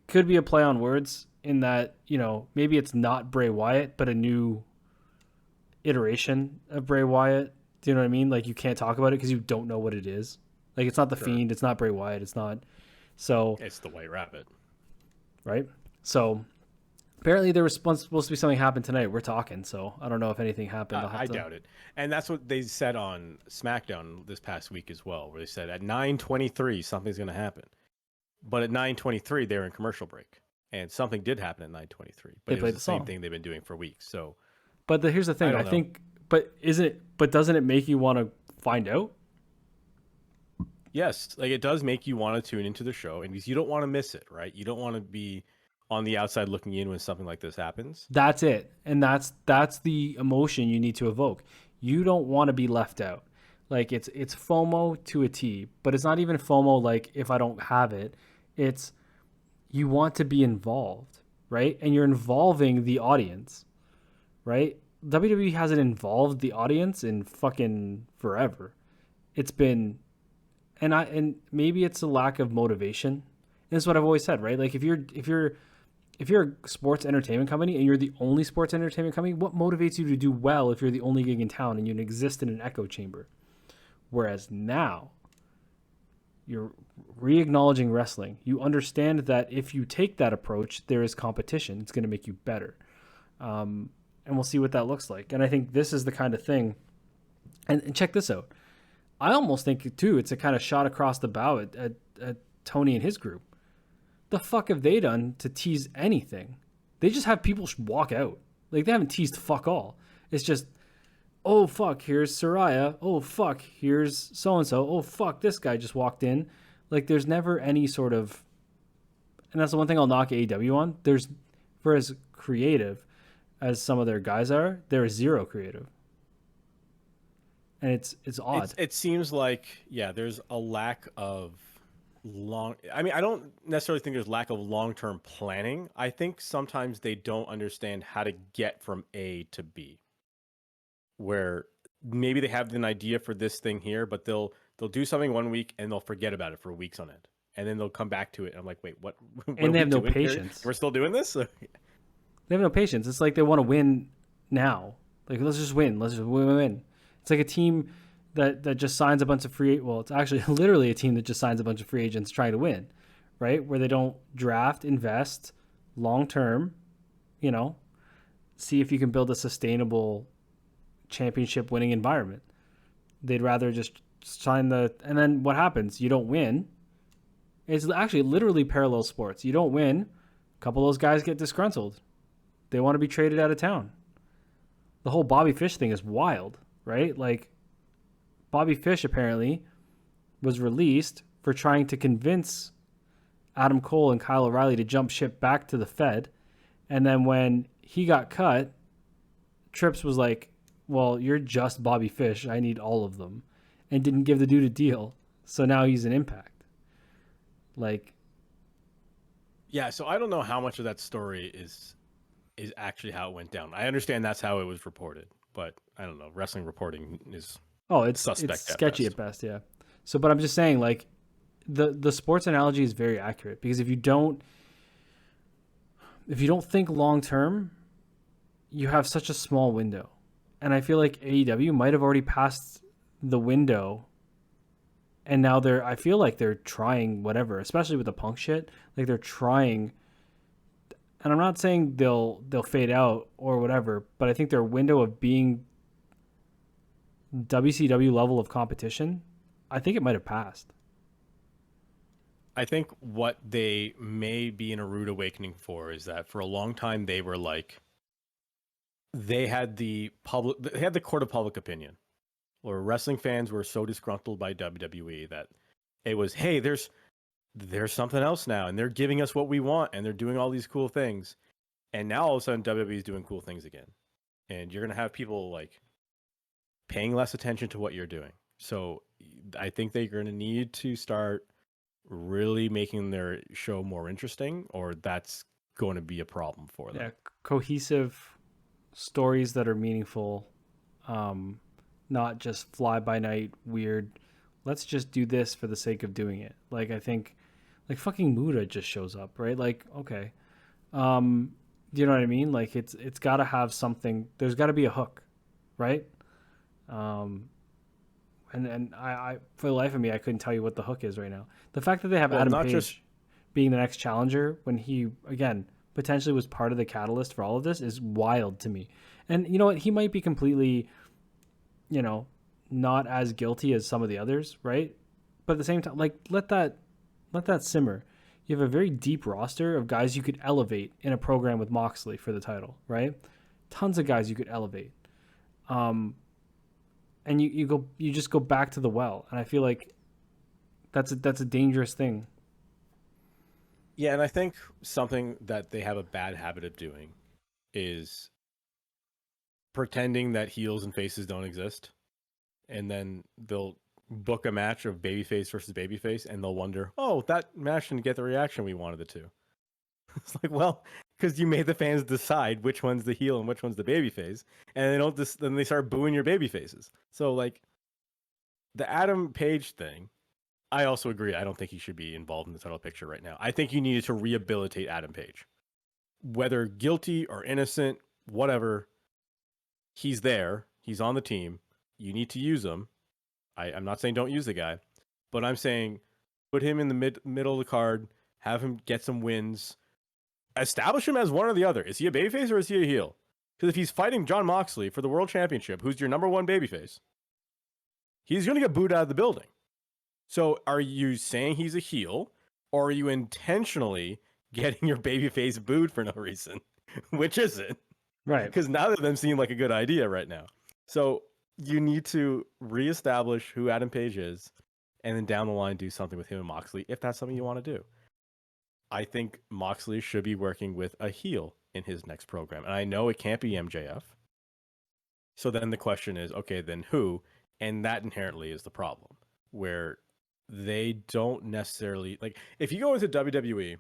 S2: could be a play on words in that, maybe it's not Bray Wyatt, but a new iteration of Bray Wyatt. Do you know what I mean? Like, you can't talk about it because you don't know what it is. Like, it's not the Fiend, it's not Bray Wyatt, it's not. So
S1: it's the White Rabbit,
S2: right? So apparently there was supposed to be something happen tonight. We're talking, so I don't know if anything happened.
S1: I doubt it. And that's what they said on SmackDown this past week as well, where they said at 9:23 something's going to happen. But at 9:23 they were in commercial break, and something did happen at 9:23. But it was the same thing they've been doing for weeks. So,
S2: but here's the thing. I think, but doesn't it make you want to find out?
S1: Yes, like, it does make you want to tune into the show, and because you don't want to miss it, right? You don't want to be on the outside looking in when something like this happens.
S2: That's it. And that's the emotion you need to evoke. You don't want to be left out. Like, it's FOMO to a T, but it's not even FOMO like if I don't have it. It's you want to be involved, right? And you're involving the audience, right? WWE hasn't involved the audience in fucking forever. It's been and maybe it's a lack of motivation. And that's what I've always said, right? Like, if you're if you're a sports entertainment company and you're the only sports entertainment company, what motivates you to do well if you're the only gig in town and you exist in an echo chamber? Whereas now, you're re-acknowledging wrestling. You understand that if you take that approach, there is competition. It's going to make you better. And we'll see what that looks like. And I think this is the kind of thing. And check this out. I almost think, too, it's a kind of shot across the bow at Tony and his group. The fuck have they done to tease anything? They just have people walk out. Like, they haven't teased fuck all. It's just, oh, fuck, here's Soraya. Oh, fuck, here's so-and-so. Oh, fuck, this guy just walked in. Like, there's never any sort of... And that's the one thing I'll knock AEW on. There's, for as creative as some of their guys are, there is zero creative. And it's odd.
S1: It seems like, yeah, there's a lack of I don't necessarily think there's lack of long-term planning. I think sometimes they don't understand how to get from A to B. Where maybe they have an idea for this thing here, but they'll do something one week and they'll forget about it for weeks on end. And then they'll come back to it. And I'm like, wait, what
S2: and they have no patience.
S1: We're still doing this?
S2: They have no patience. It's like they want to win now. Like, let's just win. Let's just win. It's like a team that just signs a bunch of it's actually literally a team that just signs a bunch of free agents trying to win, right? Where they don't draft, invest long term, see if you can build a sustainable championship winning environment. They'd rather just sign and then what happens? You don't win. It's actually literally parallel sports. You don't win. A couple of those guys get disgruntled. They want to be traded out of town. The whole Bobby Fish thing is wild, right? Like, Bobby Fish apparently was released for trying to convince Adam Cole and Kyle O'Reilly to jump ship back to the Fed. And then when he got cut, Trips was like, well, you're just Bobby Fish. I need all of them. And didn't give the dude a deal. So now he's an Impact. Like...
S1: Yeah, so I don't know how much of that story is actually how it went down. I understand that's how it was reported, but I don't know. Wrestling reporting is suspect.
S2: It's sketchy at best, yeah. So, but I'm just saying, like, the sports analogy is very accurate because if you don't think long term, you have such a small window, and I feel like AEW might have already passed the window, and now I feel like they're trying whatever, especially with the Punk shit. Like, they're trying. And I'm not saying they'll fade out or whatever, but I think their window of being WCW level of competition, I think it might have passed.
S1: I think what they may be in a rude awakening for is that for a long time they were like, they had the court of public opinion, or wrestling fans were so disgruntled by WWE that it was, hey, there's something else now, and they're giving us what we want, and they're doing all these cool things. And now all of a sudden WWE is doing cool things again. And you're going to have people like paying less attention to what you're doing. So I think they're going to need to start really making their show more interesting, or that's going to be a problem for them.
S2: Yeah, cohesive stories that are meaningful, not just fly by night weird. Let's just do this for the sake of doing it. Like, I think, like, fucking Muda just shows up, right? Like, okay. Do you know what I mean? Like, it's got to have something. There's got to be a hook, right? And I for the life of me, I couldn't tell you what the hook is right now. The fact that they have Adam Page being the next challenger when he, again, potentially was part of the catalyst for all of this is wild to me. And you know what? He might be completely, not as guilty as some of the others, right? But at the same time, like, let that simmer. You have a very deep roster of guys you could elevate in a program with Moxley for the title, right? Tons of guys you could elevate. And you just go back to the well, and I feel like that's a dangerous thing.
S1: Yeah, and I think something that they have a bad habit of doing is pretending that heels and faces don't exist. And then they'll book a match of babyface versus babyface, and they'll wonder, oh, that match didn't get the reaction we wanted it to. It's like, well, because you made the fans decide which one's the heel and which one's the babyface, and they don't then they start booing your babyfaces. So, like, the Adam Page thing, I also agree. I don't think he should be involved in the title picture right now. I think you needed to rehabilitate Adam Page. whether guilty or innocent, whatever, he's there. He's on the team. You need to use him. I'm not saying don't use the guy, but I'm saying put him in the middle of the card, have him get some wins, establish him as one or the other. Is he a babyface or is he a heel? Because if he's fighting Jon Moxley for the world championship, who's your number one babyface, he's going to get booed out of the building. So are you saying he's a heel, or are you intentionally getting your babyface booed for no reason? Which is it?
S2: Right.
S1: Because neither of them seem like a good idea right now. So you need to reestablish who Adam Page is, and then down the line do something with him and Moxley if that's something you want to do. I think Moxley should be working with a heel in his next program. And I know it can't be MJF. So then the question is, okay, then who? And that inherently is the problem, where they don't necessarily, like, if you go into WWE,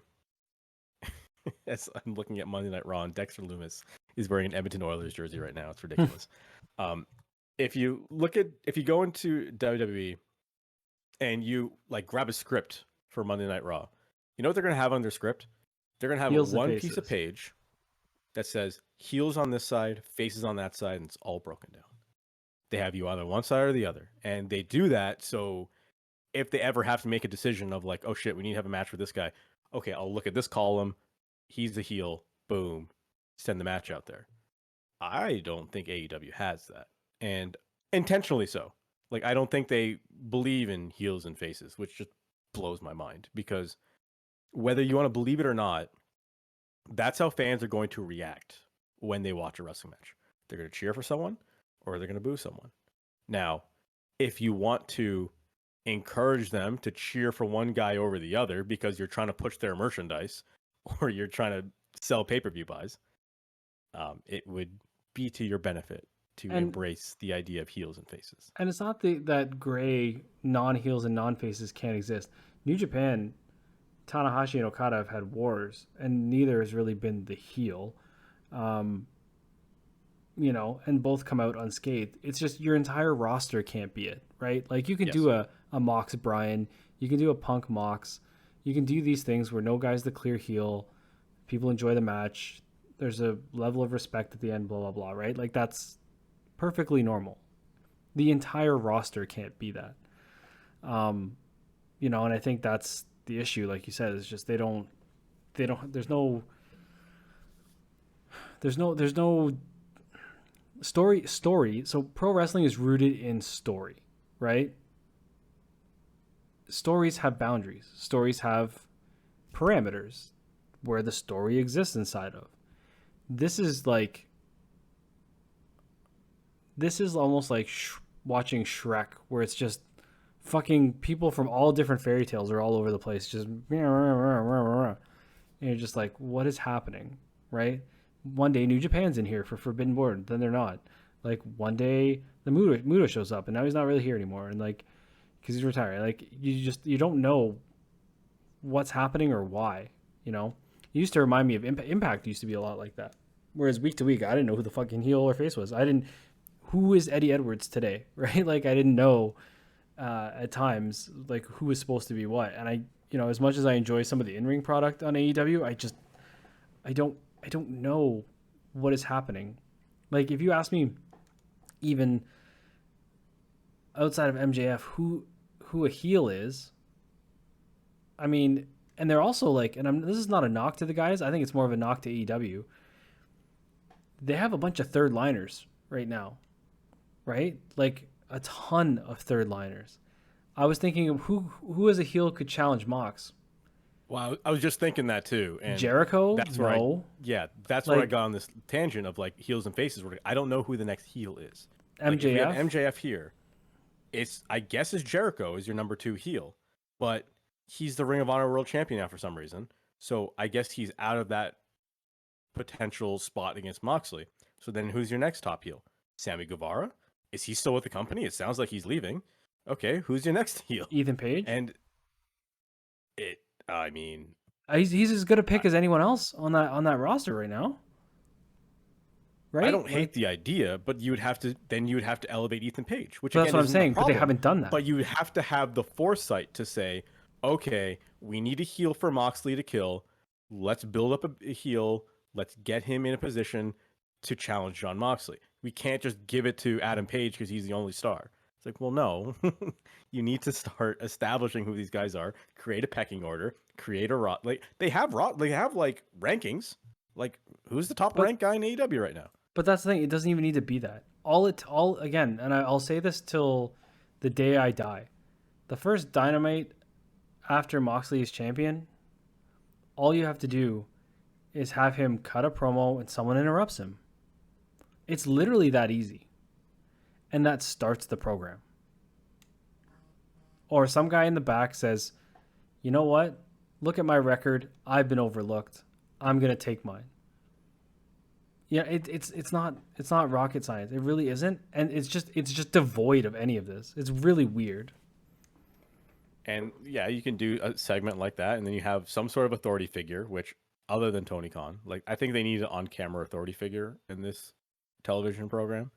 S1: as I'm looking at Monday Night Raw, and Dexter Lumis is wearing an Edmonton Oilers jersey right now. It's ridiculous. If you go into WWE and you like grab a script for Monday Night Raw, you know what they're going to have on their script? They're going to have
S2: Heels and
S1: one
S2: faces.
S1: piece of page that says heels on this side, faces on that side, and it's all broken down. They have you either one side or the other. And they do that so if they ever have to make a decision of like, oh shit, we need to have a match with this guy. Okay, I'll look at this column. He's the heel. Boom. Send the match out there. I don't think AEW has that. And intentionally so. Like, I don't think they believe in heels and faces, which just blows my mind. Because whether you want to believe it or not, that's how fans are going to react when they watch a wrestling match. They're going to cheer for someone or they're going to boo someone. Now, if you want to encourage them to cheer for one guy over the other because you're trying to push their merchandise or you're trying to sell pay-per-view buys, it would be to your benefit to embrace the idea of heels and faces.
S2: And it's not that gray non-heels and non-faces can't exist. New Japan, Tanahashi and Okada have had wars, and neither has really been the heel. And both come out unscathed. It's just your entire roster can't be it, right? Like you can do a Mox Bryan, you can do a Punk Mox, you can do these things where no guy's the clear heel, people enjoy the match, there's a level of respect at the end, blah, blah, blah, right? Like that's perfectly normal. The entire roster can't be that. And I think that's the issue, like you said, is just there's no story. So pro wrestling is rooted in story, right? Stories have boundaries. Stories have parameters where the story exists inside of. This is almost like watching Shrek, where it's just fucking people from all different fairy tales are all over the place, just and you're just like, what is happening, right? One day New Japan's in here for Forbidden Door, then they're not. Like one day the Muto shows up and now he's not really here anymore, and like because he's retiring. Like you don't know what's happening or why. It used to remind me of Impact used to be a lot like that. Whereas week to week I didn't know who the fucking heel or face was. Who is Eddie Edwards today, right? Like I didn't know at times like who was supposed to be what. And I as much as I enjoy some of the in-ring product on AEW, I don't know what is happening. Like if you ask me, even outside of MJF, who a heel is, I mean, and they're also like, and this is not a knock to the guys, I think it's more of a knock to AEW. They have a bunch of third liners right now, right? Like a ton of third liners. I was thinking of who as a heel could challenge Mox.
S1: Well, I was just thinking that too. And
S2: Jericho?
S1: That's
S2: no.
S1: Where that's where I got on this tangent of like heels and faces. I don't know who the next heel is.
S2: MJF?
S1: Like, if we have MJF here, I guess it's Jericho is your number 2 heel, but he's the Ring of Honor World Champion now for some reason. So I guess he's out of that potential spot against Moxley. So then who's your next top heel? Sammy Guevara? Is he still with the company? It sounds like he's leaving. Okay, who's your next heel?
S2: Ethan Page?
S1: And
S2: he's as good a pick as anyone else on that roster right now. Right?
S1: I don't hate the idea, but you would have to elevate Ethan Page, which
S2: that's what I'm saying. But they haven't done that.
S1: But you have to have the foresight to say, okay, we need a heel for Moxley to kill. Let's build up a heel. Let's get him in a position to challenge John Moxley. We can't just give it to Adam Page because he's the only star. It's like, well, no. You need to start establishing who these guys are, create a pecking order, create a like they have like rankings. Like, who's the top ranked guy in AEW right now?
S2: But that's the thing, it doesn't even need to be that. All again, and I'll say this till the day I die. The first Dynamite after Moxley is champion, all you have to do is have him cut a promo and someone interrupts him. It's literally that easy. And that starts the program. Or some guy in the back says, you know what? Look at my record. I've been overlooked. I'm going to take mine. Yeah, it's not rocket science. It really isn't. And it's just devoid of any of this. It's really weird.
S1: And yeah, you can do a segment like that, and then you have some sort of authority figure, which other than Tony Khan, like I think they need an on-camera authority figure in this television program.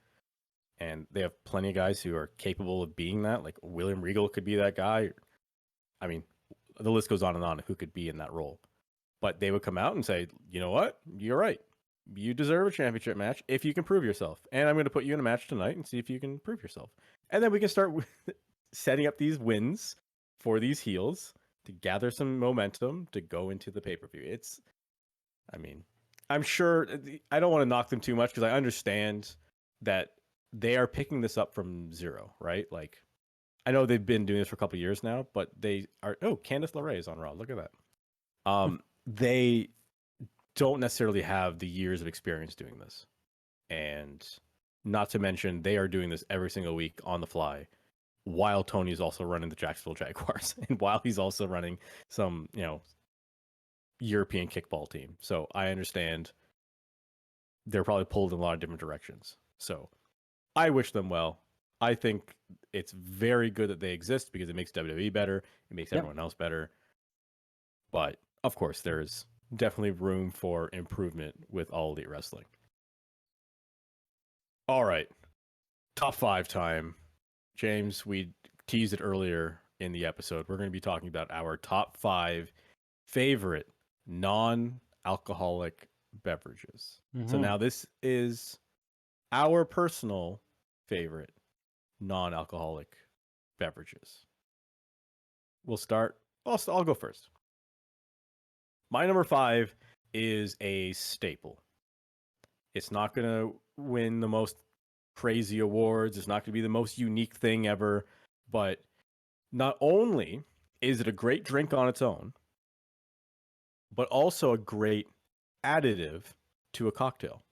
S1: And they have plenty of guys who are capable of being that. Like William Regal could be that guy. I mean, the list goes on and on who could be in that role. But they would come out and say, you know what? You're right. You deserve a championship match if you can prove yourself. And I'm going to put you in a match tonight and see if you can prove yourself. And then we can start setting up these wins for these heels to gather some momentum to go into the pay-per-view. I'm sure I don't want to knock them too much because I understand that they are picking this up from zero, right? Like, I know they've been doing this for a couple of years now, but they are. Oh, Candice LeRae is on Raw. Look at that. They don't necessarily have the years of experience doing this, and not to mention they are doing this every single week on the fly, while Tony is also running the Jacksonville Jaguars, and while he's also running some, European kickball team. So I understand they're probably pulled in a lot of different directions. So I wish them well. I think it's very good that they exist because it makes WWE better. It makes everyone else better. But of course, there's definitely room for improvement with All Elite Wrestling. All right. Top 5 time. James, we teased it earlier in the episode. We're going to be talking about our top 5 favorite non-alcoholic beverages. Mm-hmm. So now this is our personal favorite non-alcoholic beverages. We'll start. I'll go first. My number 5 is a staple. It's not going to win the most crazy awards. It's not going to be the most unique thing ever. But not only is it a great drink on its own, but also a great additive to a cocktail.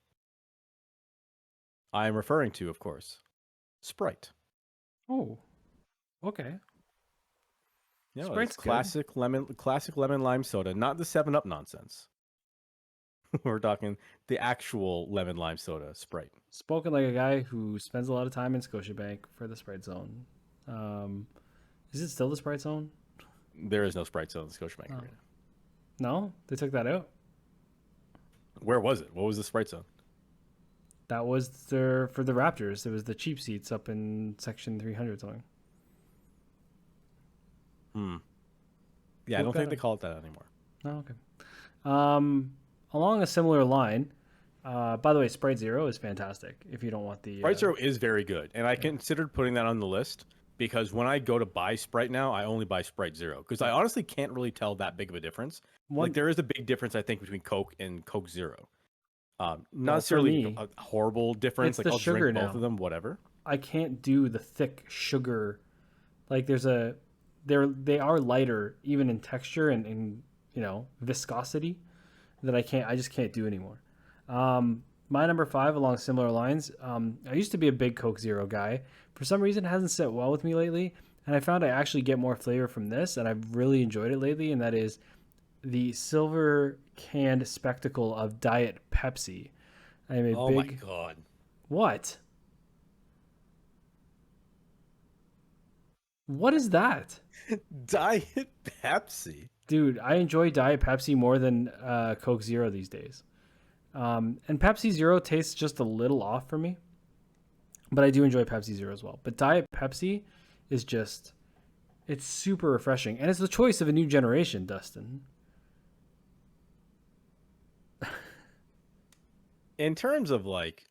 S1: I am referring to, of course, Sprite.
S2: Oh, okay.
S1: Yeah, Sprite's classic lemon lime soda, not the 7-Up nonsense. We're talking the actual lemon lime soda, Sprite.
S2: Spoken like a guy who spends a lot of time in Scotiabank for the Sprite Zone. Is it still the Sprite Zone?
S1: There is no Sprite Zone in Scotiabank Arena.
S2: No? They took that out?
S1: Where was it? What was the Sprite Zone?
S2: That was for the Raptors. It was the cheap seats up in section 300 something.
S1: Yeah, I don't think they call it that anymore.
S2: Oh, okay. Along a similar line, by the way, Sprite Zero is fantastic if you don't want the...
S1: Sprite Zero is very good, and I considered putting that on the list because when I go to buy Sprite now, I only buy Sprite Zero because I honestly can't really tell that big of a difference. Like, there is a big difference, I think, between Coke and Coke Zero. Not necessarily a horrible difference. Like, I'll drink both of them, whatever.
S2: I can't do the thick sugar. Like, they are lighter even in texture and viscosity that I just can't do anymore. My number 5 along similar lines, I used to be a big Coke Zero guy. For some reason it hasn't set well with me lately, and I found I actually get more flavor from this, and I've really enjoyed it lately, and that is the silver canned spectacle of Diet Pepsi.
S1: My god.
S2: What? What is that?
S1: Diet Pepsi?
S2: Dude, I enjoy Diet Pepsi more than Coke Zero these days. And Pepsi Zero tastes just a little off for me. But I do enjoy Pepsi Zero as well. But Diet Pepsi is it's super refreshing. And it's the choice of a new generation, Dustin.
S1: in terms of like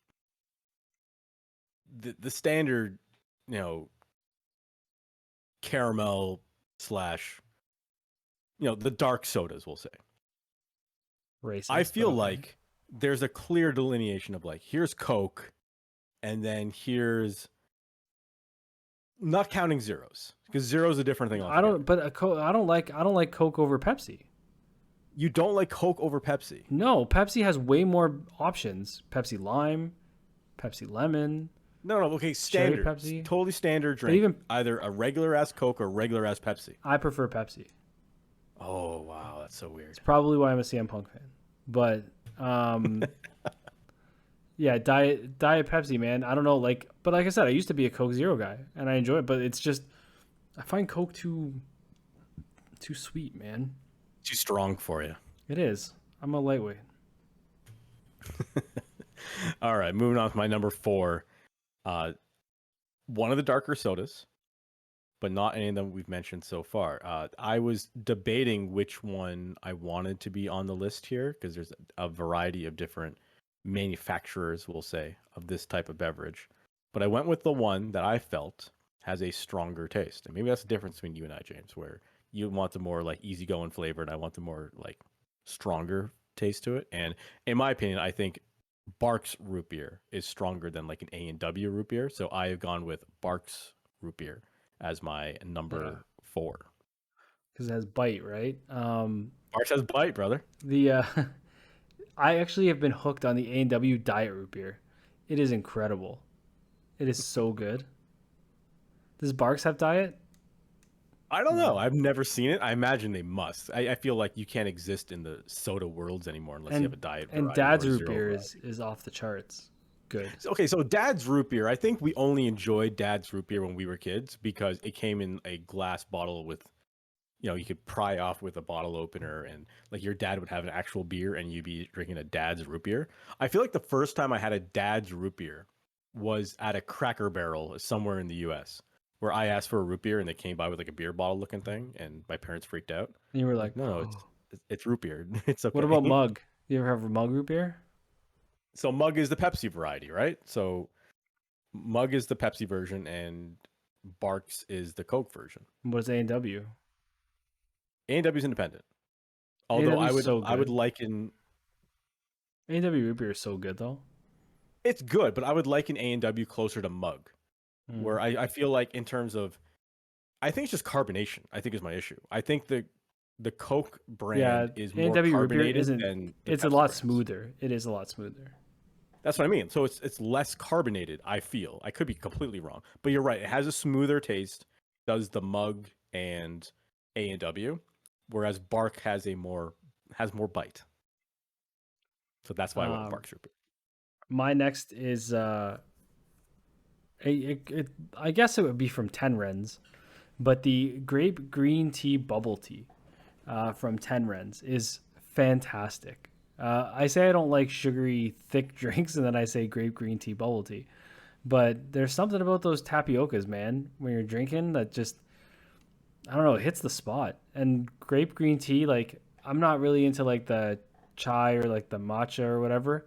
S1: the standard, you know, caramel slash, you know, the dark sodas, we'll say.
S2: Racist.
S1: I feel
S2: okay.
S1: like there's a clear delineation of like, here's Coke, and then here's, not counting zeros, because zero is a different thing altogether.
S2: I don't like Coke over Pepsi.
S1: You don't like Coke over Pepsi?
S2: No, Pepsi has way more options. Pepsi Lime, Pepsi Lemon.
S1: No, okay, standard.
S2: Pepsi.
S1: Totally standard drink.
S2: Even
S1: either a regular ass Coke or regular ass Pepsi.
S2: I prefer Pepsi.
S1: Oh, wow, that's so weird.
S2: It's probably why I'm a CM Punk fan. But yeah, Diet Pepsi, man. I don't know, but like I said, I used to be a Coke Zero guy and I enjoy it, but it's just I find Coke too sweet, man.
S1: Too strong for you.
S2: It is. I'm a lightweight.
S1: All right, moving on to my number 4. One of the darker sodas, but not any of them we've mentioned so far. I was debating which one I wanted to be on the list here because there's a variety of different manufacturers, we'll say, of this type of beverage. But I went with the one that I felt has a stronger taste. And maybe that's the difference between you and I, James, where you want the more like easygoing flavor and I want the more like stronger taste to it. And in my opinion, I think Barq's root beer is stronger than like an A&W root beer. So I have gone with Barq's root beer as my number 4.
S2: Because it has bite, right?
S1: Barq's has bite, brother.
S2: I actually have been hooked on the A&W Diet Root Beer. It is incredible. It is so good. Does Barq's have Diet?
S1: I don't know. I've never seen it. I imagine they must. I feel like you can't exist in the soda worlds anymore unless you have a diet variety.
S2: And Dad's root beer is off the charts. Good.
S1: Okay, so Dad's root beer. I think we only enjoyed Dad's root beer when we were kids because it came in a glass bottle with, you know, you could pry off with a bottle opener and like your dad would have an actual beer and you'd be drinking a Dad's root beer. I feel like the first time I had a Dad's root beer was at a Cracker Barrel somewhere in the US where I asked for a root beer and they came by with like a beer bottle looking thing and my parents freaked out.
S2: And you were like,
S1: no, it's root beer. It's okay.
S2: What about Mug? You ever have a Mug root beer?
S1: So Mug is the Pepsi variety, right? So Mug is the Pepsi version and Barq's is the Coke version.
S2: What's A&W?
S1: A&W is independent. Although I would liken
S2: A&W root beer is so good though.
S1: It's good, but I would liken A&W closer to Mug. Where I feel like in terms of, I think it's just carbonation. I think is my issue. I think the Coke brand is more carbonated than
S2: it's a lot smoother. It is a lot smoother.
S1: That's what I mean. So it's less carbonated. I feel I could be completely wrong, but you're right. It has a smoother taste. Does the Mug and A&W, whereas Barq has more bite. So that's why I went with Barq's root beer.
S2: My next is I guess it would be from Ten Rens, but the grape green tea bubble tea from Ten Rens is fantastic. I say I don't like sugary thick drinks, and then I say grape green tea bubble tea. But there's something about those tapiocas, man, when you're drinking that just, I don't know, it hits the spot. And grape green tea, like, I'm not really into like the chai or like the matcha or whatever.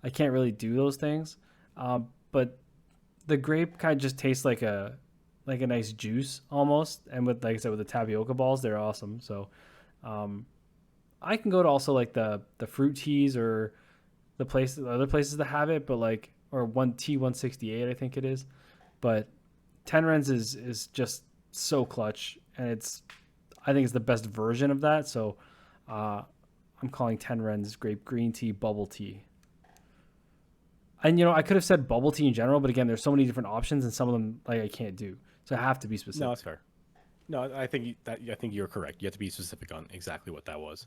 S2: I can't really do those things. But the grape kind of just tastes like a nice juice almost. And with, like I said, with the tapioca balls, they're awesome. So I can go to also like the fruit teas or the other places that have it, but like, or T168, I think it is. But Ten Rens is just so clutch, and I think it's the best version of that. So I'm calling Ten Rens grape green tea bubble tea. And, you know, I could have said bubble tea in general, but again, there's so many different options, and some of them like I can't do. So I have to be specific.
S1: No, that's fair. No, I think you're correct. You have to be specific on exactly what that was.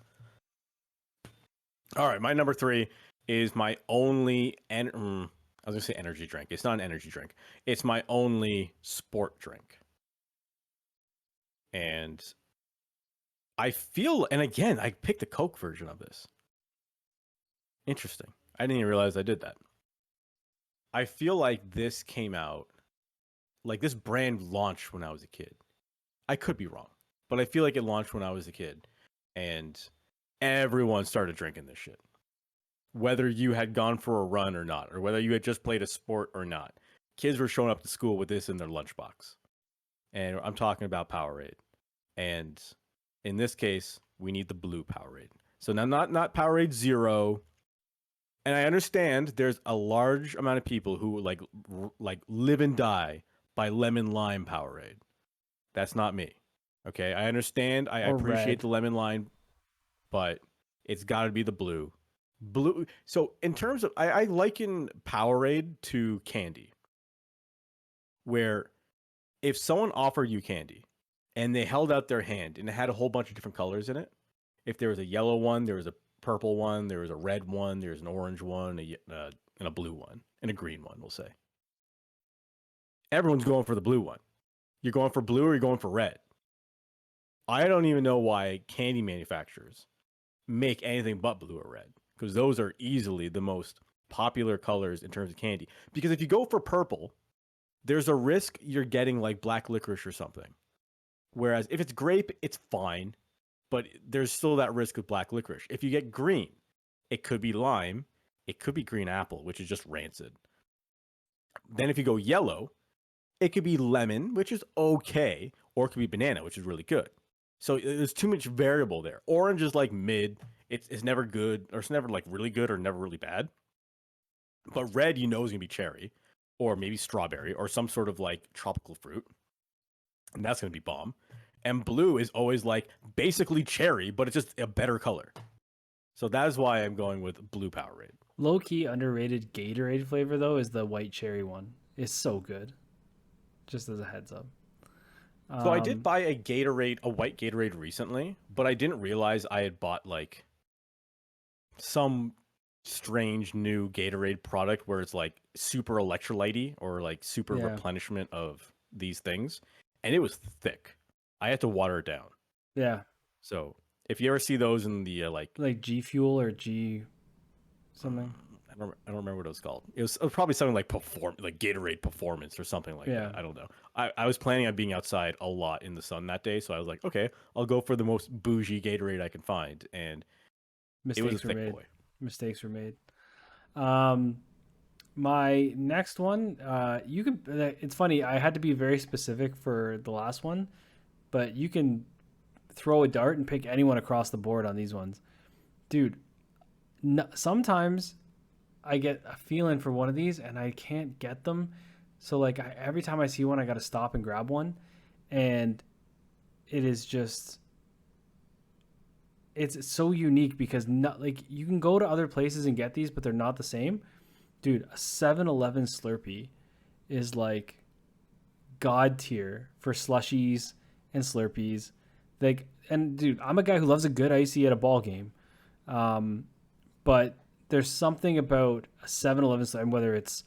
S1: All right, my number 3 is my only I was gonna say energy drink. It's not an energy drink. It's my only sport drink. And I feel, and again, I picked the Coke version of this. Interesting. I didn't even realize I did that. I feel like this came out, like this brand launched when I was a kid. I could be wrong, but I feel like it launched when I was a kid, and everyone started drinking this shit. whether you had gone for a run or not, or whether you had just played a sport or not. Kids were showing up to school with this in their lunchbox. And I'm talking about Powerade. And in this case, we need the blue Powerade. So now not Powerade Zero. And I understand there's a large amount of people who like live and die by lemon lime Powerade. That's not me. Okay, I understand. I appreciate
S2: red.
S1: the lemon lime, but it's got to be the blue. Blue. So in terms of, I liken Powerade to candy, where if someone offered you candy and they held out their hand and it had a whole bunch of different colors in it, if there was a yellow one, there was a purple one, there was a red one, there's an orange one, and a blue one, and a green one, we'll say. Everyone's going for the blue one. You're going for blue or you're going for red. I don't even know why candy manufacturers make anything but blue or red, because those are easily the most popular colors in terms of candy. Because if you go for purple, there's a risk you're getting like black licorice or something. Whereas if it's grape, it's fine, but there's still that risk of black licorice. If you get green, it could be lime, it could be green apple, which is just rancid. Then if you go yellow, it could be lemon, which is okay, or it could be banana, which is really good. So there's too much variable there. Orange is like mid. It's never good, or it's never like really good or never really bad. But red, you know, is going to be cherry, or maybe strawberry, or some sort of like tropical fruit. And that's going to be bomb. And blue is always like basically cherry, but it's just a better color. So that is why I'm going with blue Powerade.
S2: Low-key underrated Gatorade flavor, though, is the white cherry one. It's so good. Just as a heads up.
S1: So I did buy a white Gatorade recently, but I didn't realize I had bought like some strange new Gatorade product where it's like super electrolyte-y or like super replenishment of these things. And it was thick. I had to water it down.
S2: Yeah.
S1: So if you ever see those in the like
S2: G Fuel or G something.
S1: I don't remember what it was called. It was probably something like Gatorade Performance or something like that. I don't know. I was planning on being outside a lot in the sun that day, so I was like, okay, I'll go for the most bougie Gatorade I can find, and it was a thick boy.
S2: Mistakes were made. My next one, you can. It's funny. I had to be very specific for the last one, but you can throw a dart and pick anyone across the board on these ones, dude. Sometimes I get a feeling for one of these and I can't get them. So like every time I see one, I got to stop and grab one. And it is just, it's so unique because not like you can go to other places and get these, but they're not the same. Dude, a 7-Eleven Slurpee is like god tier for slushies and Slurpees. Like, and dude, I'm a guy who loves a good icy at a ball game. But there's something about a 7-Eleven Slurpee, whether it's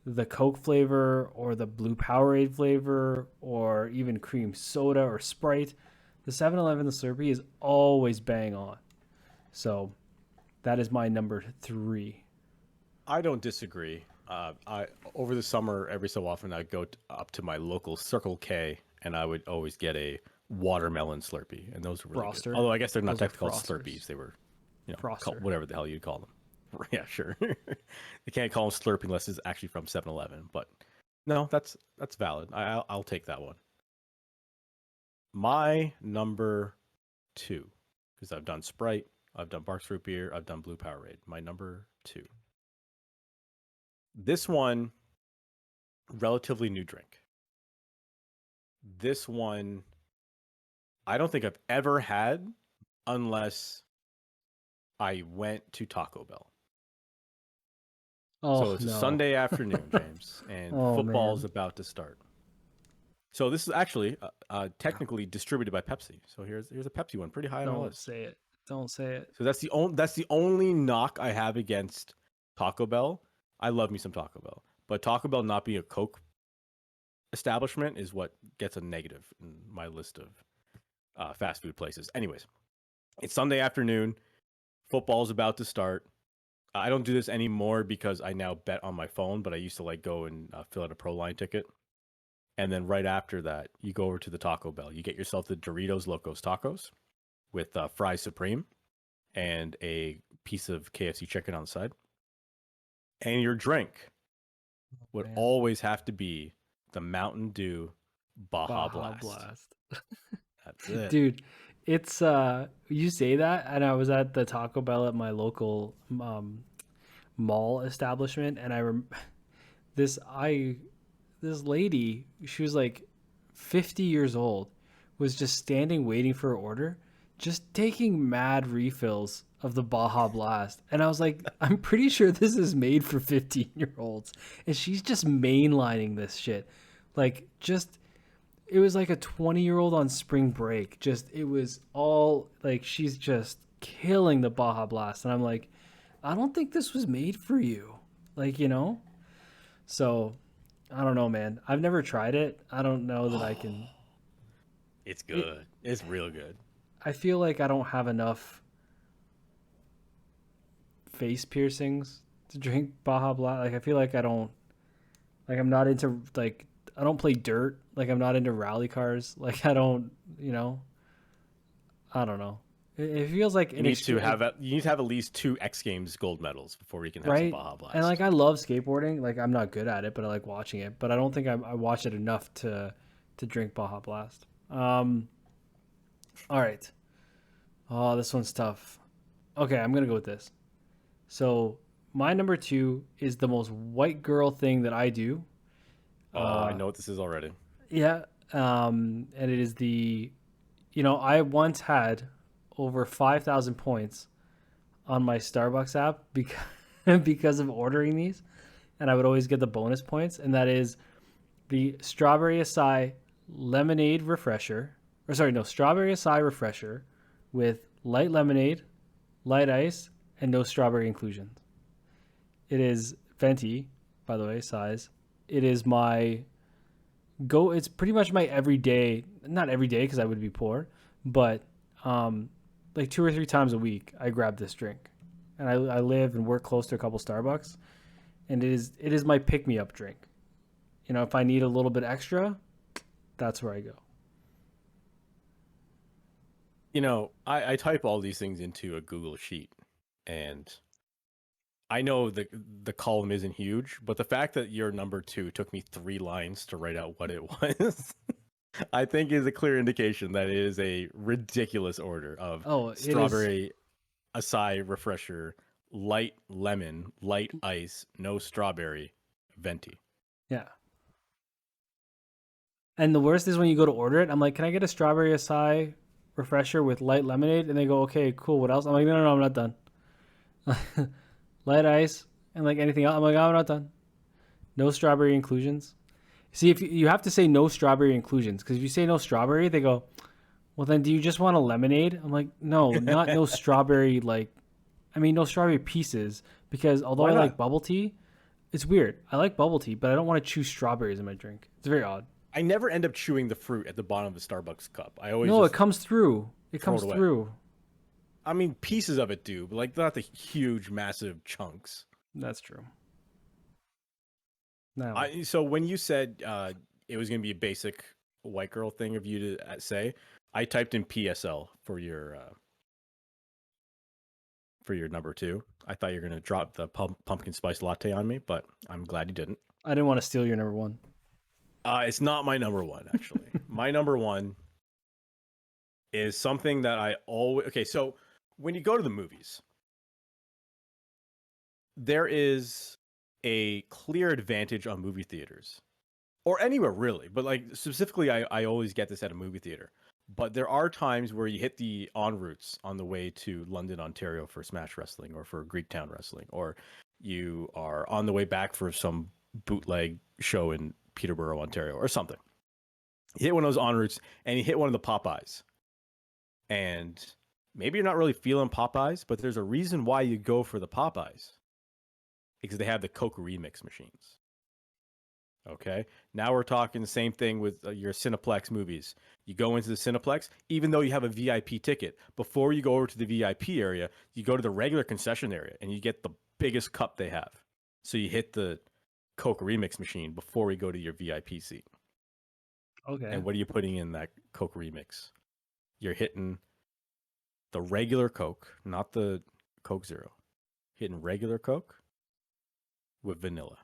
S2: the Coke flavor or the blue Powerade flavor or even cream soda or Sprite, the 7-Eleven Slurpee is always bang on. So that is my number 3.
S1: I don't disagree. I over the summer, every so often, I'd go up to my local Circle K, and I would always get a watermelon Slurpee, and those were really good. Although I guess they're not technically called Slurpees; they were, whatever the hell you'd call them. Yeah, sure. They can't call them Slurpee unless it's actually from 7-Eleven. But no, that's valid. I'll take that one. My number 2, because I've done Sprite, I've done Barks Fruit Beer, I've done Blue Powerade. My number 2. This one, relatively new drink. This one, I don't think I've ever had unless I went to Taco Bell. So it's a Sunday afternoon, James, and football's about to start. So this is actually technically distributed by Pepsi. So here's a Pepsi one, pretty high on the list.
S2: Don't say it.
S1: So that's the only knock I have against Taco Bell. I love me some Taco Bell, but Taco Bell not being a Coke establishment is what gets a negative in my list of fast food places. Anyways, it's Sunday afternoon. Football's about to start. I don't do this anymore because I now bet on my phone, but I used to go and fill out a Pro Line ticket. And then right after that, you go over to the Taco Bell. You get yourself the Doritos Locos Tacos with fries supreme and a piece of KFC chicken on the side. And your drink would
S2: man.
S1: always have to be the Mountain Dew Baja,
S2: Baja
S1: Blast. That's it.
S2: Dude, it's you say that, and I was at the Taco Bell at my local mall establishment, and this lady, she was like 50 years old, was just standing waiting for her order, just taking mad refills of the Baja Blast. And I was like, I'm pretty sure this is made for 15-year-olds. And she's just mainlining this shit. Like, just, it was like a 20-year-old on spring break. Just, it was all, like, she's just killing the Baja Blast. And I'm like, I don't think this was made for you. Like, you know? So, I don't know, man. I've never tried it. I don't know that I can.
S1: It's good. It's real good.
S2: I feel like I don't have enough face piercings to drink Baja Blast. Like, I feel like I don't, like, I'm not into, like, I don't play dirt. Like, I'm not into rally cars. Like, I don't, you know, I don't know. It feels like
S1: you need to have at least 2 X Games gold medals before you can have some
S2: right.
S1: Baja Blast.
S2: And like, I love skateboarding. Like, I'm not good at it, but I like watching it. But I don't think I watch it enough to drink Baja Blast. All right. Oh, this one's tough. Okay, I'm gonna go with this. So my number 2 is the most white girl thing that I do.
S1: I know what this is already.
S2: Yeah. And it is I once had over 5,000 points on my Starbucks app because of ordering these, and I would always get the bonus points, and that is the strawberry acai lemonade refresher. Or sorry, no, strawberry acai refresher with light lemonade, light ice, and no strawberry inclusions. It is venti, by the way, size. It is it's pretty much my everyday, not every day because I would be poor, but like 2 or 3 times a week I grab this drink. And I live and work close to a couple Starbucks, and it is my pick-me-up drink. You know, if I need a little bit extra, that's where I go.
S1: You know, I type all these things into a Google sheet, and I know the column isn't huge, but the fact that your number 2 took me 3 lines to write out what it was, I think is a clear indication that it is a ridiculous order of strawberry acai refresher, light lemon, light ice, no strawberry, venti.
S2: Yeah. And the worst is when you go to order it, I'm like, can I get a strawberry acai refresher with light lemonade? And they go, okay, cool. What else? I'm like, no, I'm not done. Light ice and like anything else. I'm like, I'm not done. No strawberry inclusions. See, if you have to say no strawberry inclusions, because if you say no strawberry, they go, well, then do you just want a lemonade? I'm like, no, not no strawberry. No strawberry pieces, because although I like bubble tea, it's weird. I like bubble tea, but I don't want to chew strawberries in my drink. It's very odd.
S1: I never end up chewing the fruit at the bottom of a Starbucks cup.
S2: It comes through. It comes through.
S1: I mean, pieces of it do, but like not the huge, massive chunks.
S2: That's true. No.
S1: So when you said it was going to be a basic white girl thing of you to say, I typed in PSL for your number 2. I thought you were going to drop the pumpkin spice latte on me, but I'm glad you didn't.
S2: I didn't want to steal your number 1.
S1: It's not my number 1, actually. My number 1 is something that I always... Okay, so when you go to the movies, there is a clear advantage on movie theaters, or anywhere really, but like specifically I always get this at a movie theater. But there are times where you hit the en routes on the way to London, Ontario for Smash Wrestling or for Greektown Wrestling, or you are on the way back for some bootleg show in Peterborough, Ontario, or something. You hit one of those en routes and you hit one of the Popeyes. And maybe you're not really feeling Popeyes, but there's a reason why you go for the Popeyes. Because they have the Coke remix machines. Okay, now we're talking the same thing with your Cineplex movies. You go into the Cineplex, even though you have a VIP ticket, before you go over to the VIP area, you go to the regular concession area and you get the biggest cup they have. So you hit the Coke remix machine before we go to your VIP seat.
S2: Okay.
S1: And what are you putting in that Coke remix? You're hitting the regular Coke, not the Coke Zero. hitting regular Coke with vanilla.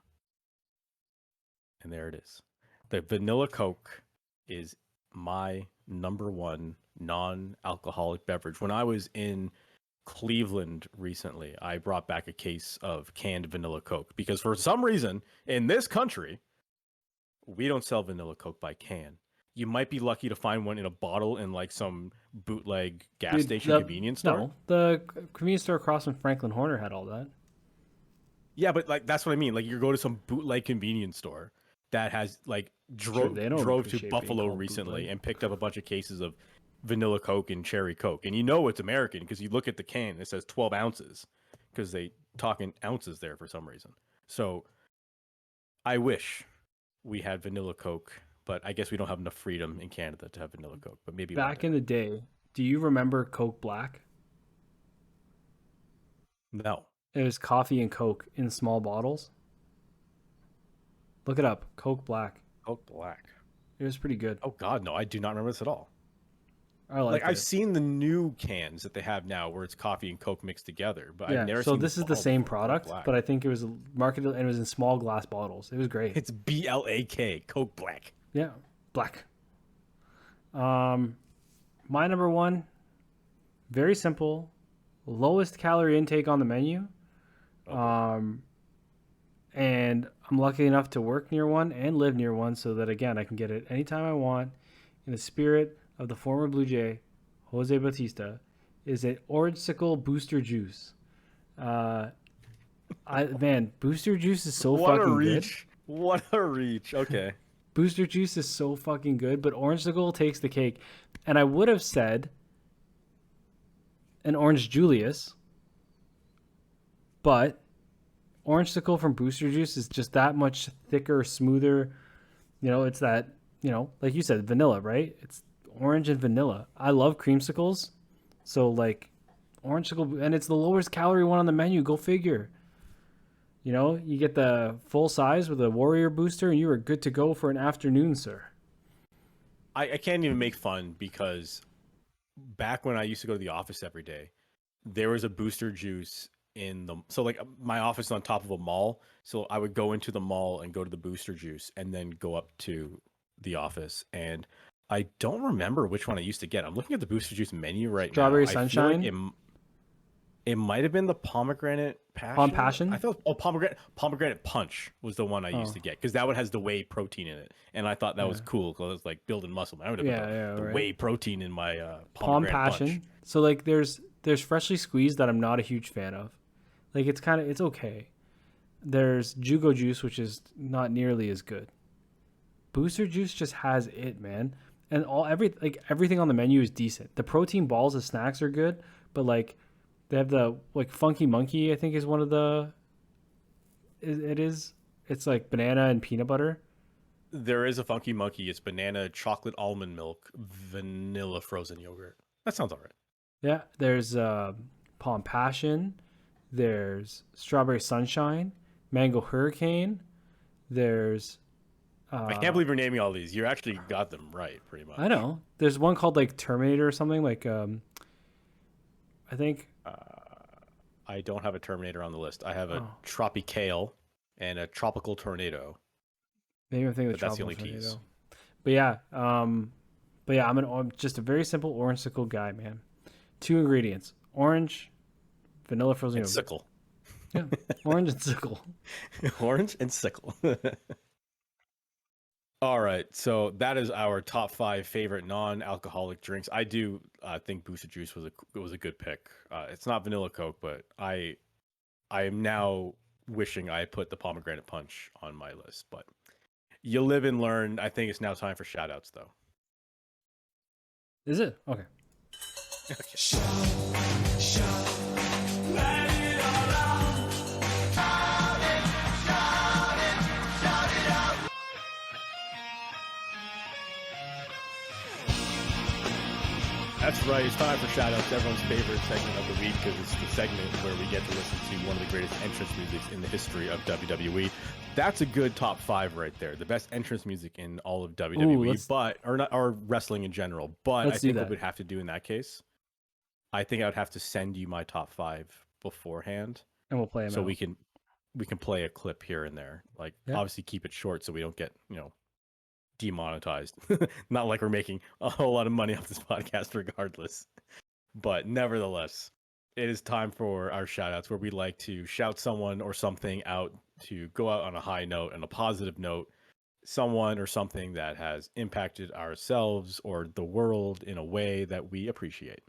S1: And there it is. The vanilla Coke is my number one non-alcoholic beverage. When I was in Cleveland recently, I brought back a case of canned vanilla Coke because for some reason in this country, we don't sell vanilla Coke by can. You might be lucky to find one in a bottle in like some bootleg gas station convenience store.
S2: No, the convenience store across from Franklin Horner had all that.
S1: Yeah, but like that's what I mean. Like you go to some bootleg convenience store that has like drove to Buffalo recently bootleg. And picked up a bunch of cases of vanilla Coke and cherry Coke, and you know it's American because you look at the can, it says 12 ounces because they talk in ounces there for some reason. So I wish we had vanilla Coke, but I guess we don't have enough freedom in Canada to have vanilla Coke. But maybe
S2: back in the day, do you remember Coke Black?
S1: No.
S2: It was coffee and Coke in small bottles. Look it up. Coke Black.
S1: Coke Black.
S2: It was pretty good.
S1: Oh God, no! I do not remember this at all.
S2: I like
S1: I've seen the new cans that they have now where it's coffee and Coke mixed together, but
S2: yeah,
S1: I've never
S2: so
S1: seen
S2: this is the same product, but I think it was marketed and it was in small glass bottles. It was great.
S1: It's BLAK, Coke Black.
S2: Yeah, black. My number one, very simple, lowest calorie intake on the menu. And I'm lucky enough to work near one and live near one so that, again, I can get it anytime I want in the spirit of the former Blue Jay, Jose Bautista, is an Orangesicle Booster Juice. Booster Juice is so fucking good.
S1: What a reach. Okay.
S2: Booster Juice is so fucking good, but Orangesicle takes the cake. And I would have said an Orange Julius, but Orangesicle from Booster Juice is just that much thicker, smoother. You know, it's that, you know, like you said, vanilla, right? It's orange and vanilla. I love creamsicles. So, like, Orangesicle, and it's the lowest calorie one on the menu. Go figure. You know, you get the full size with a Warrior booster, and you are good to go for an afternoon, sir.
S1: I can't even make fun because back when I used to go to the office every day, there was a Booster Juice so like my office is on top of a mall, so I would go into the mall and go to the Booster Juice and then go up to the office, and I don't remember which one I used to get. I'm looking at the Booster Juice menu right
S2: Strawberry
S1: now.
S2: Sunshine?
S1: Like it might have been the pomegranate passion.
S2: Palm Passion?
S1: I thought pomegranate punch was the one I used to get because that one has the whey protein in it, and I thought that was cool because it was like building muscle. I would have put the whey protein in my
S2: Palm
S1: pomegranate
S2: Passion.
S1: punch.
S2: So like there's freshly squeezed that I'm not a huge fan of. Like it's okay. There's Jugo Juice, which is not nearly as good. Booster Juice just has it, man. And everything on the menu is decent. The protein balls of snacks are good, but like they have the like Funky Monkey, I think is one of the. It's like banana and peanut butter.
S1: There is a Funky Monkey. It's banana, chocolate almond milk, vanilla frozen yogurt. That sounds all right.
S2: Yeah, there's Palm Passion. There's Strawberry Sunshine, Mango Hurricane. There's.
S1: I can't believe you're naming all these. You actually got them right, pretty much.
S2: I know. There's one called like Terminator or something. Like, I think.
S1: I don't have a Terminator on the list. I have a Tropicale and a Tropical Tornado.
S2: Maybe I'm thinking of the Tropical Tornado. But yeah, I'm just a very simple Orangesicle guy, man. 2 ingredients: orange, vanilla frozen yogurt.
S1: Sickle.
S2: Yeah, orange and sickle.
S1: Orange and sickle. All right, so that is our top 5 favorite non-alcoholic drinks. I do think Booster Juice was a good pick. It's not vanilla Coke, but I am now wishing I put the pomegranate punch on my list. But you live and learn. I think it's now time for shout-outs, though.
S2: Is it? Okay.
S3: Shout, let it all out. Shout it, shout it, shout it out.
S1: That's right. It's time for shout-outs, everyone's favorite segment of the week, because it's the segment where we get to listen to one of the greatest entrance musics in the history of WWE. That's a good top 5 right there. The best entrance music in all of WWE, or wrestling in general. But I think what we'd have to do in that case, I think I would have to send you my top 5 beforehand,
S2: And we'll play them
S1: so
S2: out.
S1: we can play a clip here and there. Like
S2: Yeah.
S1: obviously keep it short so we don't get demonetized. Not like we're making a whole lot of money off this podcast regardless. But nevertheless, it is time for our shout outs where we like to shout someone or something out to go out on a high note and a positive note, someone or something that has impacted ourselves or the world in a way that we appreciate.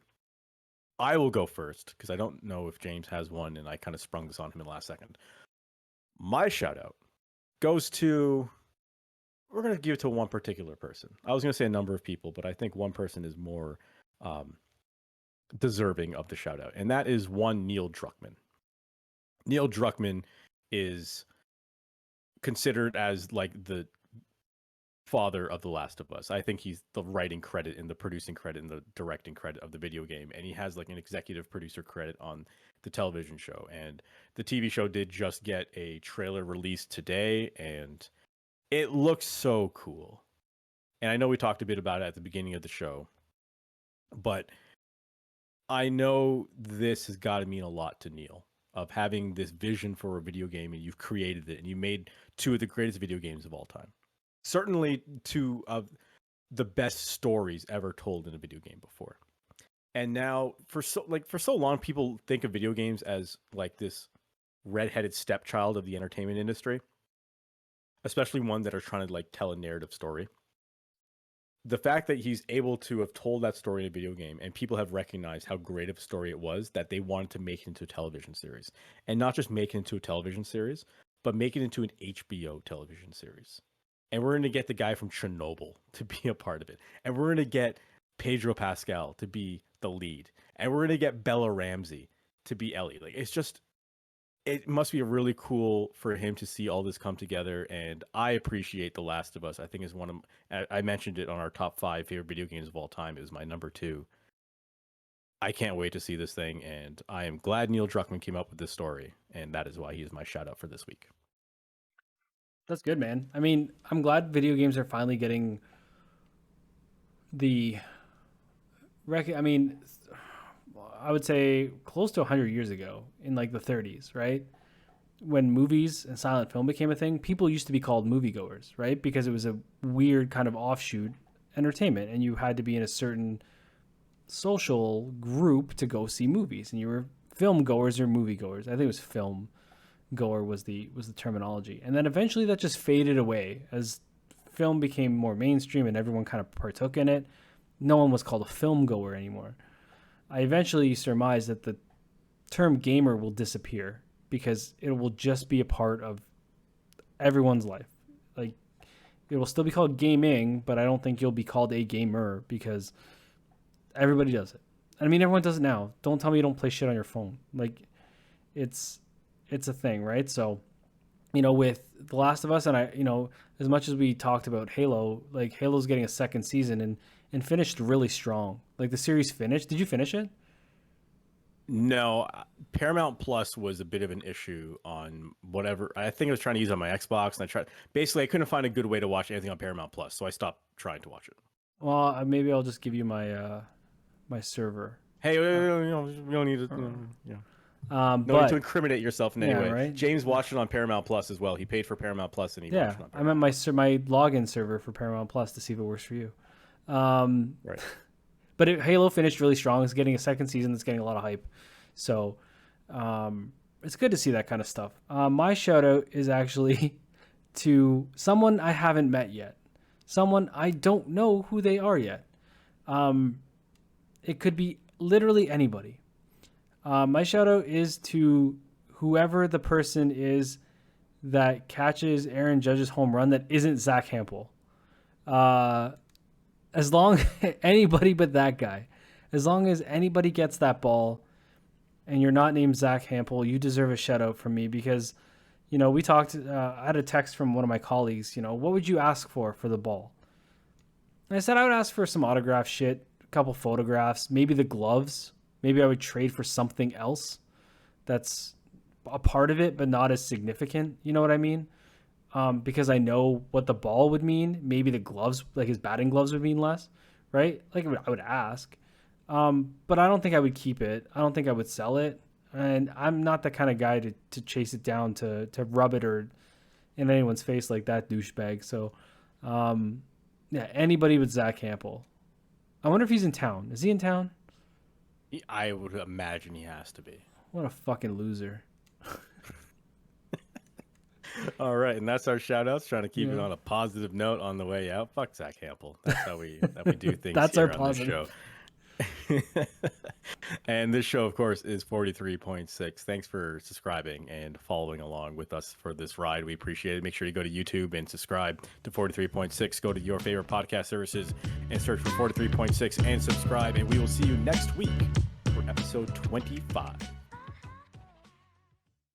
S1: I will go first because I don't know if James has one and I kind of sprung this on him in the last second. My shout out goes to, we're going to give it to one particular person. I was going to say a number of people, but I think one person is more deserving of the shout out, and that is one Neil Druckmann. Neil Druckmann is considered as like the father of The Last of Us. I think he's the writing credit and the producing credit and the directing credit of the video game, and he has like an executive producer credit on the television show. And the TV show did just get a trailer released today, and it looks so cool. And I know we talked a bit about it at the beginning of the show, but I know this has got to mean a lot to Neil, of having this vision for a video game, and you've created it and you made two of the greatest video games of all time. Certainly two of the best stories ever told in a video game before. And now for so long, people think of video games as like this redheaded stepchild of the entertainment industry, especially one that are trying to like tell a narrative story. The fact that he's able to have told that story in a video game and people have recognized how great of a story it was that they wanted to make it into a television series, and not just make it into a television series, but make it into an HBO television series. And we're going to get the guy from Chernobyl to be a part of it. And we're going to get Pedro Pascal to be the lead. And we're going to get Bella Ramsey to be Ellie. Like, it's just, it must be really cool for him to see all this come together. And I appreciate The Last of Us. I think is one of, I mentioned it on our top 5 favorite video games of all time. It was my number 2. I can't wait to see this thing. And I am glad Neil Druckmann came up with this story. And that is why he is my shout out for this week.
S2: That's good, man. I mean, I'm glad video games are finally getting the I mean, I would say close to 100 years ago, in like the 30s, right? When movies and silent film became a thing, people used to be called moviegoers, right? Because it was a weird kind of offshoot entertainment, and you had to be in a certain social group to go see movies, and you were film goers or moviegoers. I think it was film goer was the terminology. And then eventually that just faded away as film became more mainstream and everyone kind of partook in it. No one was called a film goer anymore. I eventually surmised that the term gamer will disappear because it will just be a part of everyone's life. Like, it will still be called gaming, but I don't think you'll be called a gamer because everybody does it. I mean, everyone does it now. Don't tell me you don't play shit on your phone. Like, it's a thing, right? So, with The Last of Us, and as much as we talked about Halo, like Halo's getting a second season and finished really strong. Like, the series finished. Did you finish it?
S1: No, Paramount Plus was a bit of an issue on whatever. I think I was trying to use it on my Xbox, and I couldn't find a good way to watch anything on Paramount Plus, so I stopped trying to watch it.
S2: Well, maybe I'll just give you my my server.
S1: Hey, we don't need to. No need to incriminate yourself in any way.
S2: Right?
S1: James watched it on Paramount Plus as well. He paid for Paramount Plus and he watched it on Paramount.
S2: I meant my login server for Paramount Plus to see if it works for you.
S1: Right.
S2: But Halo finished really strong. It's getting a second season that's getting a lot of hype. So it's good to see that kind of stuff. My shout out is actually to someone I haven't met yet. Someone I don't know who they are yet. It could be literally anybody. My shout out is to whoever the person is that catches Aaron Judge's home run that isn't Zach Hampel. As long anybody but that guy, as long as anybody gets that ball and you're not named Zach Hampel, you deserve a shout out from me because, we talked, I had a text from one of my colleagues, what would you ask for the ball? And I said, I would ask for some autograph shit, a couple photographs, maybe the gloves. Maybe I would trade for something else that's a part of it, but not as significant. You know what I mean? Because I know what the ball would mean. Maybe the gloves, like his batting gloves, would mean less, right? Like I would ask. But I don't think I would keep it. I don't think I would sell it. and I'm not the kind of guy to chase it down to rub it or in anyone's face like that douchebag. So, yeah, anybody but Zach Campbell. I wonder if he's in town. Is he in town?
S1: I would imagine he has to be.
S2: What a fucking loser.
S1: All right, and that's our shout outs, trying to keep it on a positive note on the way out. Fuck Zach Campbell. That's how we do things.
S2: That's
S1: here
S2: our
S1: on
S2: positive.
S1: This show. And this show, of course, is 43.6. Thanks for subscribing and following along with us for this ride. We appreciate it. Make sure you go to YouTube and subscribe to 43.6. Go to your favorite podcast services and search for 43.6 and subscribe. And we will see you next week for episode 25.